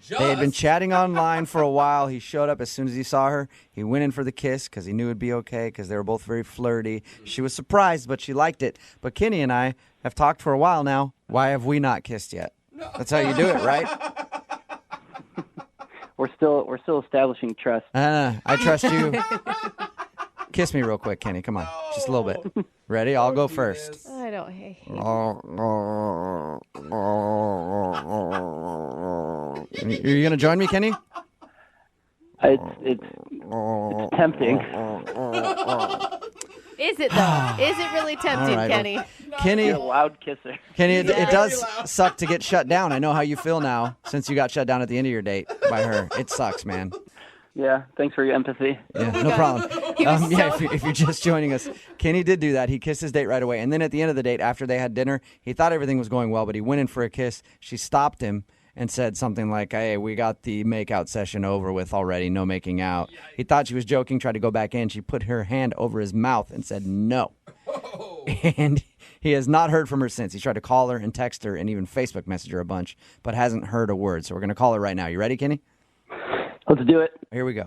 They had been chatting online for a while. He showed up as soon as he saw her. He went in for the kiss because he knew it'd be okay because they were both very flirty. She was surprised, but she liked it. But Kenny and I have talked for a while now. Why have we not kissed yet? That's how you do it, right? We're still establishing trust. I trust you. Kiss me real quick, Kenny. Come on. Just a little bit. Ready? I'll go first. I don't hate Are you going to join me, Kenny? It's tempting. Is it, though? Is it really tempting, All right. Kenny? Kenny, You're a loud kisser. Kenny, it does suck to get shut down. I know how you feel now since you got shut down at the end of your date by her. It sucks, man. Yeah, thanks for your empathy. Yeah, no problem. If you're just joining us, Kenny did do that. He kissed his date right away. And then at the end of the date, after they had dinner, he thought everything was going well, but he went in for a kiss. She stopped him and said something like, "Hey, we got the makeout session over with already, no making out." He thought she was joking, tried to go back in. She put her hand over his mouth and said no. And he has not heard from her since. He's tried to call her and text her and even Facebook message her a bunch, but hasn't heard a word. So we're going to call her right now. You ready, Kenny? Let's do it. Here we go.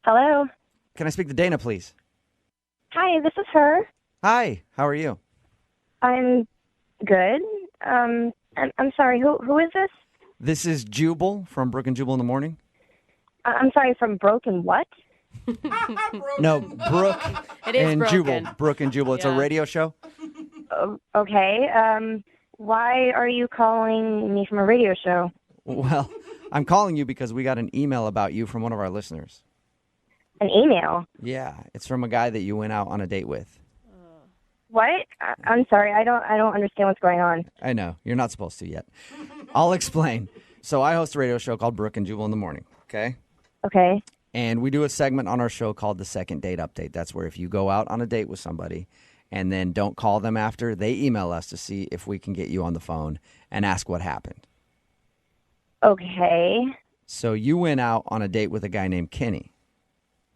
Hello. Can I speak to Dana, please? Hi, this is her. Hi, how are you? I'm good. I'm sorry. Who is this? This is Jubal from Brooke and Jubal in the morning. I'm sorry. From Broken what? No, Brooke It is and broken. Jubal. Brooke and Jubal. It's a Yeah. radio show. Okay. Why are you calling me from a radio show? Well, I'm calling you because we got an email about you from one of our listeners. An email? Yeah, it's from a guy that you went out on a date with. What? I'm sorry. I don't understand what's going on. I know. You're not supposed to yet. I'll explain. So I host a radio show called Brooke and Jubal in the morning, okay? Okay. And we do a segment on our show called the Second Date Update. That's where if you go out on a date with somebody and then don't call them after, they email us to see if we can get you on the phone and ask what happened. Okay. So you went out on a date with a guy named Kenny.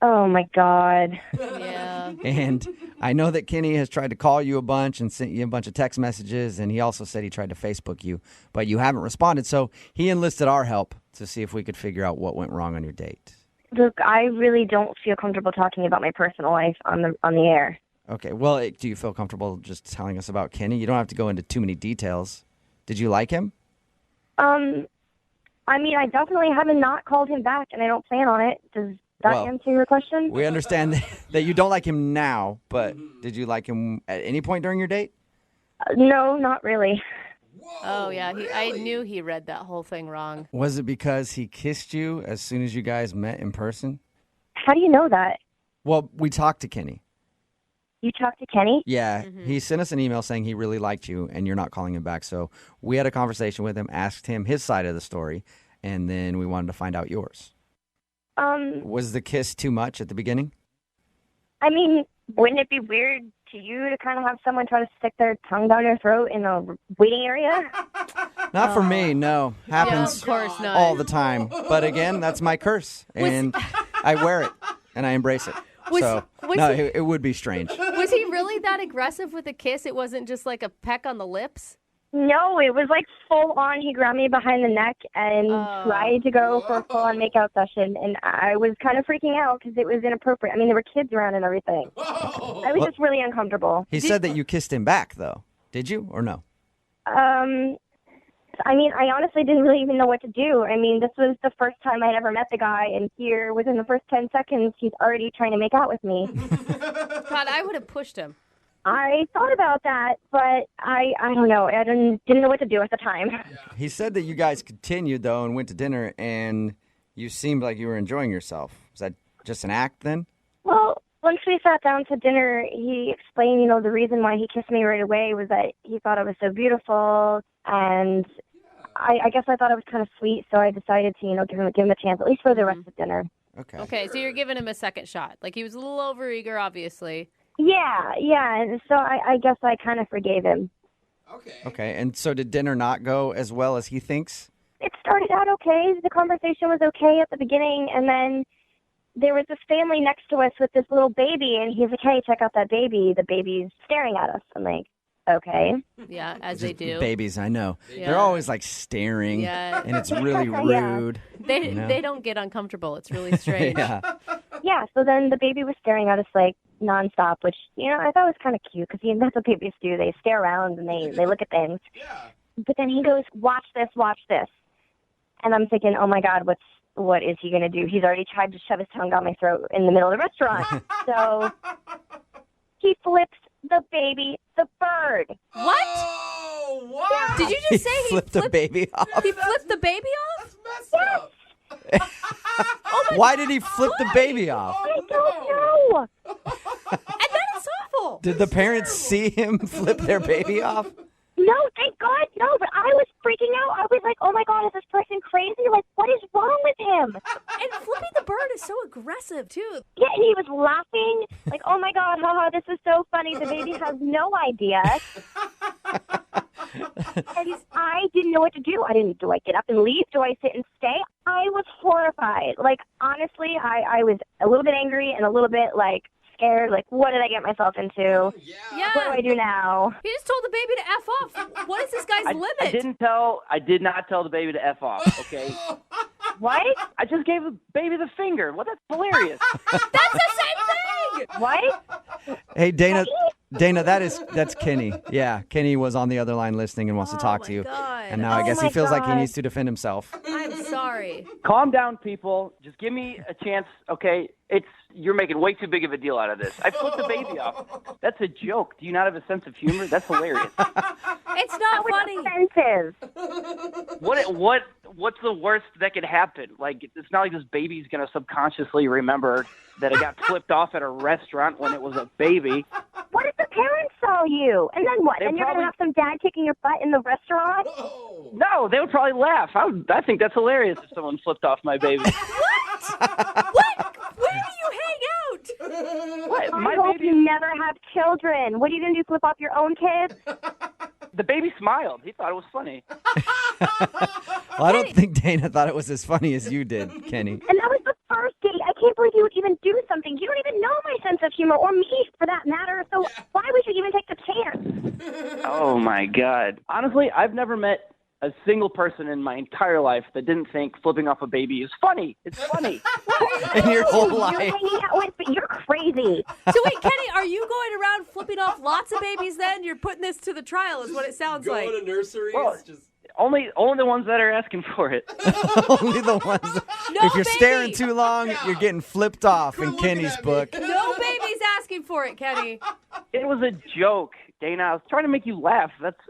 Oh, my God. Yeah. And I know that Kenny has tried to call you a bunch and sent you a bunch of text messages, and he also said he tried to Facebook you, but you haven't responded. So he enlisted our help to see if we could figure out what went wrong on your date. Look, I really don't feel comfortable talking about my personal life on the air. Okay, well, do you feel comfortable just telling us about Kenny? You don't have to go into too many details. Did you like him? I mean, I definitely haven't not called him back, and I don't plan on it. Does that answer your question? We understand that you don't like him now, but did you like him at any point during your date? No, not really. Oh, yeah. I knew he read that whole thing wrong. Was it because he kissed you as soon as you guys met in person? How do you know that? Well, we talked to Kenny. You talked to Kenny? Yeah, he sent us an email saying he really liked you and you're not calling him back. So we had a conversation with him, asked him his side of the story, and then we wanted to find out yours. Was the kiss too much at the beginning? I mean, wouldn't it be weird to you to kind of have someone try to stick their tongue down your throat in a waiting area? Not for me, no. Happens of course not. all the time. But again, that's my curse, and I wear it, and I embrace it. It would be strange. Was he really that aggressive with a kiss? It wasn't just like a peck on the lips? No, it was like full on. He grabbed me behind the neck and tried to go for a full on makeout session, and I was kind of freaking out because it was inappropriate. I mean, there were kids around and everything. I was just really uncomfortable. He said that you kissed him back, though. Did you or no? I mean, I honestly didn't really even know what to do. I mean, this was the first time I'd ever met the guy, and here, within the first 10 seconds, he's already trying to make out with me. God, I would have pushed him. I thought about that, but I don't know. I didn't know what to do at the time. He said that you guys continued, though, and went to dinner, and you seemed like you were enjoying yourself. Was that just an act then? Well, once we sat down to dinner, he explained, you know, the reason why he kissed me right away was that he thought I was so beautiful, and I guess I thought it was kind of sweet, so I decided to, you know, give him a chance, at least for the rest of dinner. Okay, so you're giving him a second shot. Like, he was a little overeager, obviously. Yeah, and so I guess I kind of forgave him. Okay, and so did dinner not go as well as he thinks? It started out okay. The conversation was okay at the beginning, and then there was this family next to us with this little baby, and he's like, hey, check out that baby. The baby's staring at us. I'm like, okay. Yeah, as they do. Babies, I know. Yeah. They're always like staring, Yeah. and it's really rude. They you know? they don't get uncomfortable. It's really strange. Yeah, so then the baby was staring at us like nonstop, which, you know, I thought was kind of cute because that's what babies do. They stare around and they look at things. But then he goes, watch this. And I'm thinking, oh my God, what is he going to do? He's already tried to shove his tongue down my throat in the middle of the restaurant. So he flips the baby the bird. What? Oh, wow. Did you just say he flipped the baby off? He flipped the baby off? Yes. Why did he flip the baby off? I don't know. And that is awful. Did the parents see him flip their baby off? No, thank God, no. But I was freaking out. I was like, oh my God, is this person crazy? Like, what is wrong with him? And flipping the bird is so aggressive, too. Yeah, and he was laughing. Like, oh my God, haha, this is so funny. The baby has no idea. And I didn't know what to do. Do I get up and leave? Do I sit and stay? I was horrified. Like, honestly, I was a little bit angry and a little bit, like, scared. Like, what did I get myself into? Yeah. What do I do now? He just told the baby to F off. What is this guy's limit? I did not tell the baby to F off, okay? What? I just gave the baby the finger. Well, that's hilarious. That's the same thing! What? Hey, Dana, that's Kenny. Yeah, Kenny was on the other line listening and wants to talk to you. God. And now I guess he feels like he needs to defend himself. I'm sorry. Calm down, people. Just give me a chance, okay? You're making way too big of a deal out of this. I flipped the baby off. That's a joke. Do you not have a sense of humor? That's hilarious. It's not funny. Offensive. What's the worst that could happen? Like, it's not like this baby's gonna subconsciously remember that it got flipped off at a restaurant when it was a baby. What if the parents saw you? And then what? And you're going to have some dad kicking your butt in the restaurant? No, they would probably laugh. I think that's hilarious if someone flipped off my baby. What? Where do you hang out? What? I hope you never have children. What are you going to do, flip off your own kids? The baby smiled. He thought it was funny. Well, I don't think Dana thought it was as funny as you did, Kenny. And that was the first date. I can't believe you would even do something. You don't even know my sense of humor, or me for that matter. So why would you even take the chance? Oh, my God. Honestly, I've never met a single person in my entire life that didn't think flipping off a baby is funny. It's funny. In your whole You're life. hanging out with, but you're crazy. So wait, Kenny, are you going around flipping off lots of babies then? You're putting this to the trial is what it sounds like. Going to nurseries. Well, only the ones that are asking for it. Only the ones. If you're staring too long, you're getting flipped off in Kenny's book. No baby's asking for it, Kenny. It was a joke, Dana. I was trying to make you laugh. That's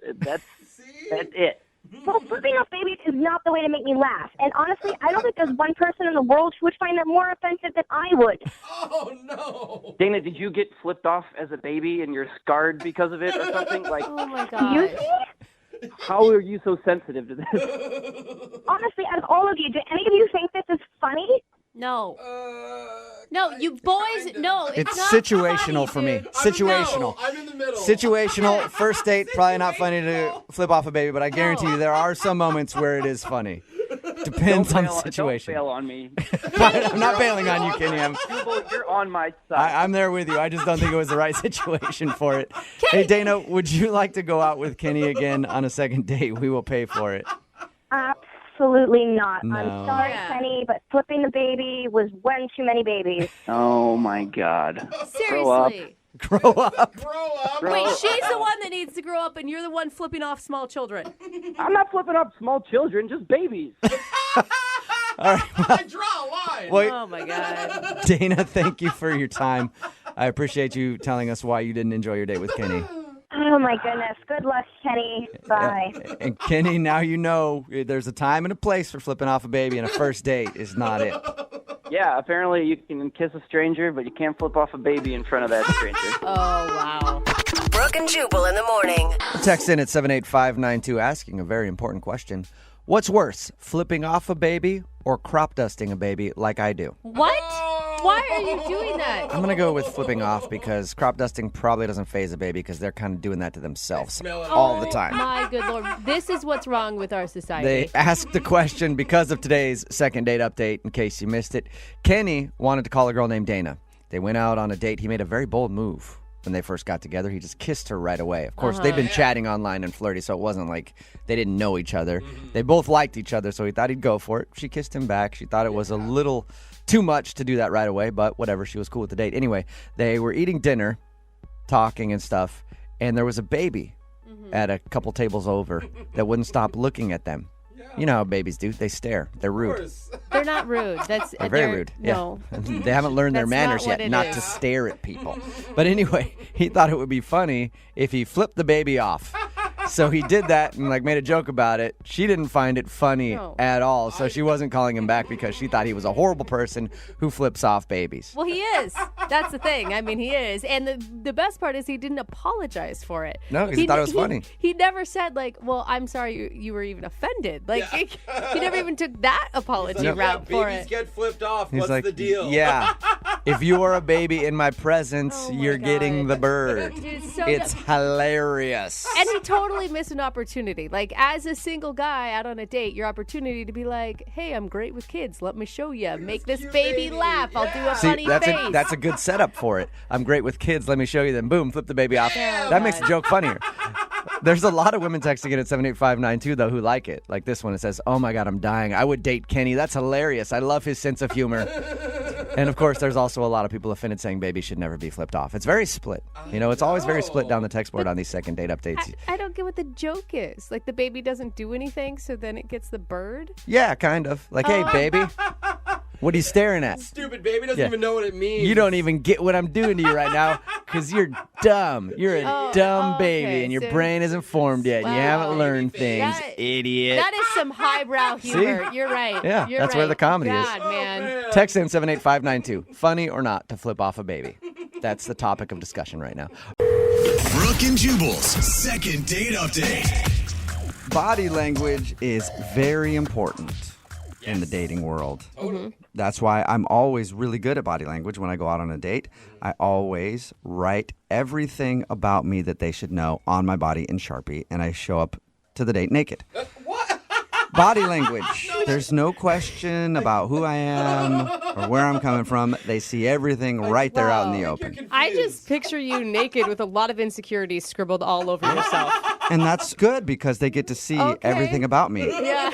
it. Well, flipping off babies is not the way to make me laugh. And honestly, I don't think there's one person in the world who would find that more offensive than I would. Oh, no. Dana, did you get flipped off as a baby and you're scarred because of it or something? Like, oh, my God. Excuse me? How are you so sensitive to this? Honestly, out of all of you, do any of you think this is funny? No. No, you boys, no. It's not situational funny, for me. dude. Situational. I'm in the middle. Situational. First date, probably not funny to flip off a baby, but I guarantee you there are some moments where it is funny. Depends Don't on the bail- situation. Don't bail on me. I'm not bailing on you, Kenny. Jubal, you're on my side. I'm there with you. I just don't think it was the right situation for it. Hey, Dana, would you like to go out with Kenny again on a second date? We will pay for it. Absolutely not. No. I'm sorry, Kenny, but flipping the baby was one too many babies. Oh my God. Grow up. Seriously. Grow up. Wait, she's the one that needs to grow up, and you're the one flipping off small children. I'm not flipping up small children, just babies. All right. I draw a line. Well, Oh my God. Dana, thank you for your time. I appreciate you telling us why you didn't enjoy your date with Kenny. Oh my goodness. Good luck, Kenny. Bye. And Kenny, now you know there's a time and a place for flipping off a baby, and a first date is not it. Yeah, apparently you can kiss a stranger, but you can't flip off a baby in front of that stranger. Oh, wow. Brooke and Jubal in the morning. Text in at 78592 asking a very important question. What's worse, flipping off a baby or crop dusting a baby like I do? What? Why are you doing that? I'm going to go with flipping off because crop dusting probably doesn't faze a baby because they're kind of doing that to themselves all the time. My good Lord. This is what's wrong with our society. They asked the question because of today's second date update, in case you missed it. Kenny wanted to call a girl named Dana. They went out on a date. He made a very bold move when they first got together. He just kissed her right away. Of course, they've been chatting online and flirty, so it wasn't like they didn't know each other. They both liked each other, so he thought he'd go for it. She kissed him back. She thought it was a little too much to do that right away, but whatever. She was cool with the date. Anyway, they were eating dinner, talking and stuff, and there was a baby at a couple tables over that wouldn't stop looking at them. You know how babies do. They stare. They're rude. They're not rude. They're very rude. No. Yeah. They haven't learned their That's manners not what yet, it not is. to stare at people. But anyway, he thought it would be funny if he flipped the baby off. So he did that and made a joke about it. She didn't find it funny at all, so she wasn't calling him back because she thought he was a horrible person who flips off babies. Well, he is. That's the thing. I mean, he is. And the best part is he didn't apologize for it. No, because he thought it was funny. He never said, well, I'm sorry you were even offended. He never even took that apology route for babies it. get flipped off. He's What's like, the deal? Yeah, if you are a baby in my presence, you're getting the bird. Dude, so It's hilarious. And he totally missed an opportunity. As a single guy out on a date, your opportunity to be like, hey, I'm great with kids. Let me show you. Make this baby laugh. I'll do a funny face. That's a good setup for it. I'm great with kids. Let me show you. Then boom, flip the baby off. That makes the joke funnier. There's a lot of women texting in at 78592 though who like it. Like this one, it says, "Oh my God, I'm dying. I would date Kenny. That's hilarious. I love his sense of humor." And of course, there's also a lot of people offended saying baby should never be flipped off. It's very split. It's always very split down the text board on these second date updates. I don't get what the joke is. The baby doesn't do anything, so then it gets the bird? Yeah, kind of. Hey, baby. What are you staring at? Stupid baby doesn't even know what it means. You don't even get what I'm doing to you right now because you're dumb. You're a dumb baby and your brain isn't formed yet. You haven't learned things, idiot. That is some highbrow humor. You're right. Yeah, You're that's where right. the comedy is. God, man. Text in 78592. Funny or not to flip off a baby? That's the topic of discussion right now. Brooke and Jubal's second date update. Body language is very important in the dating world. That's why I'm always really good at body language when I go out on a date. I always write everything about me that they should know on my body in Sharpie, and I show up to the date naked. Body language. There's no question about who I am or where I'm coming from. They see everything right there out in the open. I just picture you naked with a lot of insecurities scribbled all over yourself. And that's good because they get to see everything about me. Yeah.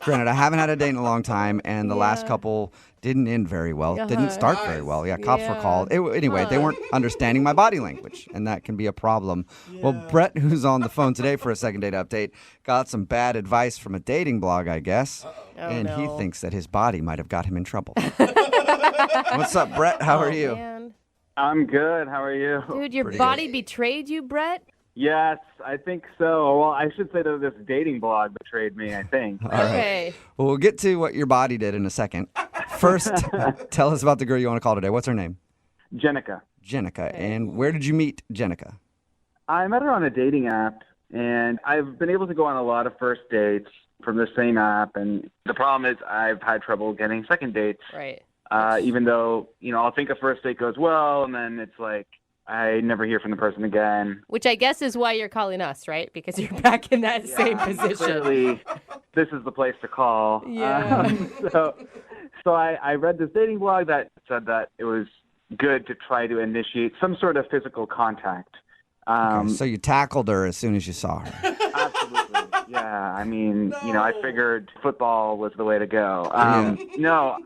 Granted, I haven't had a date in a long time, and the last couple didn't end very well. Didn't start very well. Yeah, cops were called. Anyway, they weren't understanding my body language, and that can be a problem. Well, Brett, who's on the phone today for a second date update, got some bad advice from a dating blog, I guess, and he thinks that his body might have got him in trouble. What's up, Brett? How are you? Man. I'm good. How are you? Dude, your Pretty body betrayed you, Brett? Yes, I think so. Well, I should say that this dating blog betrayed me, I think. All right. Well, we'll get to what your body did in a second. First, tell us about the girl you want to call today. What's her name? Jenica. Jenica. And where did you meet Jenica? I met her on a dating app, and I've been able to go on a lot of first dates from the same app. And the problem is I've had trouble getting second dates. Right. Even though, I'll think a first date goes well, and then it's like I never hear from the person again. Which I guess is why you're calling us, right? Because you're back in that same position. this is the place to call. Yeah. So I read this dating blog that said that it was good to try to initiate some sort of physical contact. Okay, so you tackled her as soon as you saw her. Absolutely. Yeah. I mean, I figured football was the way to go. No,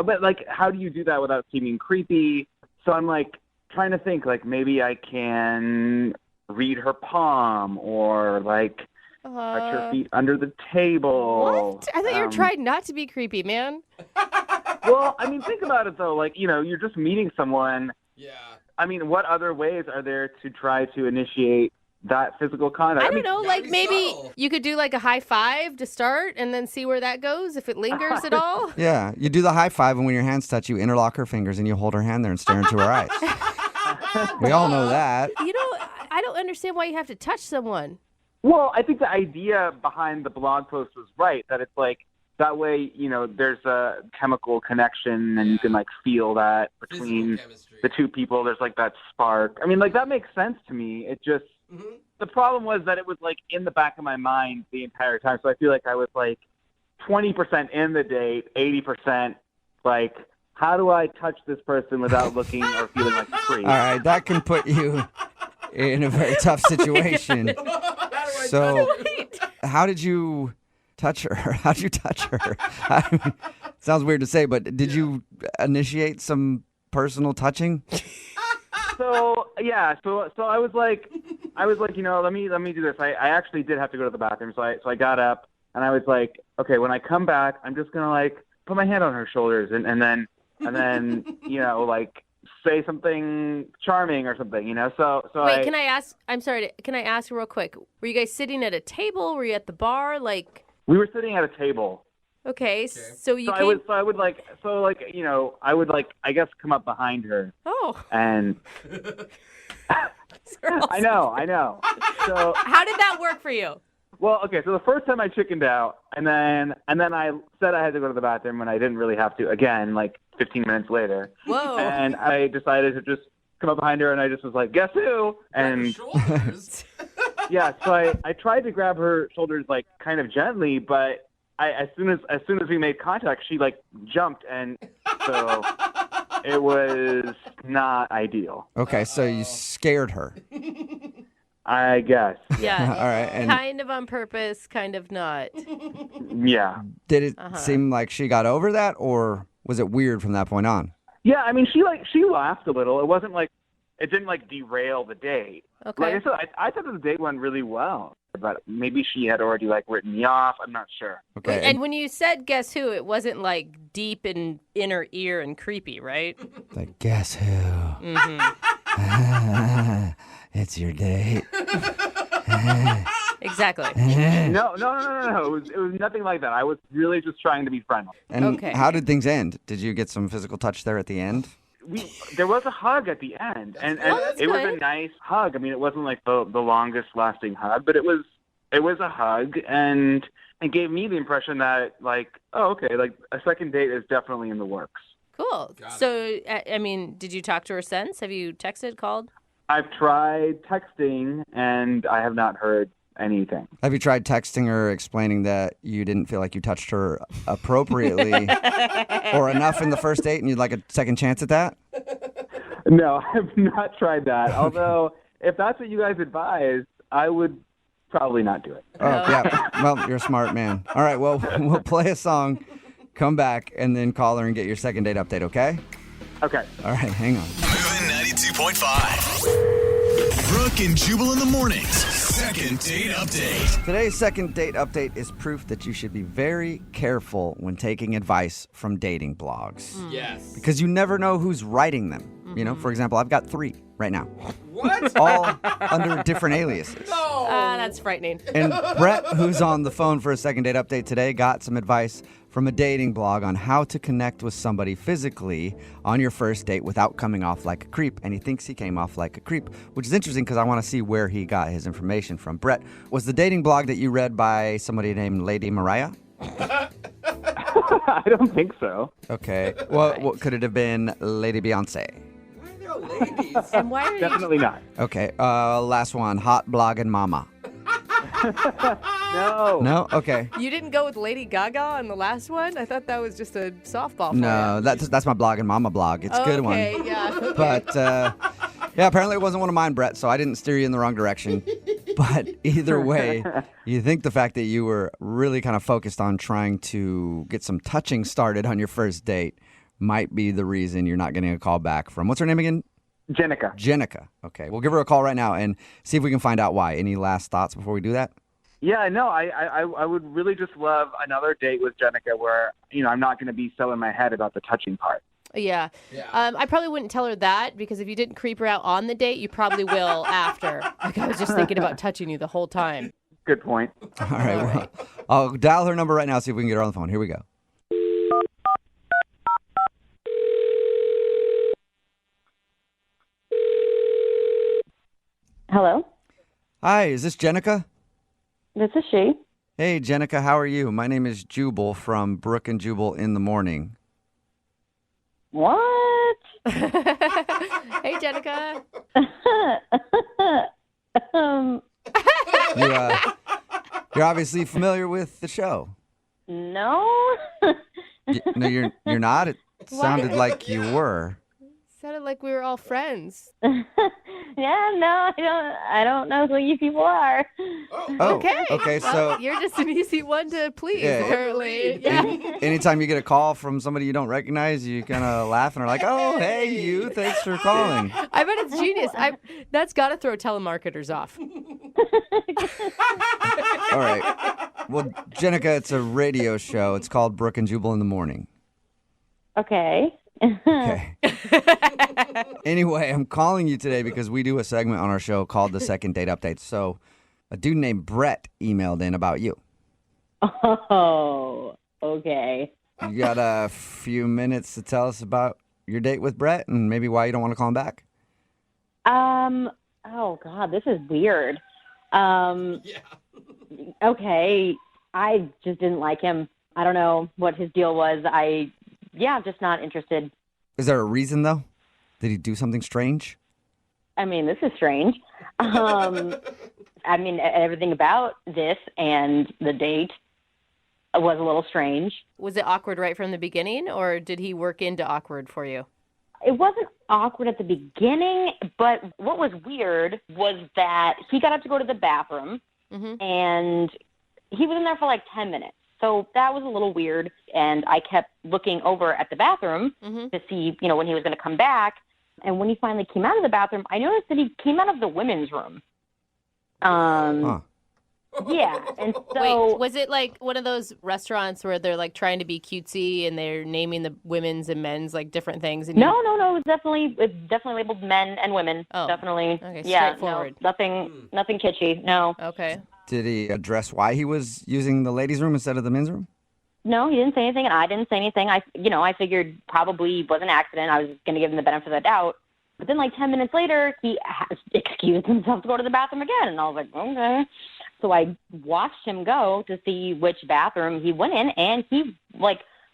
but like, how do you do that without seeming creepy? So I'm like trying to think, like, maybe I can read her palm or like touch her feet under the table. What? I thought you were trying not to be creepy, man. Well, I mean, think about it though. Like, you're just meeting someone. Yeah. I mean, what other ways are there to try to initiate that physical contact? I don't know, like maybe you could do like a high five to start and then see where that goes, if it lingers at all. Yeah, you do the high five, and when your hands touch, you interlock her fingers and you hold her hand there and stare into her eyes. We all know that. I don't understand why you have to touch someone. Well, I think the idea behind the blog post was right, that it's like, that way, there's a chemical connection and you can like feel that between the two people. There's like that spark. I mean, like that makes sense to me. It just, the problem was that it was like in the back of my mind the entire time. So I feel like I was like 20% in the date, 80% like, how do I touch this person without looking or feeling like a creep? All right, that can put you in a very tough situation. So how did you touch her? How'd you touch her? I mean, sounds weird to say, but did you initiate some personal touching? So I was like, let me do this. I actually did have to go to the bathroom, so I got up and I was like, okay, when I come back, I'm just gonna like put my hand on her shoulders and then like say something charming or something, So wait, can I ask? I'm sorry. Can I ask real quick? Were you guys sitting at a table? Were you at the bar? Like. We were sitting at a table. Okay, so you I would I guess come up behind her. Oh. And I know. So how did that work for you? Well, okay, so the first time I chickened out, and then I said I had to go to the bathroom when I didn't really have to. Again, like 15 minutes later. Whoa. And I decided to just come up behind her, and I just was like, guess who? And yeah, so I tried to grab her shoulders like kind of gently, but as soon as we made contact, she like jumped, and so it was not ideal. Okay, so you scared her. I guess. Yeah. All right. And kind of on purpose, kind of not. Yeah. Did it seem like she got over that, or was it weird from that point on? Yeah, I mean, she laughed a little. It wasn't like, it didn't like derail the date. Okay. Like I said, I thought the date went really well, but maybe she had already like written me off. I'm not sure. Okay. And when you said guess who, it wasn't like deep in inner ear and creepy, right? Like, guess who? Mm-hmm. It's your date. Exactly. No. It was nothing like that. I was really just trying to be friendly. And how did things end? Did you get some physical touch there at the end? There was a hug at the end, and it was a nice hug. I mean, it wasn't like the longest lasting hug, but it was a hug, and it gave me the impression that like, oh, okay, like a second date is definitely in the works. Cool. So, I mean, did you talk to her since? Have you texted, called? I've tried texting, and I have not heard anything. Have you tried texting her explaining that you didn't feel like you touched her appropriately or enough in the first date and you'd like a second chance at that? No, I have not tried that. Although, if that's what you guys advise, I would probably not do it. Oh, yeah. Well, you're a smart man. All right, well, we'll play a song, come back, and then call her and get your second date update, okay? Okay. All right, hang on. Moving 92.5. Brooke and Jubal in the mornings. Second date update. Today's second date update is proof that you should be very careful when taking advice from dating blogs. Yes. Because you never know who's writing them. You know, for example, I've got 3 right now. What? All under different aliases. No. That's frightening. And Brett, who's on the phone for a second date update today, got some advice from a dating blog on how to connect with somebody physically on your first date without coming off like a creep. And he thinks he came off like a creep, which is interesting because I want to see where he got his information from. Brett, was the dating blog that you read by somebody named Lady Mariah? I don't think so. Okay. Well, what could it have been? Lady Beyonce? Ladies. And why are Definitely not. Okay. Last one. Hot blogging mama. No? Okay. You didn't go with Lady Gaga on the last one? I thought that was just a softball for No, you. that's my blog and mama blog. It's a good one. Okay, yeah. Okay. But, yeah, apparently it wasn't one of mine, Brett, so I didn't steer you in the wrong direction. But either way, you think the fact that you were really kind of focused on trying to get some touching started on your first date might be the reason you're not getting a call back from, what's her name again? Jenica. Jenica. Okay, we'll give her a call right now and see if we can find out why. Any last thoughts before we do that? Yeah, no, I would really just love another date with Jenica where, I'm not going to be so in my head about the touching part. Yeah. I probably wouldn't tell her that because if you didn't creep her out on the date, you probably will after. Like I was just thinking about touching you the whole time. Good point. All right, well, I'll dial her number right now, see if we can get her on the phone. Here we go. Hello? Hi, is this Jenica? This is she. Hey, Jenica, how are you? My name is Jubal from Brooke and Jubal in the Morning. What? Hey, Jenica. You're obviously familiar with the show. No. No, you're not. It sounded like you were. Sounded like we were all friends. Yeah, no, I don't know who you people are. Oh, okay, Well, so you're just an easy one to please, Yeah. apparently. Yeah. anytime you get a call from somebody you don't recognize, you kind of laugh and are like, "Oh, hey, you! Thanks for calling." I bet it's genius. That's got to throw telemarketers off. All right. Well, Jenica, it's a radio show. It's called Brooke and Jubal in the Morning. Okay. Okay. Anyway, I'm calling you today because we do a segment on our show called the Second Date Update. So a dude named Brett emailed in about you. Oh, okay. You got a few minutes to tell us about your date with Brett and maybe why you don't want to call him back? Oh God, this is weird. Okay. I just didn't like him. I don't know what his deal was. I'm just not interested. Is there a reason, though? Did he do something strange? I mean, this is strange. I mean, everything about this and the date was a little strange. Was it awkward right from the beginning, or did he work into awkward for you? It wasn't awkward at the beginning, but what was weird was that he got up to go to the bathroom, and he was in there for like 10 minutes. So that was a little weird, and I kept looking over at the bathroom to see, when he was going to come back. And when he finally came out of the bathroom, I noticed that he came out of the women's room. Yeah, and so... Wait, was it like one of those restaurants where they're like trying to be cutesy and they're naming the women's and men's like different things? And No, it was definitely labeled men and women. Oh, definitely. Okay, yeah, straightforward. No, nothing kitschy. No. Okay. Did he address why he was using the ladies' room instead of the men's room? No, he didn't say anything, and I didn't say anything. I figured probably was an accident. I was going to give him the benefit of the doubt. But then, like 10 minutes later, he excused himself to go to the bathroom again, and I was like, okay. So I watched him go to see which bathroom he went in, and he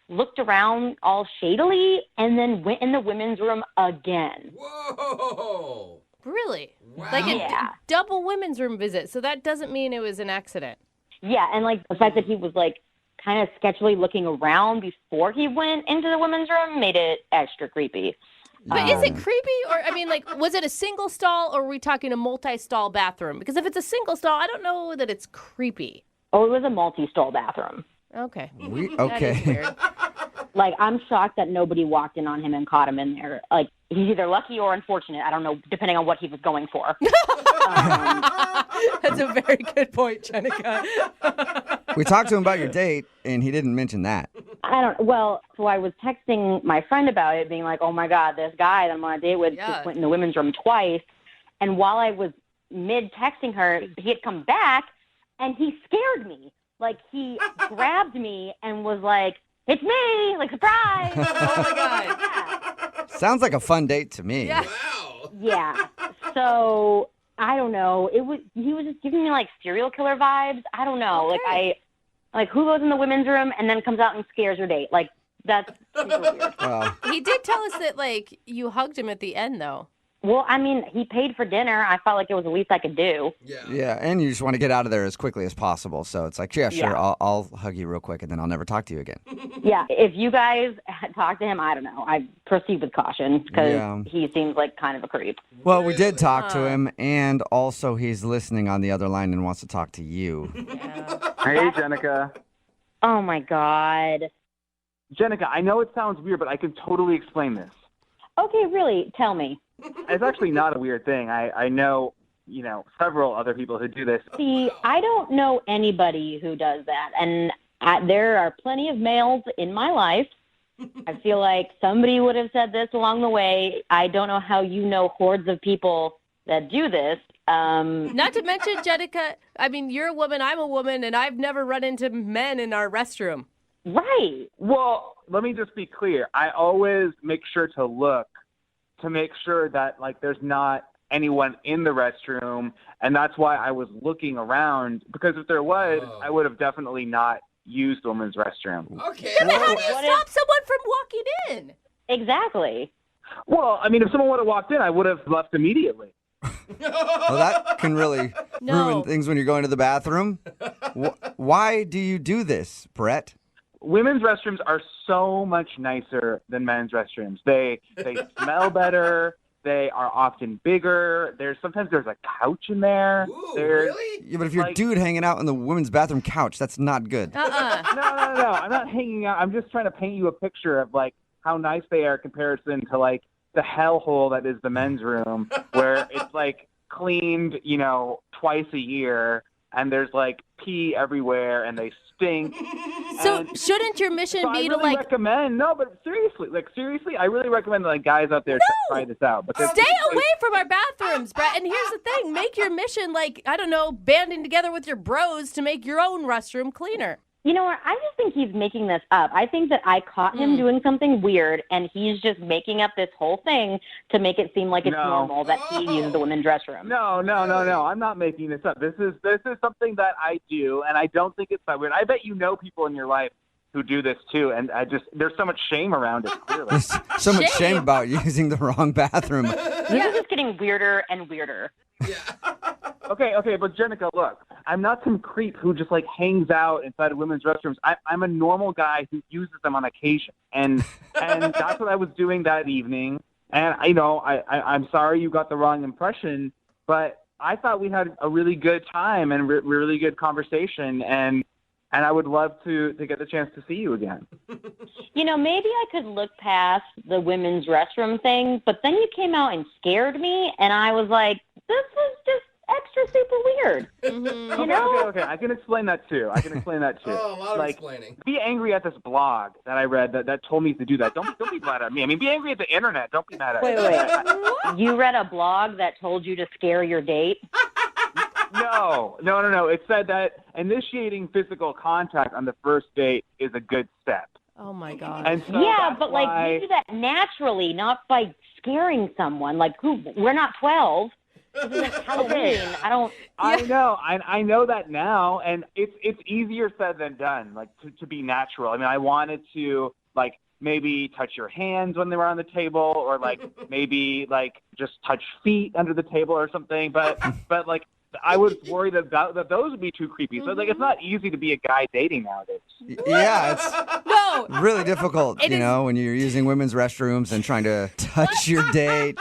looked around all shadily, and then went in the women's room again. Whoa! Really? Wow. Like a double women's room visit. So that doesn't mean it was an accident. Yeah, and the fact that he was kind of sketchily looking around before he went into the women's room made it extra creepy. But is it creepy? Or, was it a single stall or are we talking a multi-stall bathroom? Because if it's a single stall, I don't know that it's creepy. Oh, it was a multi-stall bathroom. Okay. Okay. That is weird. I'm shocked that nobody walked in on him and caught him in there. He's either lucky or unfortunate. I don't know, depending on what he was going for. That's a very good point, Jenica. We talked to him about your date, and he didn't mention that. So I was texting my friend about it, being like, oh, my God, this guy that I'm on a date with just went in the women's room twice. And while I was mid-texting her, he had come back, and he scared me. He grabbed me and was like, it's me! Surprise! Oh, my God. Yeah. Sounds like a fun date to me. Yeah. Wow. Yeah. So, I don't know. He was just giving me, serial killer vibes. I don't know. Okay. Who goes in the women's room and then comes out and scares her date? That's super weird. He did tell us that, you hugged him at the end, though. Well, I mean, he paid for dinner. I felt like it was the least I could do. Yeah, and you just want to get out of there as quickly as possible. So it's like, yeah, sure, Yeah. I'll hug you real quick, and then I'll never talk to you again. Yeah, if you guys talk to him, I don't know. I proceed with caution because Yeah. he seems like kind of a creep. Well, we did talk to him, and also he's listening on the other line and wants to talk to you. Hey, Jenica. Oh, my God. Jenica, I know it sounds weird, but I can totally explain this. Okay, really, tell me. It's actually not a weird thing. I know, several other people who do this. See, I don't know anybody who does that, and there are plenty of males in my life. I feel like somebody would have said this along the way. I don't know how you know hordes of people that do this. Not to mention, Jenica, I mean, you're a woman, I'm a woman, and I've never run into men in our restroom. Right. Well, let me just be clear. I always make sure to look to make sure that, there's not anyone in the restroom, and that's why I was looking around, because if there was, I would have definitely not used the women's restroom. Okay. Then how do you stop someone from walking in? Exactly. Well, I mean, if someone would have walked in, I would have left immediately. Well, that can really ruin things when you're going to the bathroom. Why do you do this, Brett? Women's restrooms are so much nicer than men's restrooms. They smell better. They are often bigger. Sometimes there's a couch in there. Ooh, really? Yeah, but if you're a dude hanging out on the women's bathroom couch, that's not good. No. I'm not hanging out. I'm just trying to paint you a picture of how nice they are in comparison to the hellhole that is the men's room, where it's cleaned, twice a year, and there's pee everywhere, and they stink. So shouldn't your mission be I really recommend? No, but seriously, I really recommend that guys out there try this out. Because Stay away from our bathrooms, Brett. And here's the thing: make your mission banding together with your bros to make your own restroom cleaner. You know what? I just think he's making this up. I think that I caught him doing something weird, and he's just making up this whole thing to make it seem like it's normal that he uses the women's restroom. No. I'm not making this up. This is something that I do, and I don't think it's that weird. I bet you know people in your life who do this too, and there's so much shame around it, clearly. There's so much shame about using the wrong bathroom. This is just getting weirder and weirder. Okay, but Jenica, look, I'm not some creep who just hangs out inside of women's restrooms. I'm a normal guy who uses them on occasion, and that's what I was doing that evening. And I'm sorry you got the wrong impression, but I thought we had a really good time and really good conversation, and I would love to get the chance to see you again. Maybe I could look past the women's restroom thing, but then you came out and scared me, and I was like, this was just extra super weird. Mm-hmm. Okay. I can explain that too. Oh, a lot of explaining. Be angry at this blog that I read that told me to do that. Don't be mad at me. I mean, be angry at the internet. Don't be mad at me. Wait. You read a blog that told you to scare your date? No. It said that initiating physical contact on the first date is a good step. Oh my God. And so but you do that naturally, not by scaring someone. We're not 12. This is Halloween. I know. I know that now, and it's easier said than done. To be natural. I mean, I wanted to maybe touch your hands when they were on the table, or maybe just touch feet under the table or something. But I was worried that those would be too creepy. So it's not easy to be a guy dating nowadays. Yeah, it's really difficult, when you're using women's restrooms and trying to touch your date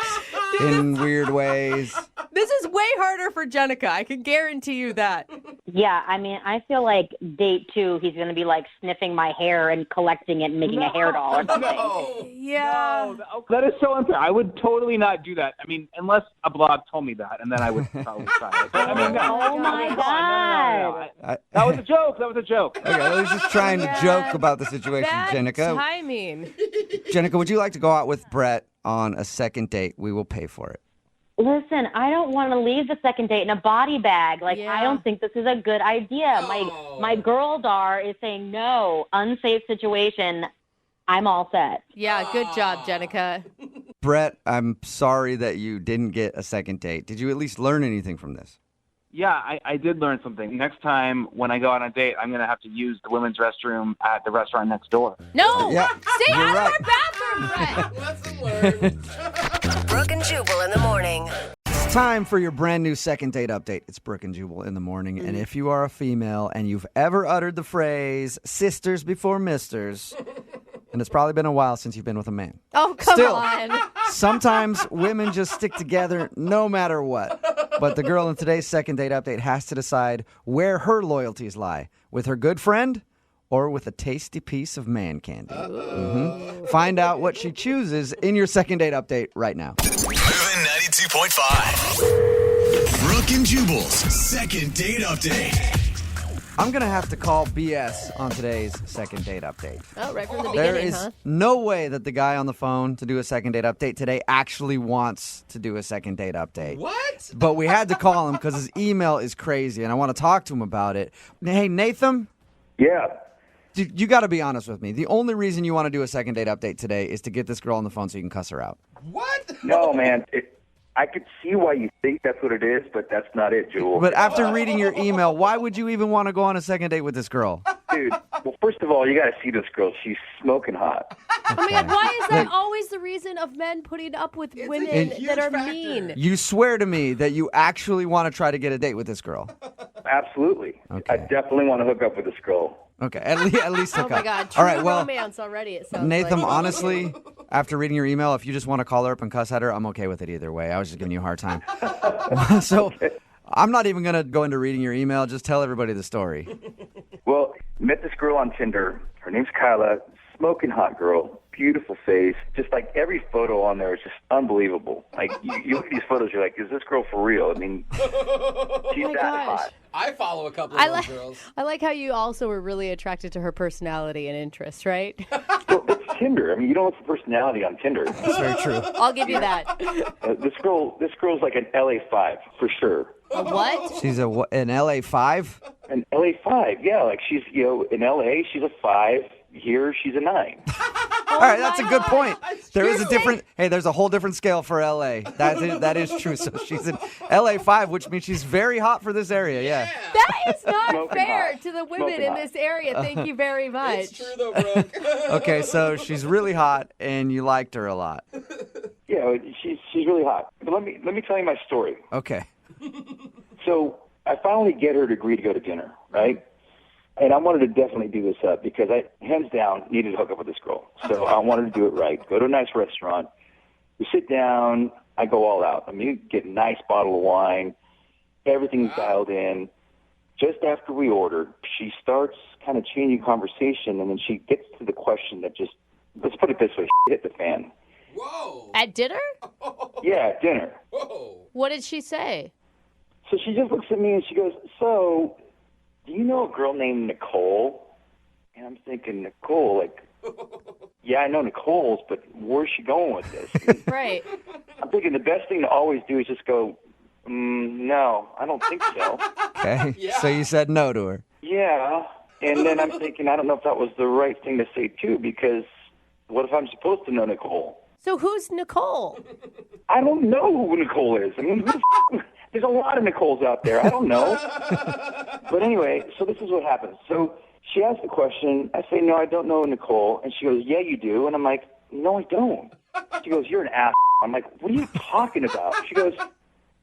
in weird ways. This is way harder for Jenica. I can guarantee you that. Yeah, I mean, I feel like date 2, he's going to be sniffing my hair and collecting it and making a hair doll or something. No. Yeah. No, that is so unfair. I would totally not do that. I mean, unless a blog told me that, and then I would probably try it. But, Oh my God. That was a joke. Okay, I was just trying to joke about the situation, Bad Jenica. timing. Jenica, would you like to go out with Brett on a second date? We will pay for it. Listen, I don't want to leave the second date in a body bag. I don't think this is a good idea. My girl Dar is saying no, unsafe situation. I'm all set. Yeah, good job, Jenica. Brett, I'm sorry that you didn't get a second date. Did you at least learn anything from this? Yeah, I did learn something. Next time when I go on a date, I'm going to have to use the women's restroom at the restaurant next door. No! Yeah, Stay you're out right. of our bathroom, Brett! Lesson learned. Brooke and Jubal in the morning. It's time for your brand new second date update. It's Brooke and Jubal in the morning. And if you are a female and you've ever uttered the phrase sisters before misters, and it's probably been a while since you've been with a man. Oh, come Still, on. Sometimes women just stick together no matter what. But the girl in today's second date update has to decide where her loyalties lie. With her good friend or with a tasty piece of man candy. Find out what she chooses in your second date update right now. Moving 92.5. Brooke and Jubal's second date update. I'm going to have to call BS on today's second date update. Oh, right from the There beginning, is huh? no way that the guy on the phone to do a second date update today actually wants to do a second date update. What? But we had to call him because his email is crazy, and I want to talk to him about it. Hey, Nathan? Yeah. Dude, you got to be honest with me. The only reason you want to do a second date update today is to get this girl on the phone so you can cuss her out. What? No, man. I could see why you think that's what it is, but that's not it, Jewel. But after reading your email, why would you even want to go on a second date with this girl? Dude, well, first of all, you got to see this girl. She's smoking hot. Oh my God, why is that always the reason of men putting up with women that are mean? You swear to me that you actually want to try to get a date with this girl. Absolutely. Okay. I definitely want to hook up with this girl. Okay, at least hook Oh my up. God, All right, well, romance already, it sounds Nathan, like. honestly, after reading your email, if you just want to call her up and cuss at her, I'm okay with it either way. I was just giving you a hard time. So I'm not even going to go into reading your email. Just tell everybody the story. Well, met this girl on Tinder. Her name's Kyla. Smoking hot girl. Beautiful face. Just like every photo on there is just unbelievable. Like you look at these photos, you're like, is this girl for real? I mean, she's that hot. I follow a couple of those girls. I like how you also were really attracted to her personality and interests, right? Well, it's Tinder. I mean, you don't look for personality on Tinder. That's very true. I'll give you that. This girl's like an LA5 for sure. A what? She's an LA5? An LA5, yeah. Like she's, in LA, she's a 5. Here, she's a 9. All right, that's a good point. There's a whole different scale for LA. That is true. So she's an LA5, which means she's very hot for this area, yeah. That is not Smoking fair hot. to the women Smoking in hot. this area. Thank you very much. It's true though, Brooke. Okay, so she's really hot, and you liked her a lot. Yeah, she's really hot. But let me tell you my story. Okay. So I finally get her to agree to go to dinner, right? And I wanted to definitely do this up because I, hands down, needed to hook up with this girl. So I wanted to do it right. Go to a nice restaurant. We sit down. I go all out. I mean, get a nice bottle of wine. Everything's dialed in. Just after we order, she starts kind of changing conversation, and then she gets to the question that just, let's put it this way, hit the fan. Whoa. At dinner? Yeah, at dinner. Whoa. What did she say? So she just looks at me and she goes, so, do you know a girl named Nicole? And I'm thinking, Nicole, like, yeah, I know Nicole's, but where's she going with this? Right. I'm thinking the best thing to always do is just go, no, I don't think so. Okay. Yeah. So you said no to her. Yeah. And then I'm thinking, I don't know if that was the right thing to say, too, because what if I'm supposed to know Nicole? So who's Nicole? I don't know who Nicole is. I mean, there's a lot of Nicoles out there. I don't know. But anyway, so this is what happens. So she asks the question. I say, no, I don't know Nicole. And she goes, yeah, you do. And I'm like, no, I don't. She goes, you're an ass. I'm like, what are you talking about? She goes,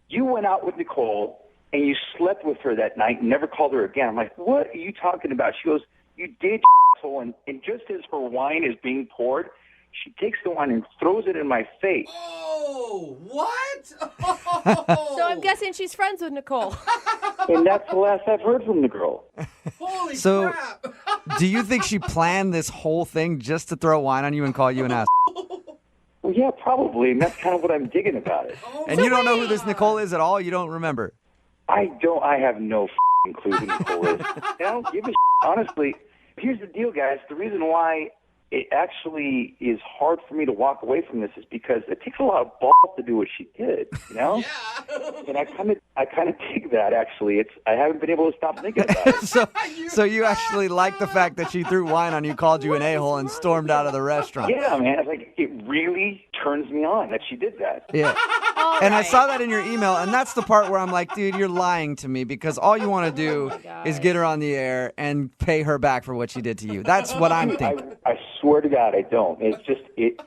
you went out with Nicole and you slept with her that night and never called her again. I'm like, what are you talking about? She goes, you did, asshole. And just as her wine is being poured, she takes the wine and throws it in my face. Oh, what? So I'm guessing she's friends with Nicole. And that's the last I've heard from the girl. Holy So, crap. do you think she planned this whole thing just to throw wine on you and call you an ass? Well, yeah, probably. And that's kind of what I'm digging about it. And you don't know who this Nicole is at all? You don't remember? I have no clue who Nicole is. I don't give a honestly. Here's the deal, guys. The reason why it actually is hard for me to walk away from this is because it takes a lot of balls to do what she did, you know? Yeah. And I kind of dig that, actually. I haven't been able to stop thinking about it. So you actually like the fact that she threw wine on you, called you an a-hole, and stormed out of the restaurant. Yeah, man. It's like, it really turns me on that she did that. Yeah. And I saw that in your email, and that's the part where I'm like, dude, you're lying to me because all you want to do is get her on the air and pay her back for what she did to you. That's what I'm thinking. I swear to God, I don't. It's just, it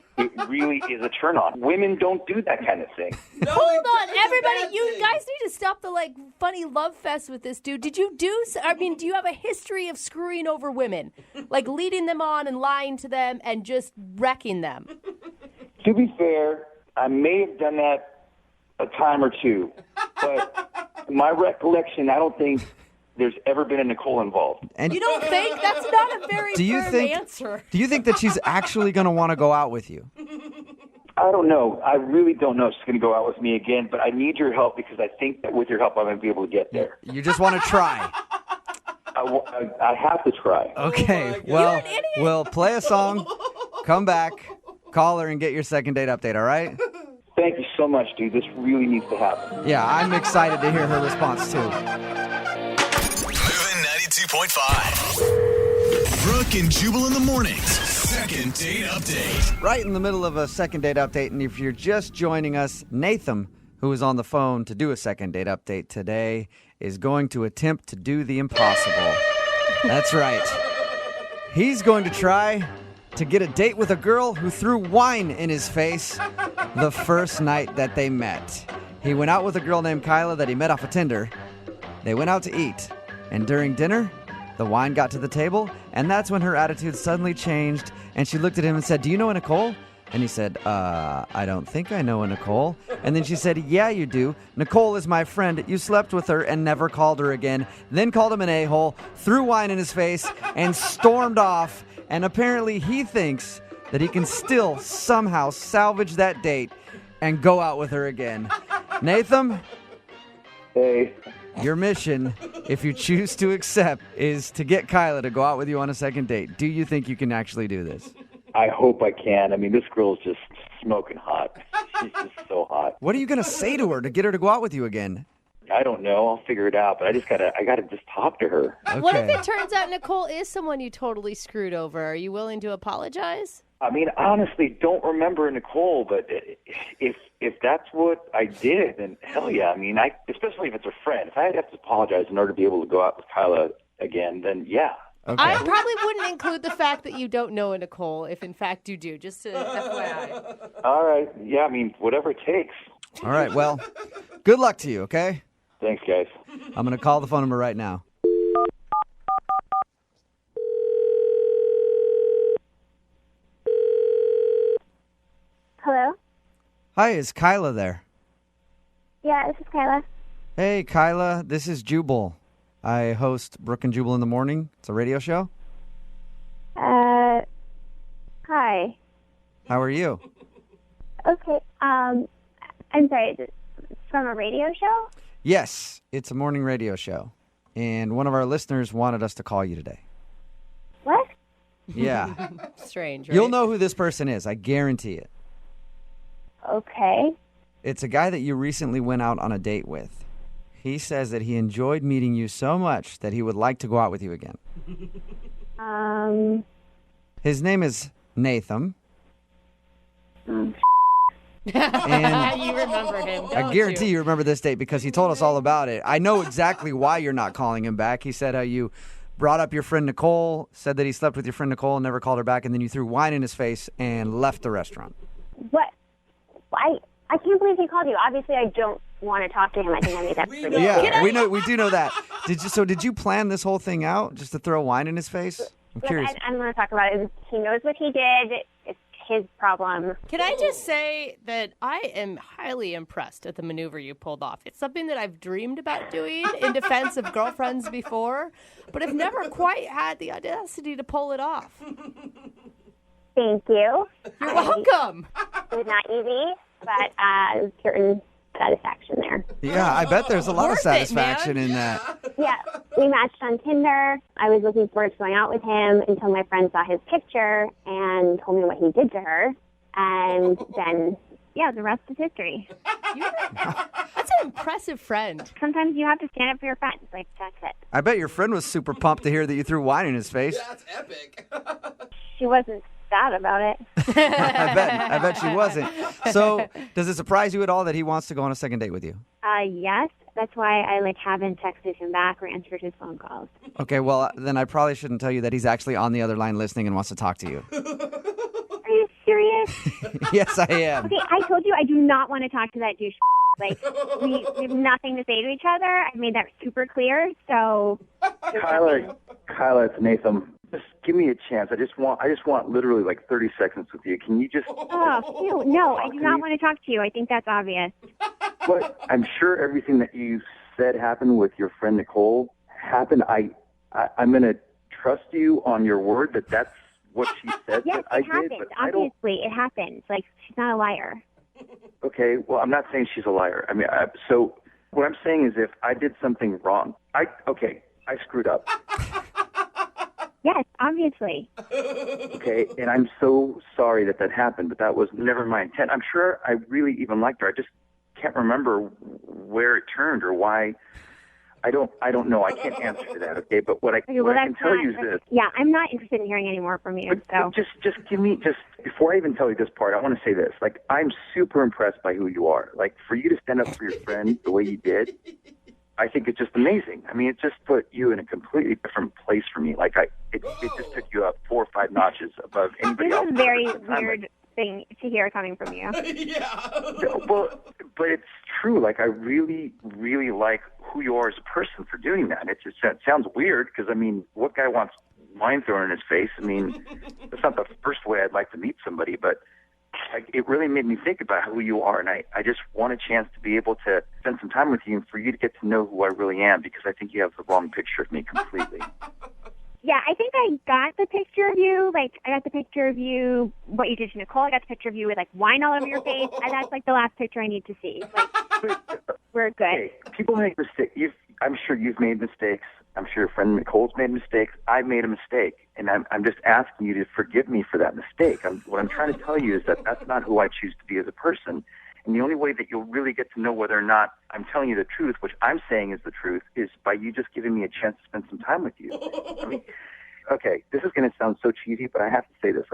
really is a turn on. Women don't do that kind of thing. Hold on, everybody. You guys need to stop the, funny love fest with this dude. Do you have a history of screwing over women? Like, leading them on and lying to them and just wrecking them? To be fair, I may have done that a time or two. But my recollection, I don't think there's ever been a Nicole involved. And you don't think? That's not a very firm answer. Do you think that she's actually going to want to go out with you? I don't know. I really don't know if she's going to go out with me again, but I need your help because I think that with your help I'm going to be able to get there. You just want to try. I have to try. Okay, well, we'll play a song, come back, call her, and get your second date update, all right? Thank you so much, dude. This really needs to happen. Yeah, I'm excited to hear her response, too. Moving 92.5. Brooke and Jubal in the mornings. Second date update. Right in the middle of a second date update, and if you're just joining us, Nathan, who is on the phone to do a second date update today, is going to attempt to do the impossible. That's right. He's going to try to get a date with a girl who threw wine in his face the first night that they met. He went out with a girl named Kyla that he met off of Tinder. They went out to eat, and during dinner, the wine got to the table, and that's when her attitude suddenly changed, and she looked at him and said, "Do you know a Nicole?" And he said, I don't think I know a Nicole. And then she said, "Yeah, you do. Nicole is my friend. You slept with her and never called her again." Then called him an a-hole, threw wine in his face, and stormed off. And apparently he thinks that he can still somehow salvage that date and go out with her again. Nathan? Hey. Your mission, if you choose to accept, is to get Kyla to go out with you on a second date. Do you think you can actually do this? I hope I can. I mean, this girl's just smoking hot. She's just so hot. What are you going to say to her to get her to go out with you again? I don't know. I'll figure it out, but I gotta just talk to her. Okay. What if it turns out Nicole is someone you totally screwed over? Are you willing to apologize? I mean, honestly, don't remember Nicole, but if that's what I did, then hell yeah. I mean, especially if it's a friend. If I have to apologize in order to be able to go out with Kyla again, then yeah. Okay. I probably wouldn't include the fact that you don't know a Nicole if, in fact, you do. Just to FYI. All right. Yeah, I mean, whatever it takes. All right, well, good luck to you, okay? Thanks, guys. I'm going to call the phone number right now. Hello? Hi, is Kyla there? Yeah, this is Kyla. Hey, Kyla, this is Jubal. I host Brooke and Jubal in the morning. It's a radio show. Hi. How are you? Okay, I'm sorry, is it from a radio show? Yes, it's a morning radio show. And one of our listeners wanted us to call you today. What? Yeah. Strange, right? You'll know who this person is. I guarantee it. Okay. It's a guy that you recently went out on a date with. He says that he enjoyed meeting you so much that he would like to go out with you again. His name is Nathan. And you remember him, don't I guarantee you remember this date because he told us all about it. I know exactly why you're not calling him back. He said how you brought up your friend Nicole, said that he slept with your friend Nicole and never called her back, and then you threw wine in his face and left the restaurant. What? I can't believe he called you. Obviously, I don't want to talk to him. I think I made that pretty Yeah, we do know that. Did you plan this whole thing out just to throw wine in his face? I'm curious. I don't want to talk about it. He knows what he did. It's his problem. Can I just say that I am highly impressed at the maneuver you pulled off. It's something that I've dreamed about doing in defense of girlfriends before, but I've never quite had the audacity to pull it off. Thank you. You're welcome. It was not easy, but there's certain satisfaction there. Yeah, I bet there's a lot of satisfaction in that. Yeah, we matched on Tinder. I was looking forward to going out with him until my friend saw his picture and told me what he did to her. And then, yeah, the rest is history. That's an impressive friend. Sometimes you have to stand up for your friends. Like, that's it. I bet your friend was super pumped to hear that you threw wine in his face. That's epic. She wasn't sad about it. I bet she wasn't. So, does it surprise you at all that he wants to go on a second date with you? Yes. That's why I haven't texted him back or answered his phone calls. Okay, well, then I probably shouldn't tell you that he's actually on the other line listening and wants to talk to you. Are you serious? Yes, I am. Okay, I told you I do not want to talk to that douche. We have nothing to say to each other. I've made that super clear. So, Kyla, it's Nathan. Just give me a chance. I just want literally 30 seconds with you. Can you just? Oh, ew, no, I do not want to talk to you. I think that's obvious. But I'm sure everything that you said happened with your friend Nicole happened. I'm gonna trust you on your word that that's what she said. Yes, that I it happened. did. But Obviously, it happened. She's not a liar. Okay, well, I'm not saying she's a liar. I mean, so what I'm saying is if I did something wrong, I screwed up. Yes, obviously. Okay, and I'm so sorry that happened, but that was never my intent. I'm sure I really even liked her. I just can't remember where it turned or why. I don't know. I can't answer to that, okay? But what I can tell you is this. Yeah, I'm not interested in hearing any more from you. But just give me, before I even tell you this part, I want to say this. I'm super impressed by who you are. For you to stand up for your friend the way you did, I think it's just amazing. I mean, it just put you in a completely different place for me. It just took you up 4 or 5 notches above anybody else. This is a very weird thing to hear coming from you. Yeah. Well, but it's true. I really, really like who you are as a person for doing that. It sounds weird because, I mean, what guy wants wine thrown in his face? I mean, that's not the first way I'd like to meet somebody, but it really made me think about who you are, and I just want a chance to be able to spend some time with you and for you to get to know who I really am, because I think you have the wrong picture of me completely. Yeah, I think I got the picture of you. I got the picture of you, what you did to Nicole. I got the picture of you with, wine all over your face. And that's, the last picture I need to see. We're good. Okay, people make mistakes. I'm sure you've made mistakes. I'm sure your friend Nicole's made mistakes. I've made a mistake, and I'm just asking you to forgive me for that mistake. What I'm trying to tell you is that that's not who I choose to be as a person. And the only way that you'll really get to know whether or not I'm telling you the truth, which I'm saying is the truth, is by you just giving me a chance to spend some time with you. I mean, okay, this is going to sound so cheesy, but I have to say this.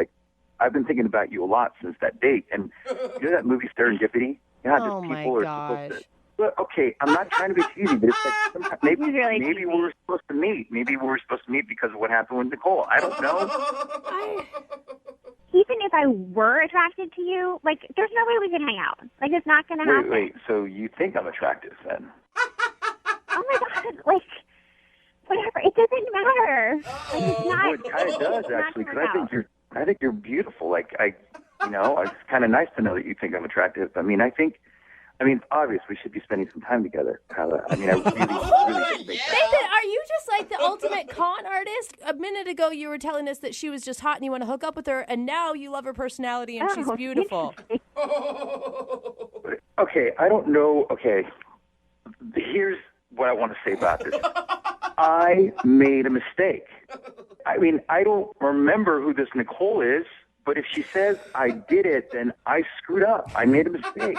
I've been thinking about you a lot since that date. And you know that movie Serendipity? You know how just people are supposed to... Well, okay, I'm not trying to be cheesy, but it's maybe we were supposed to meet. Maybe we were supposed to meet because of what happened with Nicole. I don't know. Even if I were attracted to you, there's no way we can hang out. It's not going to happen. Wait, so you think I'm attractive then? Oh my God, whatever. It doesn't matter. It's not. Well, it kind of does, actually, because I think you're beautiful. It's kind of nice to know that you think I'm attractive. I mean, obviously, we should be spending some time together, Kyla. I mean, I really think that. Nathan, are you just the ultimate con artist? A minute ago, you were telling us that she was just hot and you want to hook up with her, and now you love her personality and she's beautiful. Okay, I don't know. Okay, here's what I want to say about this. I made a mistake. I mean, I don't remember who this Nicole is. But if she says I did it, then I screwed up. I made a mistake.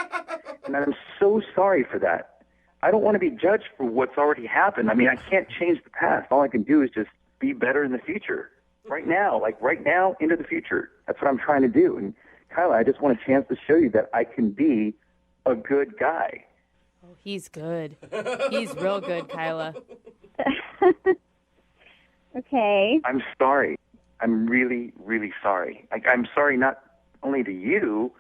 And I'm so sorry for that. I don't want to be judged for what's already happened. I mean, I can't change the past. All I can do is just be better in the future. Right now, into the future. That's what I'm trying to do. And Kyla, I just want a chance to show you that I can be a good guy. Oh, he's good. He's real good, Kyla. Okay. I'm sorry. I'm really, really sorry. I'm sorry not only to you,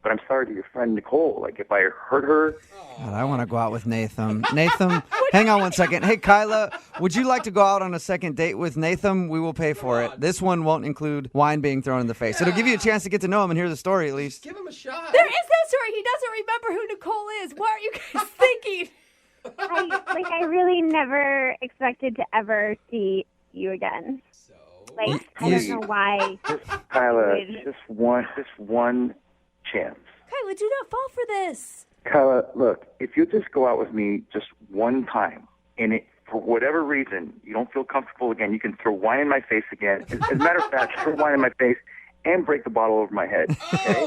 but I'm sorry to your friend Nicole. If I hurt her... God, I want to go out with Nathan. Nathan, hang on one second. Hey, Kyla, would you like to go out on a second date with Nathan? We will pay for it. This one won't include wine being thrown in the face. It'll give you a chance to get to know him and hear the story, at least. Give him a shot. There is no story. He doesn't remember who Nicole is. What are you guys thinking? I really never expected to ever see you again. I don't know why. Kyla, just one chance. Kyla, do not fall for this. Kyla, look, if you just go out with me just one time, and for whatever reason you don't feel comfortable again, you can throw wine in my face again. As a matter of fact, throw wine in my face and break the bottle over my head. Okay?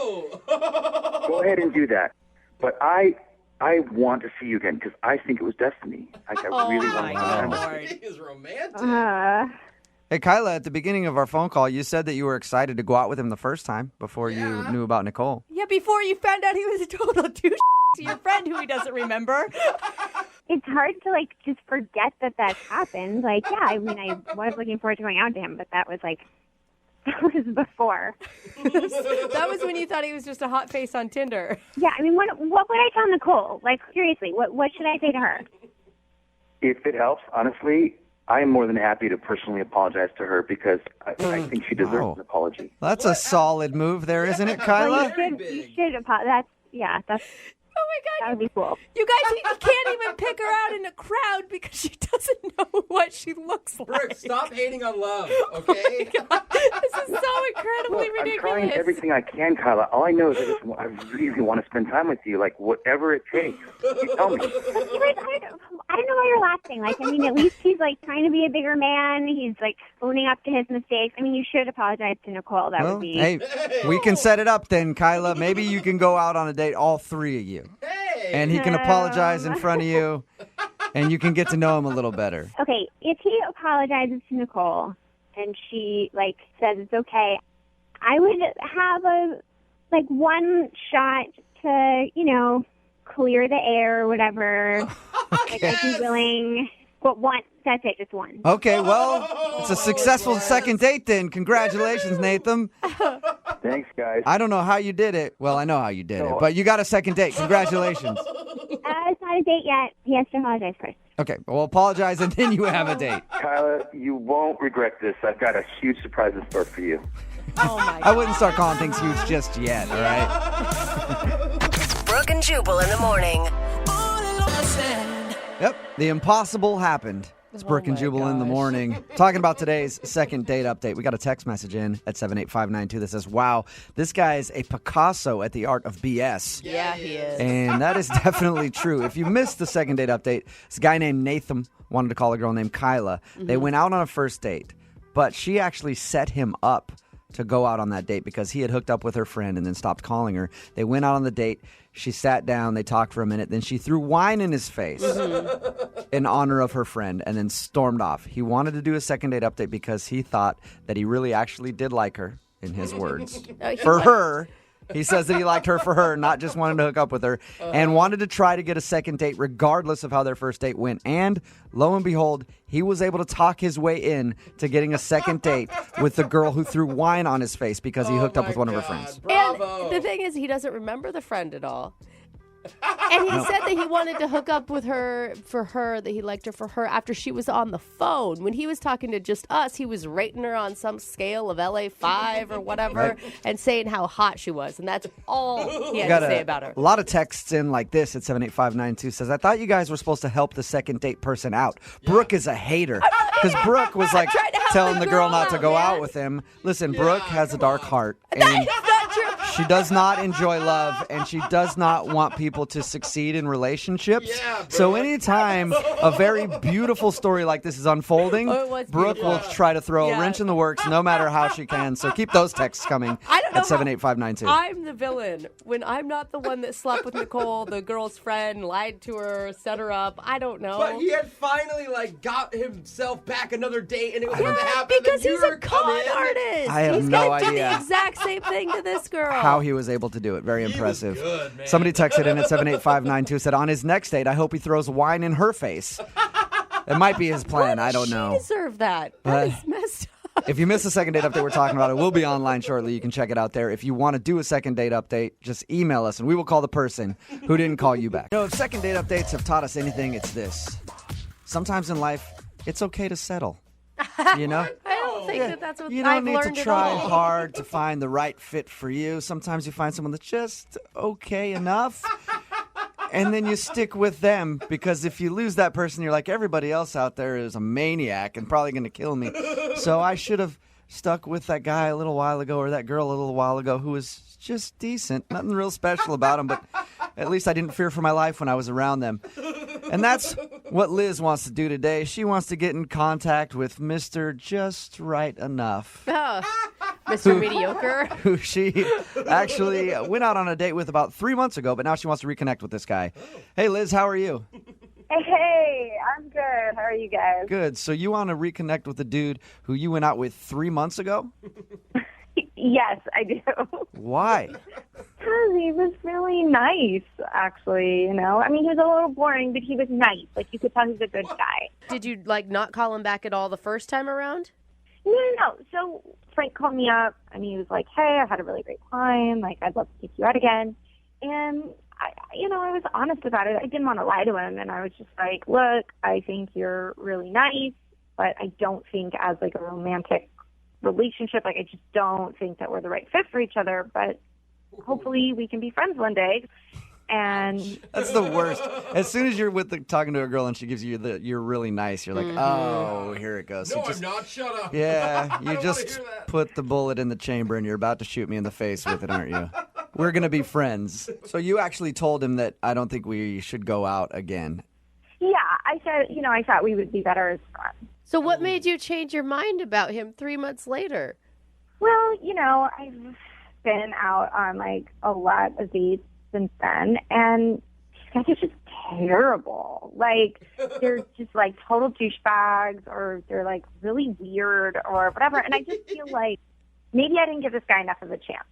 Go ahead and do that. But I want to see you again because I think it was destiny. I really want to see you. He is romantic. Hey, Kyla, at the beginning of our phone call, you said that you were excited to go out with him the first time before you knew about Nicole. Yeah, before you found out he was a total douche to your friend who he doesn't remember. It's hard to, like, just forget that happened. Like, yeah, I mean, I was looking forward to going out to him, but that was, like, that was before. That was when you thought he was just a hot face on Tinder. Yeah, I mean, what would I tell Nicole? Like, seriously, what should I say to her? If it helps, honestly, I am more than happy to personally apologize to her because I think she deserves an apology. That's a solid move there, isn't it, Kyla? Well, you should apologize. That's Oh my God. That would be cool. You guys, you can't even pick her out in a crowd because she doesn't know what she looks like. Brooke, stop hating on love, okay? Oh my God. This is so incredibly Look, ridiculous. I'm trying everything I can, Kyla. All I know is I really want to spend time with you, like whatever it takes. You tell me. But you guys, I don't know why you're laughing. Like, I mean, at least he's, like, trying to be a bigger man. He's, like, owning up to his mistakes. I mean, you should apologize to Nicole. That would be... Hey, we can set it up then, Kyla. Maybe you can go out on a date, all three of you. And he can apologize in front of you, and you can get to know him a little better. Okay, if he apologizes to Nicole and she, like, says it's okay, I would have one shot to, clear the air or whatever. Okay. Like, I'd be willing, but one, that's it, just one. Okay, well, it's a successful second date then. Congratulations, Nathan. Thanks, guys. I don't know how you did it. Well, I know how you did it, but you got a second date. Congratulations. It's not a date yet. He has to apologize first. Okay, well, apologize, and then you have a date. Kyla, you won't regret this. I've got a huge surprise in store for you. Oh, my God. I wouldn't start calling things huge just yet, all right? Brooke and Jubal in the morning. Yep, the impossible happened. It's Brooke and Jubal in the morning. Talking about today's second date update. We got a text message in at 78592 that says, wow, this guy is a Picasso at the art of BS. Yeah, he is. And that is definitely true. If you missed the second date update, this guy named Nathan wanted to call a girl named Kyla. They went out on a first date, but she actually set him up to go out on that date because he had hooked up with her friend and then stopped calling her. They went out on the date. She sat down. They talked for a minute. Then she threw wine in his face in honor of her friend and then stormed off. He wanted to do a second date update because he thought that he really actually did like her, in his words. For her. He says that he liked her for her, not just wanted to hook up with her, and wanted to try to get a second date regardless of how their first date went. And lo and behold, he was able to talk his way in to getting a second date with the girl who threw wine on his face because he hooked up with one of her friends. Bravo. And the thing is, he doesn't remember the friend at all. And he said that he wanted to hook up with her for her, that he liked her for her after she was on the phone. When he was talking to just us, he was rating her on some scale of LA 5 or whatever and saying how hot she was. And that's all he had to say about her. A lot of texts in like this at 78592 says, I thought you guys were supposed to help the second date person out. Brooke is a hater. Because Brooke was like telling the girl not to go out with him. Listen, Brooke has a dark heart. And she does not enjoy love, and she does not want people to succeed in relationships. So anytime a very beautiful story like this is unfolding, Brooke will try to throw a wrench in the works no matter how she can. So keep those texts coming at 78592. I'm the villain when I'm not the one that slept with Nicole, the girl's friend, lied to her, set her up. I don't know. But he had finally got himself back another date, and it was going to happen. Because he's a con artist. I have he's no gonna do idea the exact same thing to this girl. How he was able to do it. Very impressive. Good, man. Somebody texted in at 78592 said, on his next date, I hope he throws wine in her face. It might be his plan. I don't know. She deserved that. That is messed up. If you missed the second date update we're talking about, it will be online shortly. You can check it out there. If you want to do a second date update, just email us, and we will call the person who didn't call you back. If second date updates have taught us anything, it's this. Sometimes in life, it's okay to settle. You know? I don't think that's what You I've don't need to learned try at all. hard to find the right fit for you. Sometimes you find someone that's just okay enough, and then you stick with them, because if you lose that person, you're like, everybody else out there is a maniac and probably going to kill me. So I should have stuck with that guy a little while ago, or that girl a little while ago, who was just decent. Nothing real special about him, but at least I didn't fear for my life when I was around them. And that's what Liz wants to do today. She wants to get in contact with Mr. Just Right Enough. Oh, Mr. Mediocre. Who she actually went out on a date with about 3 months ago, but now she wants to reconnect with this guy. Hey, Liz, how are you? Hey, I'm good. How are you guys? Good. So you want to reconnect with the dude who you went out with 3 months ago? Yes, I do. Why? Because he was really nice, actually, you know? I mean, he was a little boring, but he was nice. Like, you could tell he's a good guy. Did you, not call him back at all the first time around? No. So Frank called me up, and he was like, hey, I had a really great time. Like, I'd love to take you out again. And, I was honest about it. I didn't want to lie to him, and I was just like, look, I think you're really nice, but I don't think as, like, a romantic relationship, like, I just don't think that we're the right fit for each other, but hopefully we can be friends one day. And that's the worst. As soon as you're talking to a girl and she gives you you're really nice, you're like, oh, here it goes. No, So I'm not. Shut up. Yeah, you just put the bullet in the chamber and you're about to shoot me in the face with it, aren't you? We're going to be friends. So you actually told him that I don't think we should go out again. Yeah, I said, I thought we would be better as friends. So what made you change your mind about him 3 months later? Well, I've been out on, like, a lot of dates since then, and these guys are just terrible. Like, they're just, like, total douchebags, or they're, like, really weird or whatever, and I just feel like maybe I didn't give this guy enough of a chance,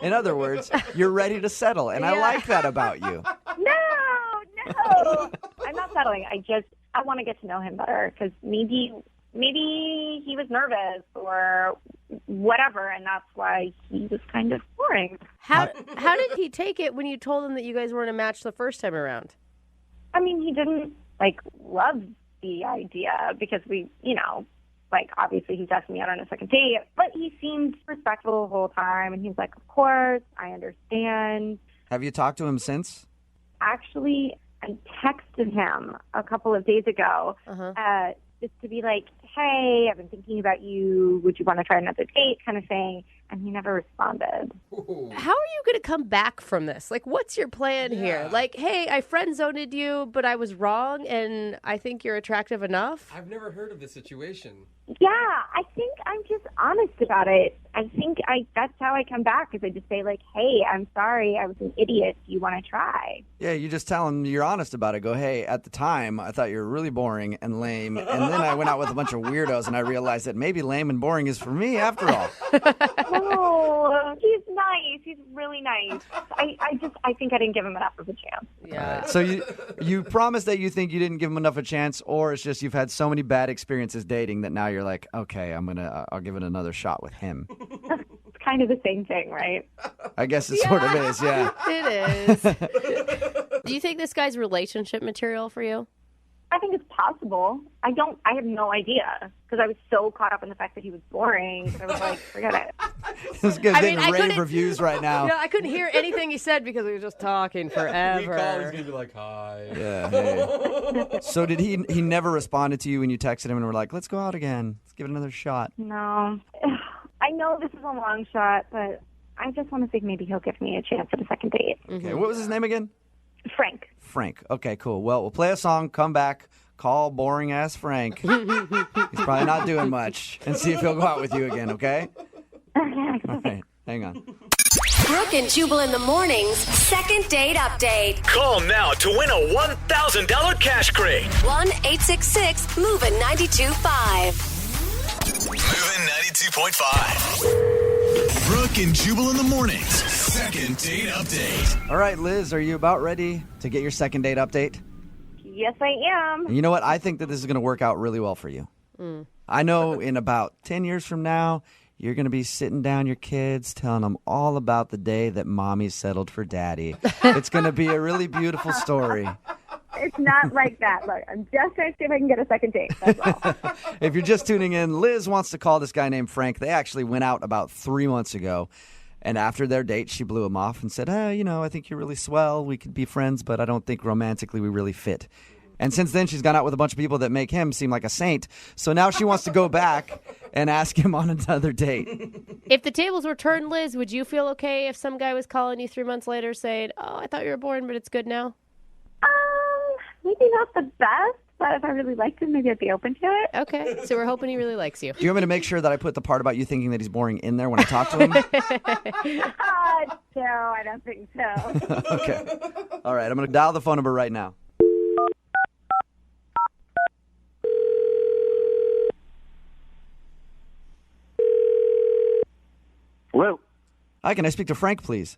In other words, you're ready to settle, and I like that about you. No, I'm not settling. I want to get to know him better, because maybe he was nervous or whatever, and that's why he was kind of boring. How did he take it when you told him that you guys weren't a match the first time around? I mean, he didn't, love the idea, because we, obviously he's asking me out on a second date, but he seemed respectful the whole time, and he's like, of course, I understand. Have you talked to him since? Actually, I texted him a couple of days ago just to be like, hey, I've been thinking about you. Would you want to try another date kind of thing? And he never responded. How are you going to come back from this? What's your plan here? Hey, I friend-zoned you, but I was wrong, and I think you're attractive enough? I've never heard of this situation. Yeah, I think I'm just honest about it. I think that's how I come back, is I just say, hey, I'm sorry, I was an idiot. Do you want to try? Yeah, you just tell him you're honest about it. Go, hey, at the time, I thought you were really boring and lame, and then I went out with a bunch of weirdos, and I realized that maybe lame and boring is for me after all. No, he's nice. He's really nice. I think I didn't give him enough of a chance. Yeah. Right. So you promise that you think you didn't give him enough of a chance, or it's just you've had so many bad experiences dating that now you're like, okay, I'll give it another shot with him. It's kind of the same thing, right? I guess it sort of is, yeah. It is. Do you think this guy's relationship material for you? I think it's possible. I have no idea, because I was so caught up in the fact that he was boring. I was like, forget it. This guy's getting rave reviews right now. I couldn't hear anything he said because he was just talking forever. We call, he's going to be like, hi. Yeah, hey. So did he never responded to you when you texted him and were like, let's go out again. Let's give it another shot. No. I know this is a long shot, but I just want to think maybe he'll give me a chance at a second date. Okay, what was his name again? Frank. Okay, cool. Well, we'll play a song, come back, call boring-ass Frank. He's probably not doing much, and see if he'll go out with you again, okay? All right, hang on. Brooke and Jubal in the mornings, second date update. Call now to win a $1,000 cash crate. 1-866-MOVING-92.5. Moving 92.5. Brooke and Jubal in the mornings, second date update. All right, Liz, are you about ready to get your second date update? Yes, I am. And you know what? I think that this is going to work out really well for you. I know in about 10 years from now, you're going to be sitting down your kids, telling them all about the day that mommy settled for daddy. It's going to be a really beautiful story. It's not like that. Look, I'm just trying to see if I can get a second date. That's all. If you're just tuning in, Liz wants to call this guy named Frank. They actually went out about 3 months ago. And after their date, she blew him off and said, I think you're really swell. We could be friends, but I don't think romantically we really fit. And since then, she's gone out with a bunch of people that make him seem like a saint. So now she wants to go back and ask him on another date. If the tables were turned, Liz, would you feel okay if some guy was calling you 3 months later saying, oh, I thought you were boring, but it's good now? Maybe not the best, but if I really liked him, maybe I'd be open to it. Okay, so we're hoping he really likes you. Do you want me to make sure that I put the part about you thinking that he's boring in there when I talk to him? No, I don't think so. Okay. All right, I'm going to dial the phone number right now. Hi, can I speak to Frank, please?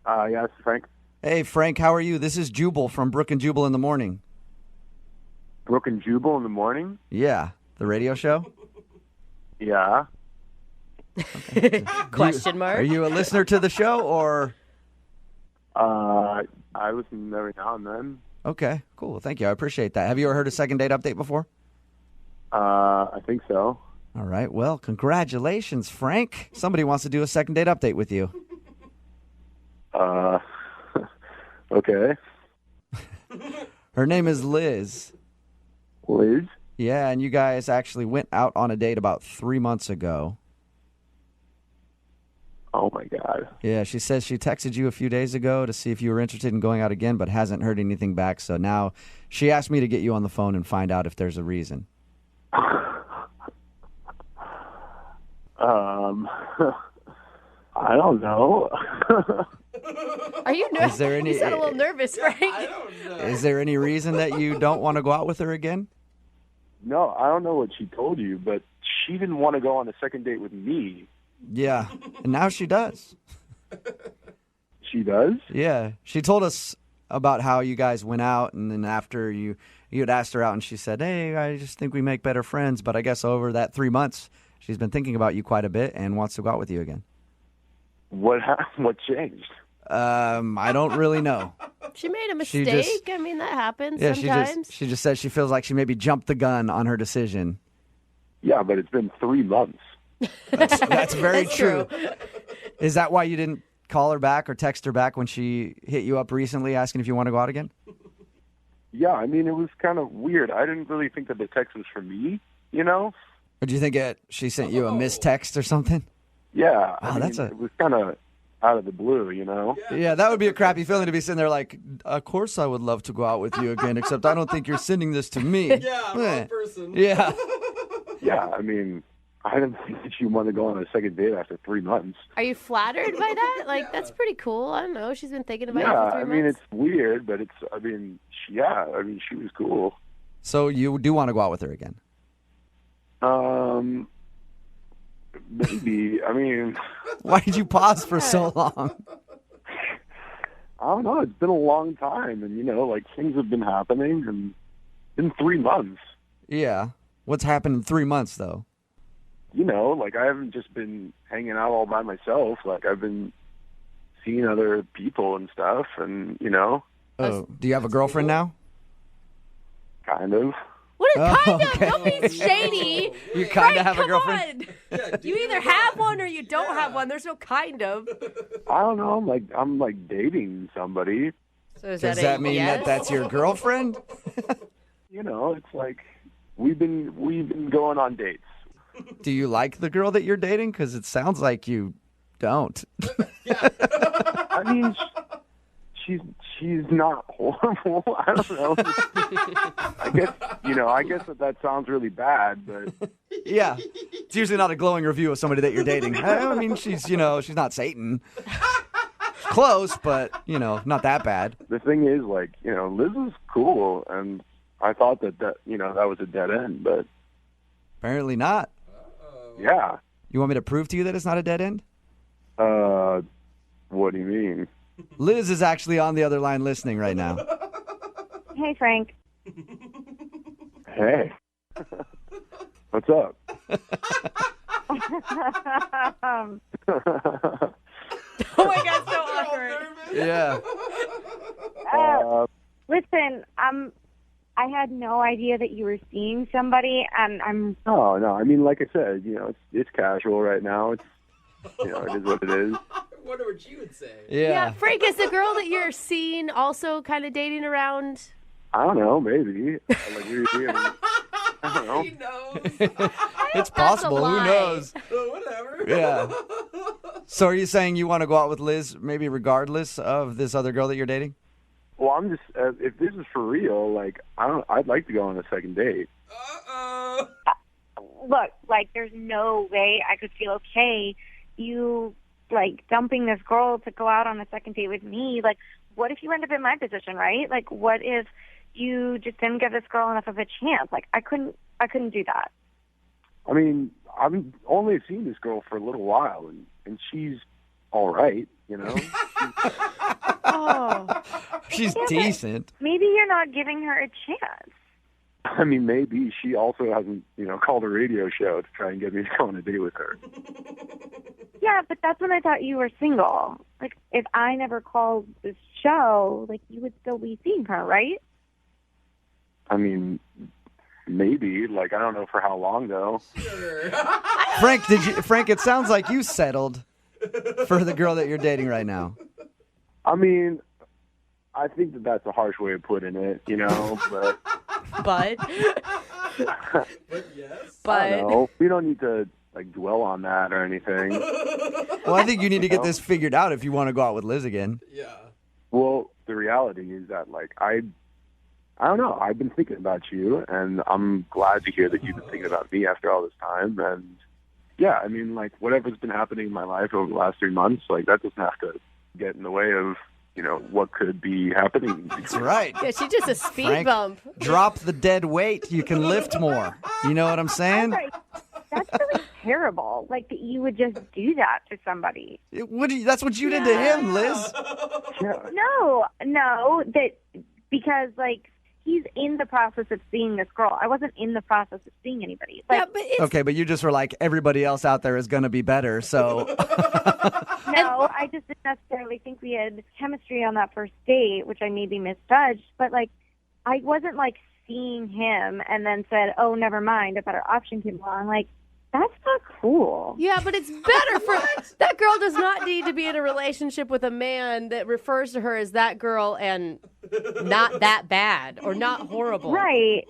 Yes, Frank. Hey, Frank, how are you? This is Jubal from Brooke and Jubal in the morning. Brooke and Jubal in the morning? Yeah, the radio show? Yeah. Question mark. Are you a listener to the show, or? I listen every now and then. Okay, cool. Thank you. I appreciate that. Have you ever heard a second date update before? I think so. All right. Well, congratulations, Frank. Somebody wants to do a second date update with you. Okay. Her name is Liz. Liz? Yeah, and you guys actually went out on a date about 3 months ago. Oh, my God. Yeah, she says she texted you a few days ago to see if you were interested in going out again, but hasn't heard anything back. So now she asked me to get you on the phone and find out if there's a reason. I don't know. Are you nervous? Is there any? You sound a little nervous, Frank. Is there any reason that you don't want to go out with her again? No, I don't know what she told you, but she didn't want to go on a second date with me. Yeah, and now she does. She does? Yeah, she told us about how you guys went out, and then after you had asked her out, and she said, "Hey, I just think we make better friends." But I guess over that 3 months, she's been thinking about you quite a bit and wants to go out with you again. What changed? I don't really know. She made a She mistake. just- I mean, that happens Yeah, sometimes. she just said she feels like she maybe jumped the gun on her decision. Yeah, but it's been 3 months. That's very That's true. Is that why you didn't call her back or text her back when she hit you up recently asking if you want to go out again? Yeah, I mean, it was kind of weird. I didn't really think that the text was for me, you know? Or do you think she sent you a missed text or something? Yeah, Oh, it was kind of out of the blue, you know? Yeah, that would be a crappy feeling to be sitting there like, of course I would love to go out with you again, except I don't think you're sending this to me. Yeah, wrong person. Yeah. Yeah, I mean, I didn't think that you wanted to go on a second date after 3 months. Are you flattered by that? Like, that's pretty cool. I don't know. She's been thinking about Yeah, it for 3 I mean, months. it's weird, but she was cool. So you do want to go out with her again? Maybe. I mean, Why did you pause for so long? I don't know. It's been a long time, and, you know, like, things have been happening, and it's been 3 months. Yeah. What's happened in 3 months, though? You know, like, I haven't just been hanging out all by myself. Like, I've been seeing other people and stuff, and, you know. Oh, do you have a girlfriend now? Kind of. What a kind of? okay. Don't be shady. You kind of Frank, have a come girlfriend? on. You either have one or you don't have one. There's no kind of. I don't know. I'm like dating somebody. So is Does that mean that that's your girlfriend? You know, it's like we've been going on dates. Do you like the girl that you're dating? Because it sounds like you don't. I mean, she's not horrible. I don't know. I guess that sounds really bad, but Yeah. It's usually not a glowing review of somebody that you're dating. I mean, she's not Satan. She's close, but, not that bad. the thing is, like, Liz is cool, and I thought that was a dead end, but Apparently not. yeah. You want me to prove to you that it's not a dead end? What do you mean? Liz is actually on the other line listening right now. Hey, Frank. Hey. What's up? Oh my God, so awkward. Yeah. Listen, I had no idea that you were seeing somebody, and I'm. No. I mean, like I said, it's casual right now. It's, it is what it is. I wonder what you would say. Yeah, Frank, is the girl that you're seeing also kind of dating around? I don't know, maybe. Like, I don't know. He knows. It's That's a possible. Who lie. knows? Whatever. Yeah. So are you saying you want to go out with Liz, maybe regardless of this other girl that you're dating? Well, I'm just if this is for real, like I'd like to go on a second date. Look, like, there's no way I could feel okay you, like, dumping this girl to go out on a second date with me. Like, what if you end up in my position, right? Like, what if you just didn't give this girl enough of a chance? Like, I couldn't do that. I mean, I've only seen this girl for a little while, and she's all right, you know. Oh. She's Yeah, but decent. Maybe you're not giving her a chance. I mean, maybe she also hasn't, called a radio show to try and get me to go on a date with her. Yeah, but that's when I thought you were single. Like, if I never called this show, like, you would still be seeing her, right? I mean, maybe. Like, I don't know for how long, though. Frank, Frank, it sounds like you settled for the girl that you're dating right now. I mean, I think that's a harsh way of putting it, but... But? I don't know. We don't need to, dwell on that or anything. Well, I think you need to get this figured out if you want to go out with Liz again. Yeah. Well, the reality is that, I don't know. I've been thinking about you, and I'm glad to hear that you've been thinking about me after all this time. And, yeah, I mean, whatever's been happening in my life over the last 3 months, that doesn't have to get in the way of, what could be happening. That's right. Yeah, she's just a speed Frank, bump. Drop the dead weight. You can lift more. You know what I'm saying? That's really terrible. Like, that you would just do that to somebody. That's what you did to him, Liz. No, because, he's in the process of seeing this girl. I wasn't in the process of seeing anybody. Okay, but you just were like, everybody else out there is going to be better, so... No, I just didn't necessarily think we had chemistry on that first date, which I maybe misjudged. But, I wasn't, seeing him and then said, oh, never mind, a better option came along. That's not cool. Yeah, but it's better for... That girl does not need to be in a relationship with a man that refers to her as that girl and not that bad or not horrible. Right,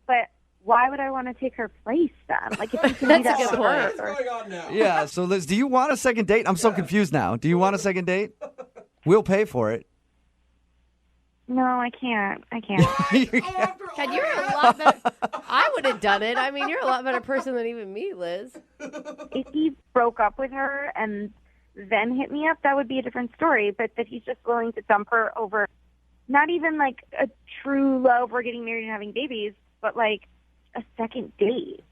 but... Why would I want to take her place then? If you can do that a good for point. her. What's going on now? Yeah, so Liz, do you want a second date? I'm so confused now. Do you want a second date? We'll pay for it. No, I can't. God, you're a lot better. I would have done it. I mean, you're a lot better person than even me, Liz. If he broke up with her and then hit me up, that would be a different story. But that he's just willing to dump her over not even a true love or getting married and having babies, but a second date,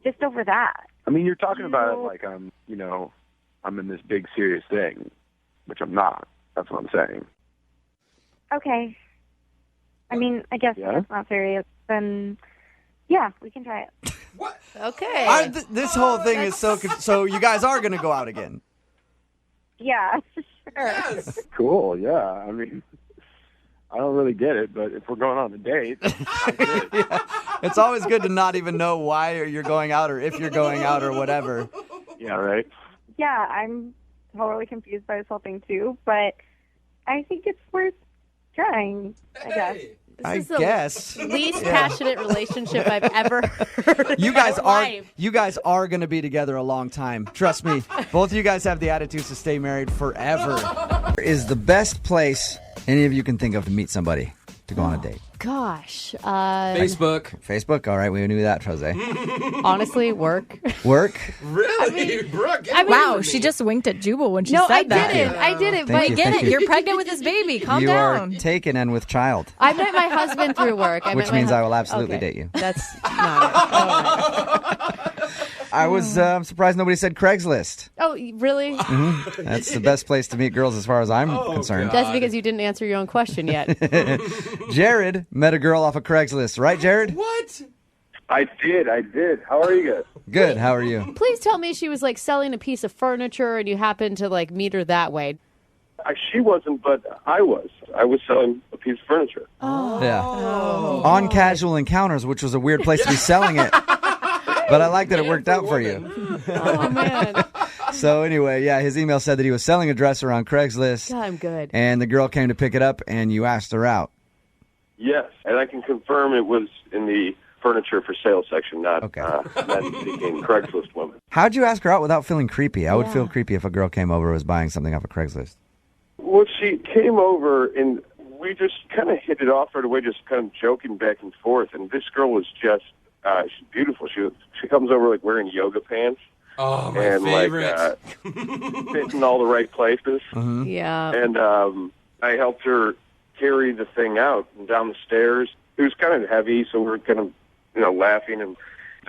just over that. I mean, you're talking about it like I'm in this big serious thing, which I'm not. That's what I'm saying. Okay. I mean, I guess that's not serious. Then, yeah, we can try it. What? Okay. This whole thing is so you guys are going to go out again. Yeah, sure. Yes. Cool, yeah. I mean, I don't really get it, but if we're going on a date, Yeah. It's always good to not even know why you're going out or if you're going out or whatever. Yeah, right. Yeah, I'm totally confused by this whole thing too, but I think it's worth trying, I guess. I guess. Least passionate relationship I've ever heard. You guys are going to be together a long time. Trust me. Both of you guys have the attitudes to stay married forever. Is the best place any of you can think of to meet somebody to go on a date? Gosh. Facebook. All right, we knew that, Jose. Honestly, work. Work? Really? Brooke, wow, she just winked at Jubal when she said that. I didn't. Thank But you, Get thank it. you. You're pregnant with this baby. Calm you down. are taken and with child. I met my husband through work. Which means I will absolutely date you. That's not it. I was surprised nobody said Craigslist. Oh, really? Mm-hmm. That's the best place to meet girls as far as I'm concerned. That's because you didn't answer your own question yet. Jared met a girl off of Craigslist, right, Jared? What? I did. How are you guys? Good. How are you? Please tell me she was selling a piece of furniture and you happened to meet her that way. She wasn't, but I was. I was selling a piece of furniture. Oh. Yeah. On Casual Encounters, which was a weird place to be selling it. But I like that it worked out for you. Oh, man. So anyway, yeah, his email said that he was selling a dresser on Craigslist. God, I'm good. And the girl came to pick it up, and you asked her out. Yes, and I can confirm it was in the furniture for sale section, not seeking Craigslist women. How'd you ask her out without feeling creepy? I would feel creepy if a girl came over and was buying something off of Craigslist. Well, she came over, and we just kind of hit it off right away, just kind of joking back and forth. And this girl was just, she's beautiful. She comes over, wearing yoga pants. Oh, my and, favorite. Fit in all the right places. Mm-hmm. Yeah. And I helped her carry the thing out and down the stairs. It was kind of heavy, so we were kind of, laughing. And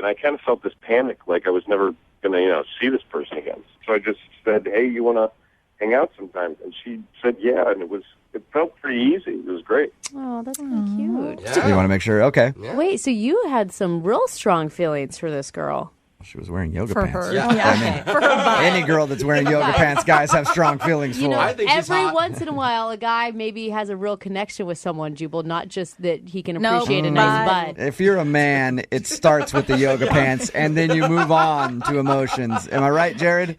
I kind of felt this panic, like I was never going to, see this person again. So I just said, hey, you want to hang out sometimes? And she said, yeah, and it felt pretty easy. It was great. Oh, that's so cute. You want to make sure? Okay. Wait, so you had some real strong feelings for this girl? She was wearing yoga For pants. her. Yeah. Okay. For her butt. Any girl that's wearing yoga pants, guys have strong feelings for. You know, I think she's every hot. once in a while, a guy maybe has a real connection with someone, Jubal, not just that he can No, appreciate a nice butt. If you're a man, it starts with the yoga pants, and then you move on to emotions. Am I right, Jared?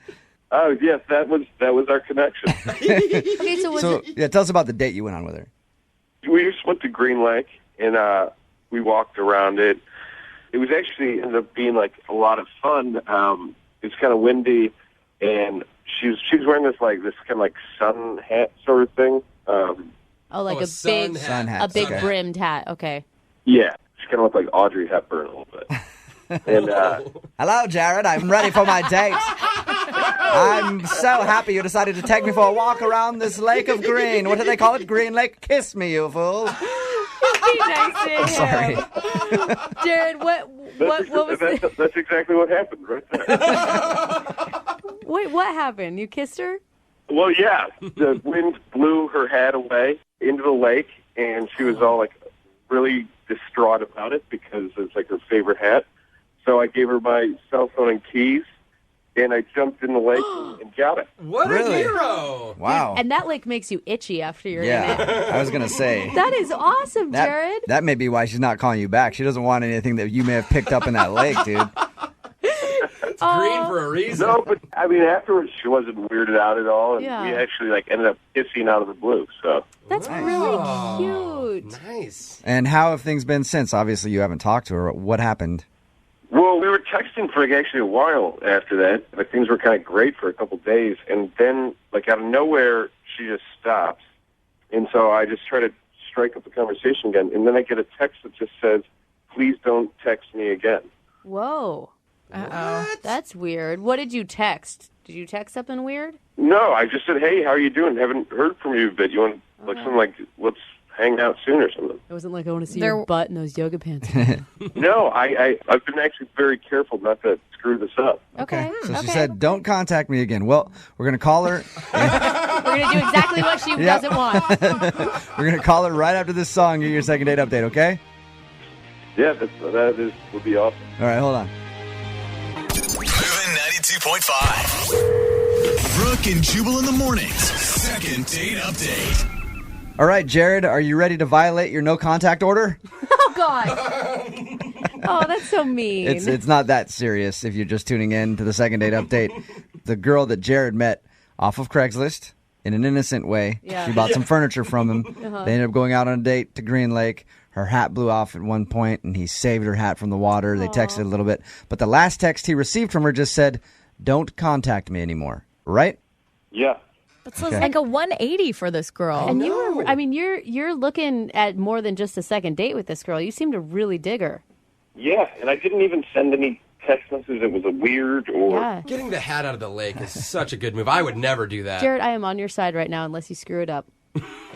Oh, yes, that was our connection. Okay, so was it... yeah, tell us about the date you went on with her. We just went to Green Lake, and we walked around it. It was actually ended up being like a lot of fun. It's kind of windy, and she was wearing this kind of like sun hat sort of thing. Oh, like a big sun hat. a big Okay. brimmed hat. Okay. Yeah, she kind of looked like Audrey Hepburn a little bit. And Hello, Jared. I'm ready for my date. I'm so happy you decided to take me for a walk around this lake of green. What do they call it? Green Lake? Kiss me, you fool. Be nice to him. Sorry. Jared, what was that's exactly what happened right there. Wait, what happened? You kissed her? Well, yeah, the wind blew her hat away into the lake, and she was all like really distraught about it because it's like her favorite hat. So I gave her my cell phone and keys, and I jumped in the lake and got it. What a hero! Wow. And that lake makes you itchy after you're in it. Yeah, I was going to say. That is awesome, Jared. That may be why she's not calling you back. She doesn't want anything that you may have picked up in that lake, dude. It's green for a reason. No, but I mean, afterwards she wasn't weirded out at all, and Yeah. we actually ended up kissing out of the blue. So That's really cute. Nice. And how have things been since? Obviously, you haven't talked to her. What happened? Well, we were texting for actually a while after that. Like, things were kind of great for a couple days, and then out of nowhere, she just stops. And so I just try to strike up the conversation again, and then I get a text that just says, "Please don't text me again." Whoa. Uh-oh. That's weird. What did you text? Did you text something weird? No, I just said, "Hey, how are you doing? Haven't heard from you a bit. You want something let's hang out soon or something?" It wasn't like I want to see your butt in those yoga pants. No, I've been actually very careful not to screw this up. Okay. So she said, "Don't contact me again." Well, we're going to call her. We're going to do exactly what she Yep. doesn't want. We're going to call her right after this song. Get your second date update, okay? Yeah, would be awesome. All right, hold on. Moving 92.5. Brooke and Jubal in the mornings. Second date update. All right, Jared, are you ready to violate your no contact order? Oh, God. Oh, that's so mean. It's not that serious if you're just tuning in to the second date update. The girl that Jared met off of Craigslist in an innocent way. Yeah. She bought some furniture from him. Uh-huh. They ended up going out on a date to Green Lake. Her hat blew off at one point, and he saved her hat from the water. They texted a little bit. But the last text he received from her just said, "Don't contact me anymore." Right? Yeah. That's like a 180 for this girl. And you were, I mean, you're looking at more than just a second date with this girl. You seem to really dig her. Yeah, and I didn't even send any text messages that was a weird or... Yeah. Getting the hat out of the lake is such a good move. I would never do that. Jared, I am on your side right now unless you screw it up.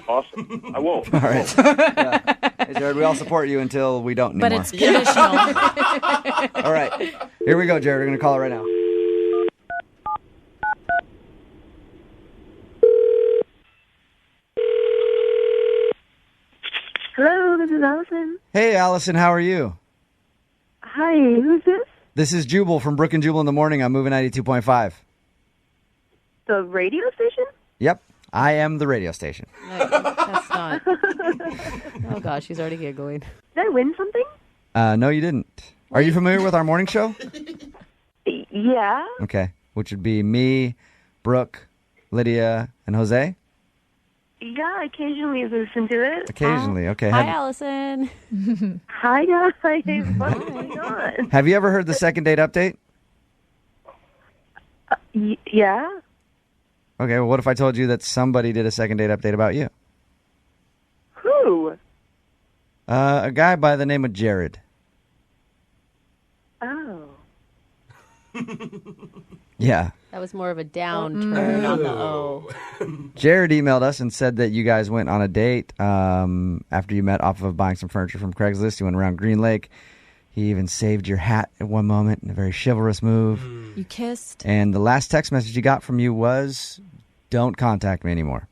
Awesome. I won't. All right. Yeah. Hey, Jared, we all support you until we don't anymore. But it's conditional. All right. Here we go, Jared. We're going to call her right now. Hello, this is Allison. Hey, Allison, how are you? Hi, who's this? This is Jubal from Brooke and Jubal in the morning. I'm moving 92.5. The radio station? Yep, I am the radio station. No, that's not. Oh, gosh, she's already giggling. Did I win something? No, you didn't. Are you familiar with our morning show? Yeah. Okay, which would be me, Brooke, Lydia, and Jose? Yeah, occasionally listen to it. Occasionally, okay. Hi, Allison. Hi, guys. What's going on? Have you ever heard the second date update? Yeah. Okay, well, what if I told you that somebody did a second date update about you? Who? A guy by the name of Jared. Oh. Yeah. That was more of a downturn on the O. Jared emailed us and said that you guys went on a date after you met off of buying some furniture from Craigslist. You went around Green Lake. He even saved your hat at one moment in a very chivalrous move. You kissed. And the last text message he got from you was, don't contact me anymore.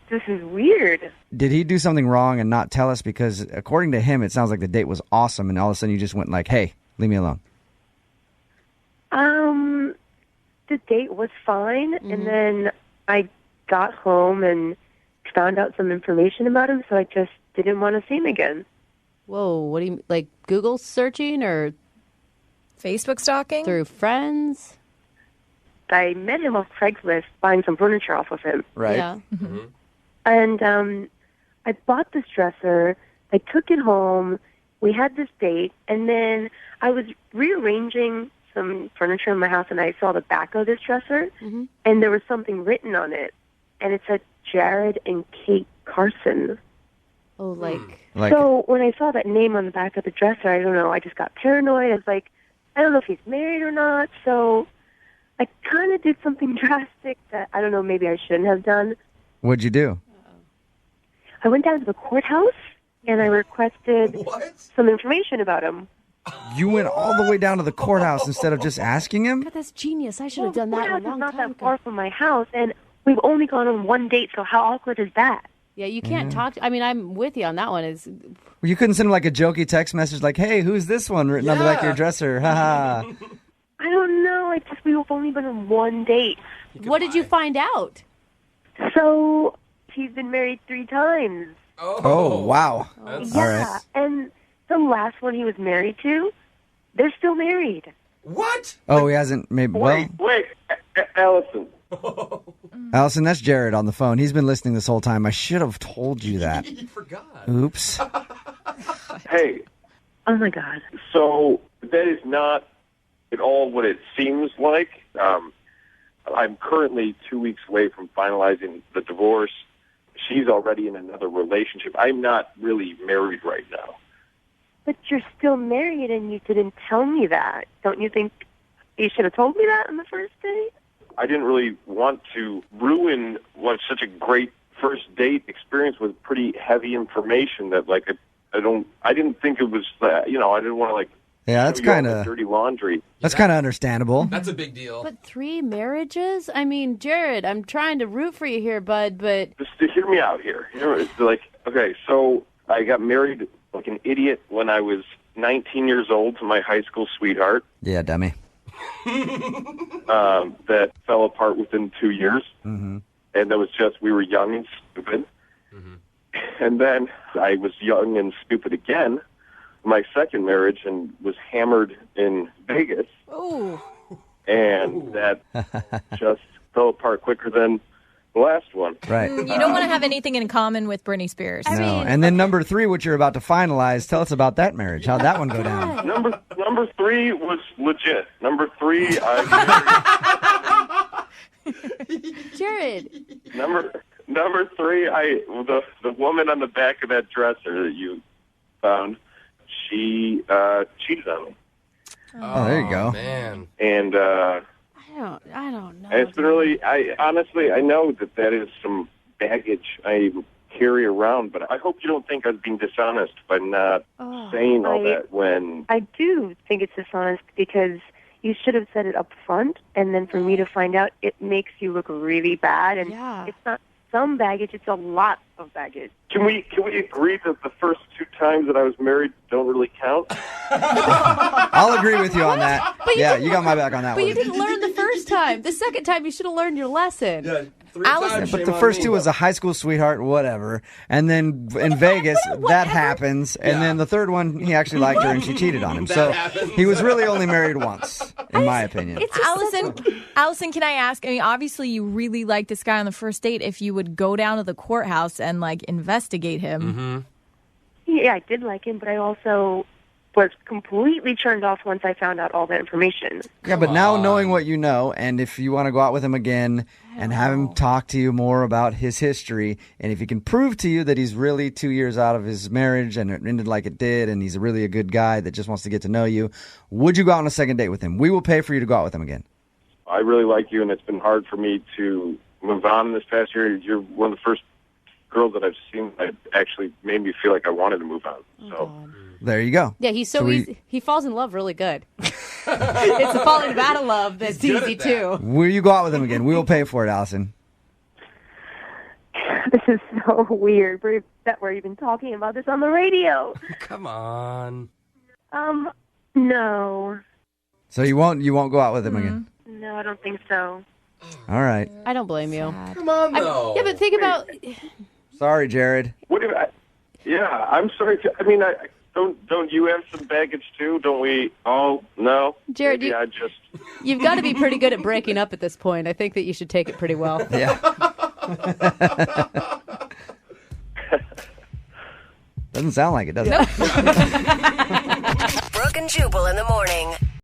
This is weird. Did he do something wrong and not tell us? Because according to him, it sounds like the date was awesome, and all of a sudden you just went like, hey, leave me alone. The date was fine, and then I got home and found out some information about him, so I just didn't want to see him again. Whoa, what do you, like Google searching or Facebook stalking? Through friends? I met him off Craigslist buying some furniture off of him. Right. Yeah. And I bought this dresser. I took it home. We had this date, and then I was rearranging some furniture in my house, and I saw the back of this dresser, and there was something written on it, and it said Jared and Kate Carson. Oh, like... So when I saw that name on the back of the dresser, I don't know, I just got paranoid. I was like, I don't know if he's married or not, so I kind of did something drastic that, I don't know, maybe I shouldn't have done. What'd you do? I went down to the courthouse, and I requested some information about him. You went all the way down to the courthouse instead of just asking him? God, that's genius. I should have done that a Courthouse long is not time that ago. far from my house, and we've only gone on one date, so how awkward is that? Yeah, you can't talk. I mean, I'm with you on that one. Is You couldn't send him like a jokey text message like, hey, who's this one written on the back of your dresser? Ha ha. I don't know. We've only been on one date. What did you find out? So he's been married 3 times. Oh, wow. Yeah, All right. and the last one he was married to, they're still married. What? Oh, he hasn't maybe. Well, Wait, Allison. Allison, that's Jared on the phone. He's been listening this whole time. I should have told you that. You forgot. Oops. Hey, Oh, my God. so that is not at all what it seems like. I'm currently 2 weeks away from finalizing the divorce. She's already in another relationship. I'm not really married right now. But you're still married, and you didn't tell me that. Don't you think you should have told me that on the first date? I didn't really want to ruin what's such a great first date experience with pretty heavy information that, like, I didn't think it was, I didn't want to, like, Yeah, that's show you all kind the of dirty laundry. That's kind of understandable. That's a big deal. But 3 marriages? I mean, Jared, I'm trying to root for you here, bud, but... Just to hear me out here. It's like, okay, so I got married like an idiot when I was 19 years old to my high school sweetheart. Yeah, dummy. That fell apart within 2 years. Mm-hmm. And that was just, we were young and stupid. And then I was young and stupid again, my second marriage, and was hammered in Vegas. Oh. And that just fell apart quicker than the last one. Right. You don't want to have anything in common with Britney Spears. No. And then number 3, which you're about to finalize, tell us about that marriage. How'd that one go down? Number 3 was legit. Number 3, Jared. Number 3, the woman on the back of that dresser that you found, she cheated on me. Oh, there you go. Man. And I don't know. it's been really, I know that is some baggage I carry around, but I hope you don't think I was being dishonest by not saying all that when... I do think it's dishonest because you should have said it up front, and then for me to find out, it makes you look really bad, and it's not some baggage, it's a lot of baggage. Can we agree that the first 2 times that I was married don't really count? I'll agree with you on that. Yeah, you got my back on that But one. you didn't learn the first time. The second time, you should have learned your lesson. Yeah, but the first 2 was a high school sweetheart, whatever. And then in Vegas, that happens. And then the third one, he actually liked her and she cheated on him. So he was really only married once, in my opinion. Allison, can I ask? I mean, obviously, you really liked this guy on the first date. If you would go down to the courthouse and like investigate him, Yeah, I did like him, but I also was completely turned off once I found out all that information. Yeah, but now knowing what you know, and if you want to go out with him again and have him talk to you more about his history, and if he can prove to you that he's really 2 years out of his marriage and it ended like it did, and he's really a good guy that just wants to get to know you, would you go out on a second date with him? We will pay for you to go out with him again. I really like you, and it's been hard for me to move on this past year. You're one of the first girls that I've seen that actually made me feel like I wanted to move on. So there you go. Yeah, he's so easy. He falls in love really good. It's the falling out of love that's good easy at that. too. Will you go out with him again? We will pay for it, Allison. This is so weird that we're even talking about this on the radio. Come on. No. So you won't go out with him again? No, I don't think so. All right. I don't blame you. Come on, though. Yeah, but think about. Sorry, Jared. What if yeah, I'm sorry. Don't you have some baggage too? Don't we all? No. Jared, Maybe you've got to be pretty good at breaking up at this point. I think that you should take it pretty well. Yeah. Doesn't sound like it, does it? Brooke and Jubal in the morning.